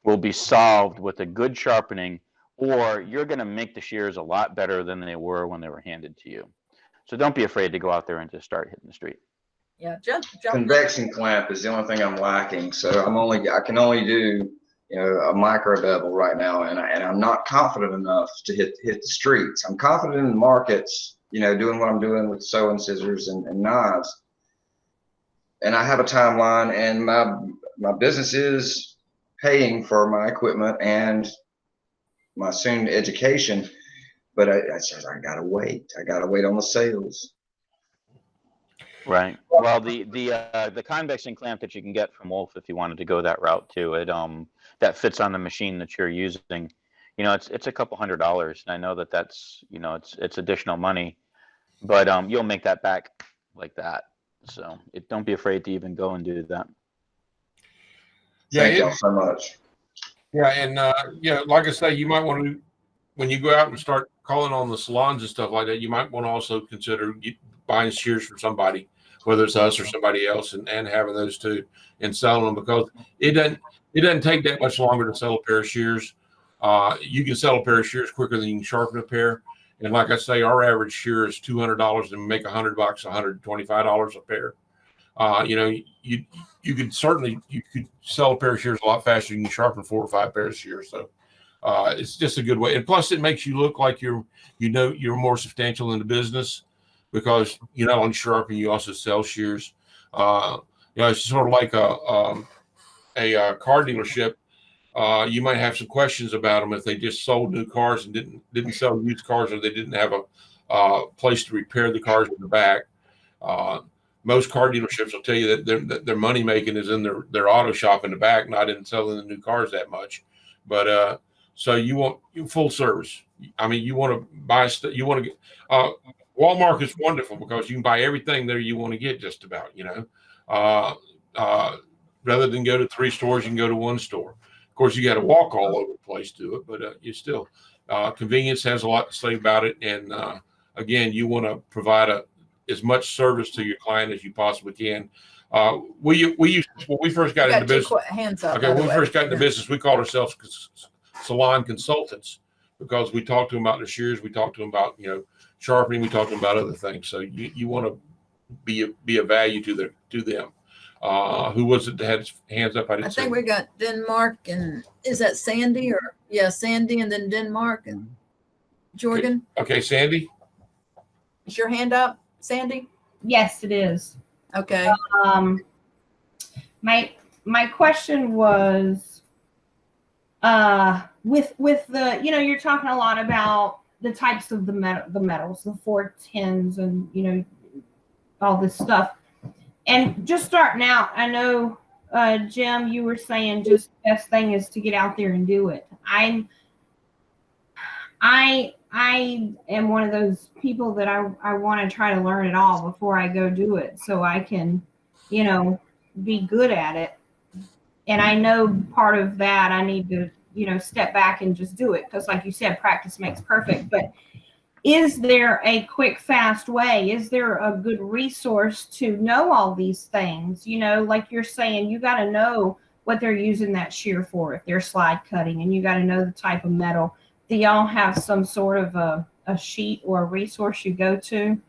will be solved with a good sharpening, or you're going to make the shears a lot better than they were when they were handed to you. So don't be afraid to go out there and just start hitting the street. Yeah, jump. Convection clamp is the only thing I'm lacking. So I can only do a micro bevel right now, and I'm not confident enough to hit the streets. I'm confident in the markets, doing what I'm doing with sewing scissors and knives. And I have a timeline, and my business is paying for my equipment and my soon education, but I gotta wait. I gotta wait on the sales. Right. Well, the convexing clamp that you can get from Wolf, if you wanted to go that route too, that fits on the machine that you're using. It's a couple $100s, and I know that's it's additional money, but you'll make that back like that. So don't be afraid to even go and do that. Thank y'all so much. Yeah, and like I say, you might want to, when you go out and start calling on the salons and stuff like that, you might want to also consider buying shears from somebody, whether it's us or somebody else, and having those two and selling them, because it doesn't take that much longer to sell a pair of shears. You can sell a pair of shears quicker than you can sharpen a pair. And like I say, our average shear is $200, and make $100, $125 a pair. You could sell a pair of shears a lot faster than you can sharpen 4 or 5 pairs of shears. So it's just a good way. And plus, it makes you look like you're more substantial in the business, because you not only sharpen, you also sell shears. It's sort of like a car dealership. You might have some questions about them if they just sold new cars and didn't sell used cars, or they didn't have a place to repair the cars in the back. Most car dealerships will tell you that their money making is in their auto shop in the back, not in selling the new cars that much. But so you want full service. I mean, you want to buy stuff. You want to get. Walmart is wonderful because you can buy everything there you want to get, just about. Rather than go to 3 stores, you can go to 1 store. Of course, you got to walk all over the place to it, but you still convenience has a lot to say about it. And again, you want to provide as much service to your client as you possibly can. We used, when we first got into business. Hands up. Okay, when we first got into business, we called ourselves salon consultants, because we talked to them about their shears, we talked to them about sharpening, we talked to them about other things. So you want to be a value to them. Who was it that had his hands up? I think we got Denmark, and is that Sandy Sandy, and then Denmark and Jorgen. Okay, Sandy. Is your hand up, Sandy? Yes, it is. Okay. My question was, with the, you're talking a lot about the types of the metals, the 410s, and all this stuff. And just starting out, I know, Jim, you were saying just the best thing is to get out there and do it. I am one of those people that I want to try to learn it all before I go do it, so I can, be good at it. And I know part of that I need to, step back and just do it, because like you said, practice makes perfect. But is there a quick, fast way? Is there a good resource to know all these things? Like you're saying, you got to know what they're using that shear for, if they're slide cutting, and you got to know the type of metal. Do y'all have some sort of a sheet or a resource you go to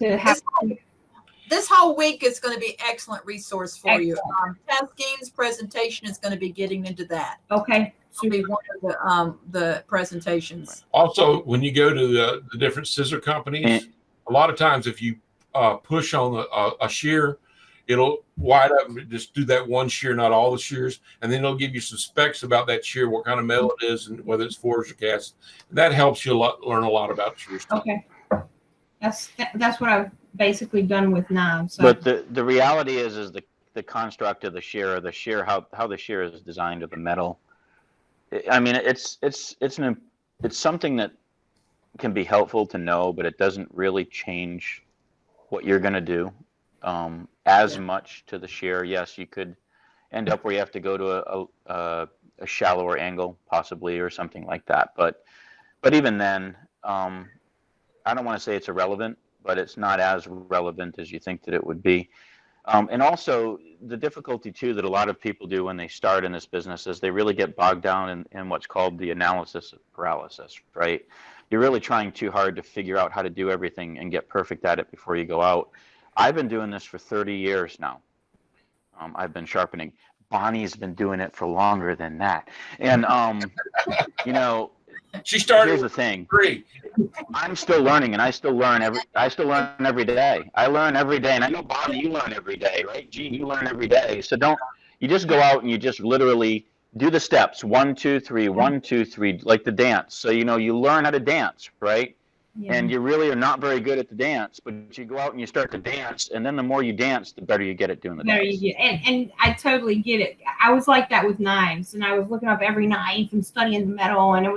have? This whole week is going to be excellent resource for you. Taskeem's presentation is going to be getting into that. Okay. It'll be one of the presentations. Also, when you go to the different scissor companies, a lot of times if you push on a shear, it'll wide up and just do that one shear, not all the shears, and then it'll give you some specs about that shear, what kind of metal it is, and whether it's forged or cast. That helps you learn a lot about shears. Okay, that's what I've basically done with knives. So. But the reality is the construct of the shear, how the shear is designed with the metal. I mean, it's something that can be helpful to know, but it doesn't really change what you're going to do as much to the shear. Yes, you could end up where you have to go to a shallower angle, possibly, or something like that. But even then, I don't want to say it's irrelevant, but it's not as relevant as you think that it would be. And also, the difficulty, too, that a lot of people do when they start in this business is they really get bogged down in what's called the analysis paralysis, right? You're really trying too hard to figure out how to do everything and get perfect at it before you go out. I've been doing this for 30 years now. I've been sharpening. Bonnie's been doing it for longer than that. And, you know, She started here's the thing. 3. I'm still learning, and I still learn every day. I learn every day, and I know, Bonnie, you learn every day, right? Gene, you learn every day. So you just go out and you just literally do the steps, 1, 2, 3, 1, 2, 3, like the dance. So, you know, you learn how to dance, right? Yeah. And you really are not very good at the dance, but you go out and you start to dance, and then the more you dance, the better you get at doing the There dance. you get, and I totally get it. I was like that with knives, and I was looking up every knife and studying the metal, and I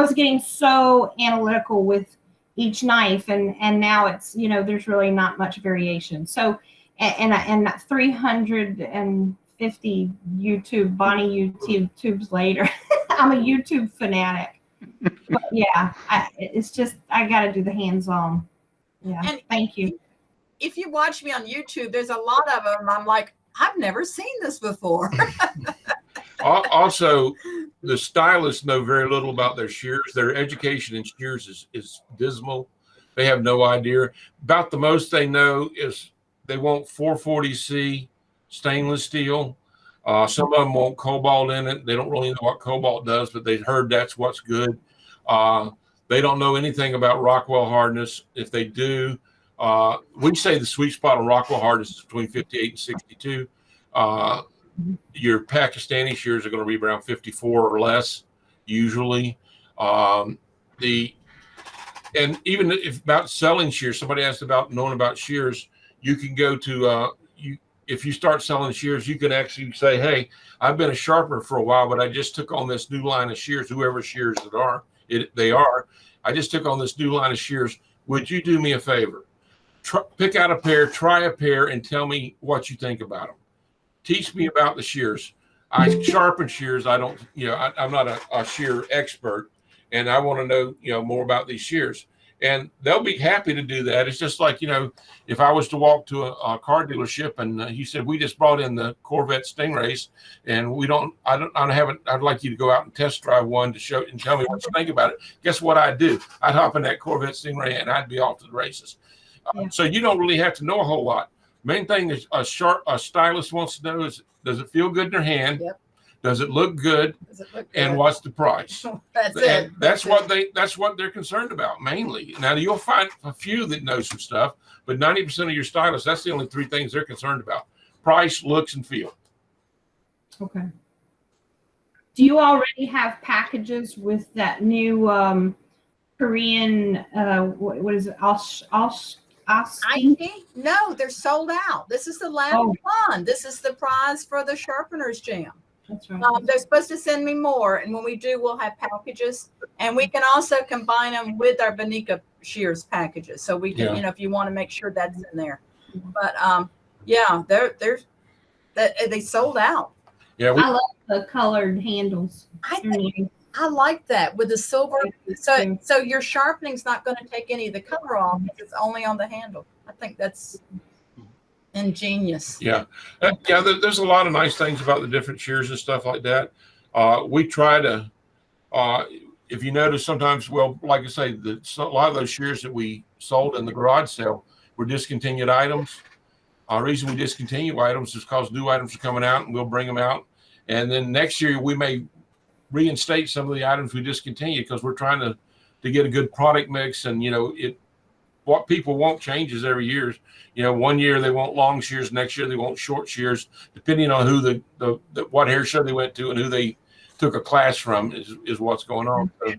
was getting so analytical with each knife, and now it's, you know, there's really not much variation. So, and 350 Bonnie YouTube tubes later, I'm a YouTube fanatic. But yeah, it's just I got to do the hands-on. Yeah, And thank you. if you watch me on YouTube, there's a lot of them. I'm like, I've never seen this before. Also, the stylists know very little about their shears. Their education in shears is dismal. They have no idea. About the most they know is they want 440C stainless steel. Some of them want cobalt in it. They don't really know what cobalt does, but they heard that's what's good. They don't know anything about Rockwell hardness. If they do, we say the sweet spot on Rockwell hardness is between 58 and 62. Your Pakistani shears are going to be around 54 or less, usually. And even if about selling shears, somebody asked about knowing about shears, you can go to if you start selling shears, you can actually say, hey, I've been a sharpener for a while, but I just took on this new line of shears, whoever shears they are. I just took on this new line of shears. Would you do me a favor? Pick out a pair, try a pair, and tell me what you think about them. Teach me about the shears. I sharpen shears. I don't, I'm not a shear expert, and I want to know, more about these shears. And they'll be happy to do that. It's just like, if I was to walk to a car dealership and he said, we just brought in the Corvette Stingrays and I'd like you to go out and test drive one to show and tell me what you think about it. Guess what I'd do? I'd hop in that Corvette Stingray and I'd be off to the races. So you don't really have to know a whole lot. Main thing is a stylist wants to know is, does it feel good in their hand? Yep. Does it look good? And what's the price? That's it. That's what they're concerned about mainly. Now you'll find a few that know some stuff, but 90% of your stylists, that's the only 3 things they're concerned about: price, looks, and feel. Okay. Do you already have packages with that new Korean? What is it? No, they're sold out. This is the last one. This is the prize for the Sharpeners Jam. That's right. They're supposed to send me more, and when we do, we'll have packages, and we can also combine them with our Banika shears packages. So we can, if you want to make sure that's in there. But they sold out. Yeah, I love the colored handles. I like that with the silver. So your sharpening's not going to take any of the color off. It's only on the handle. I think that's ingenious. Yeah. There's a lot of nice things about the different shears and stuff like that. We try to, if you notice sometimes, well, like I say, a lot of those shears that we sold in the garage sale were discontinued items. The reason we discontinue items is because new items are coming out and we'll bring them out. And then next year we may reinstate some of the items we discontinued because we're trying to get a good product mix. And, what people want changes every year. One year they want long shears, next year they want short shears, depending on who what hair show they went to and who they took a class from is what's going on. So,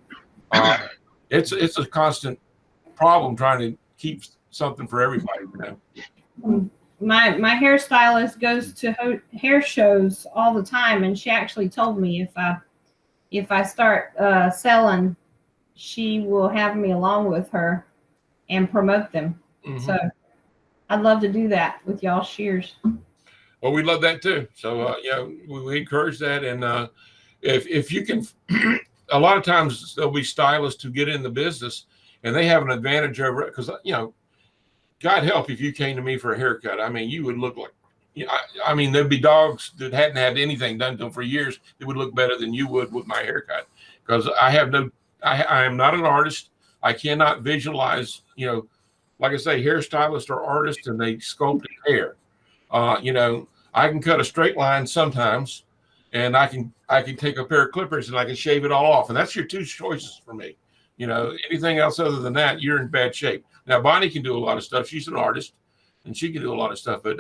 it's a constant problem trying to keep something for everybody. My hairstylist goes to hair shows all the time, and she actually told me if I start selling, she will have me along with her and promote them. Mm-hmm. So I'd love to do that with y'all shears. Well, we love that too. So we encourage that. And if you can, a lot of times there'll be stylists who get in the business and they have an advantage over it because God help if you came to me for a haircut. I mean, you would look like, there'd be dogs that hadn't had anything done to them for years that would look better than you would with my haircut because I am not an artist. I cannot visualize, like I say, hairstylists are artists and they sculpt hair. I can cut a straight line sometimes, and I can take a pair of clippers and I can shave it all off. And that's your two choices for me. You know, anything else other than that, you're in bad shape. Now, Bonnie can do a lot of stuff. She's an artist, and she can do a lot of stuff. But,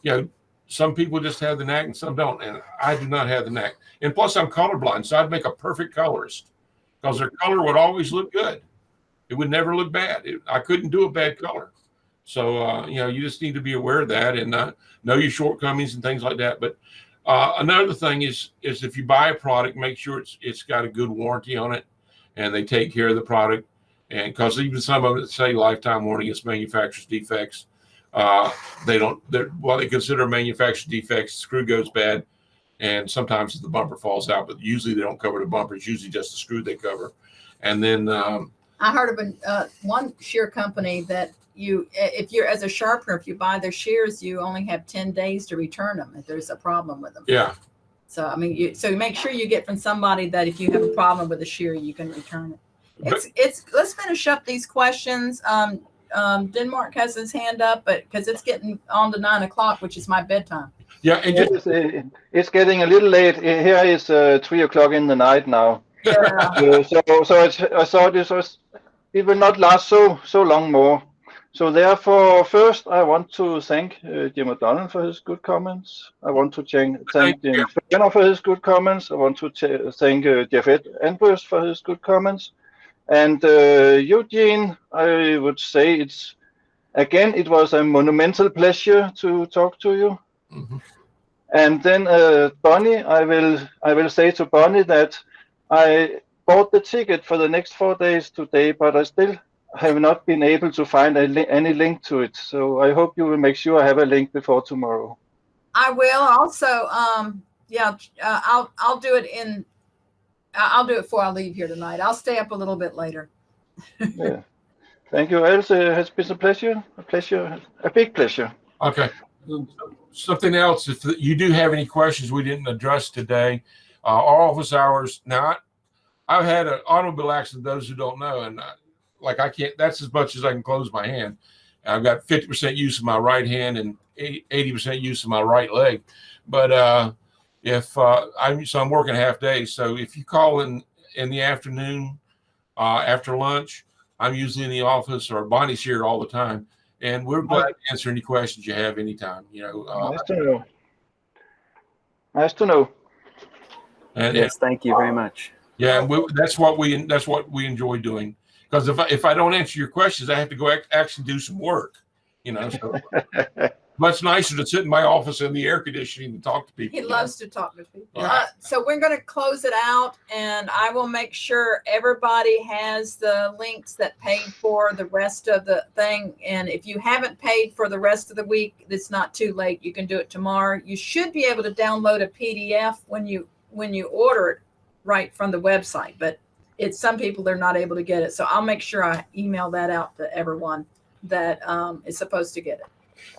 you know, some people just have the knack and some don't. And I do not have the knack. And plus, I'm colorblind, so I'd make a perfect colorist because their color would always look good. It would never look bad. I couldn't do a bad color. So, you know, you just need to be aware of that and know your shortcomings and things like that. But another thing is if you buy a product, make sure it's got a good warranty on it and they take care of the product. And because even some of it say lifetime warranty against manufacturer's defects, they consider manufacturer's defects, the screw goes bad, and sometimes the bumper falls out, but usually they don't cover the bumper. It's usually just the screw they cover. And then I heard of one shear company that if you're as a sharpener, if you buy their shears, you only have 10 days to return them if there's a problem with them. Yeah. So I mean, so make sure you get from somebody that if you have a problem with a shear, you can return it. Let's finish up these questions. Denmark has his hand up, but because it's getting on to 9 o'clock, which is my bedtime. Yeah, and it's getting a little late. Here is 3 o'clock in the night now. Yeah. I thought it will not last so long more. So therefore, first I want to thank Jim O'Donnell for his good comments. I want to thank Jim Fenner for his good comments. I want to thank Jeff Andrews for his good comments. And Eugene, I would say it was a monumental pleasure to talk to you. Mm-hmm. And then Bonnie, I will say to Bonnie that I bought the ticket for the next 4 days today, but I still have not been able to find any link to it. So I hope you will make sure I have a link before tomorrow. I will also. I'll do it I'll do it before I leave here tonight. I'll stay up a little bit later. Yeah. Thank you, Else. It has been a pleasure, a big pleasure. Okay. Something else, if you do have any questions we didn't address today, our office hours. Now, I've had an automobile accident, those who don't know, and I can't, that's as much as I can close my hand. I've got 50% use of my right hand and 80% use of my right leg. But I'm working half days. So if you call in the afternoon after lunch, I'm usually in the office, or Bonnie's here all the time. And we're glad to answer any questions you have anytime. Nice to know. Nice to know. Yes, thank you very much. Yeah, that's what we enjoy doing. Because if I don't answer your questions, I have to go actually do some work. So much nicer to sit in my office in the air conditioning and talk to people. He loves to talk to people. Yeah. So we're going to close it out, and I will make sure everybody has the links that paid for the rest of the thing. And if you haven't paid for the rest of the week, it's not too late. You can do it tomorrow. You should be able to download a PDF when you order it right from the website, but it's some people, they're not able to get it. So I'll make sure I email that out to everyone that is supposed to get it.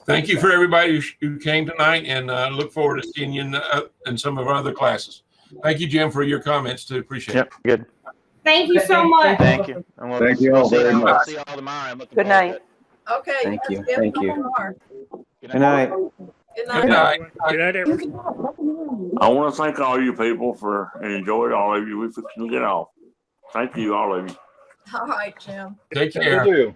Thank you for everybody who came tonight, and look forward to seeing you in some of our other classes. Thank you, Jim, for your comments too. Appreciate it. Yep, good. Thank you so much. Thank you. Thank you all very much. See you all tomorrow. I'm looking Good forward to night. it. Okay. Thank you. Yes, Thank you. tomorrow. Good night. Good night. Good night. Good night, everyone. I want to thank all you people and enjoy all of you. We're fixing to get off. Thank you, all of you. All right, Jim. Take care. Thank you.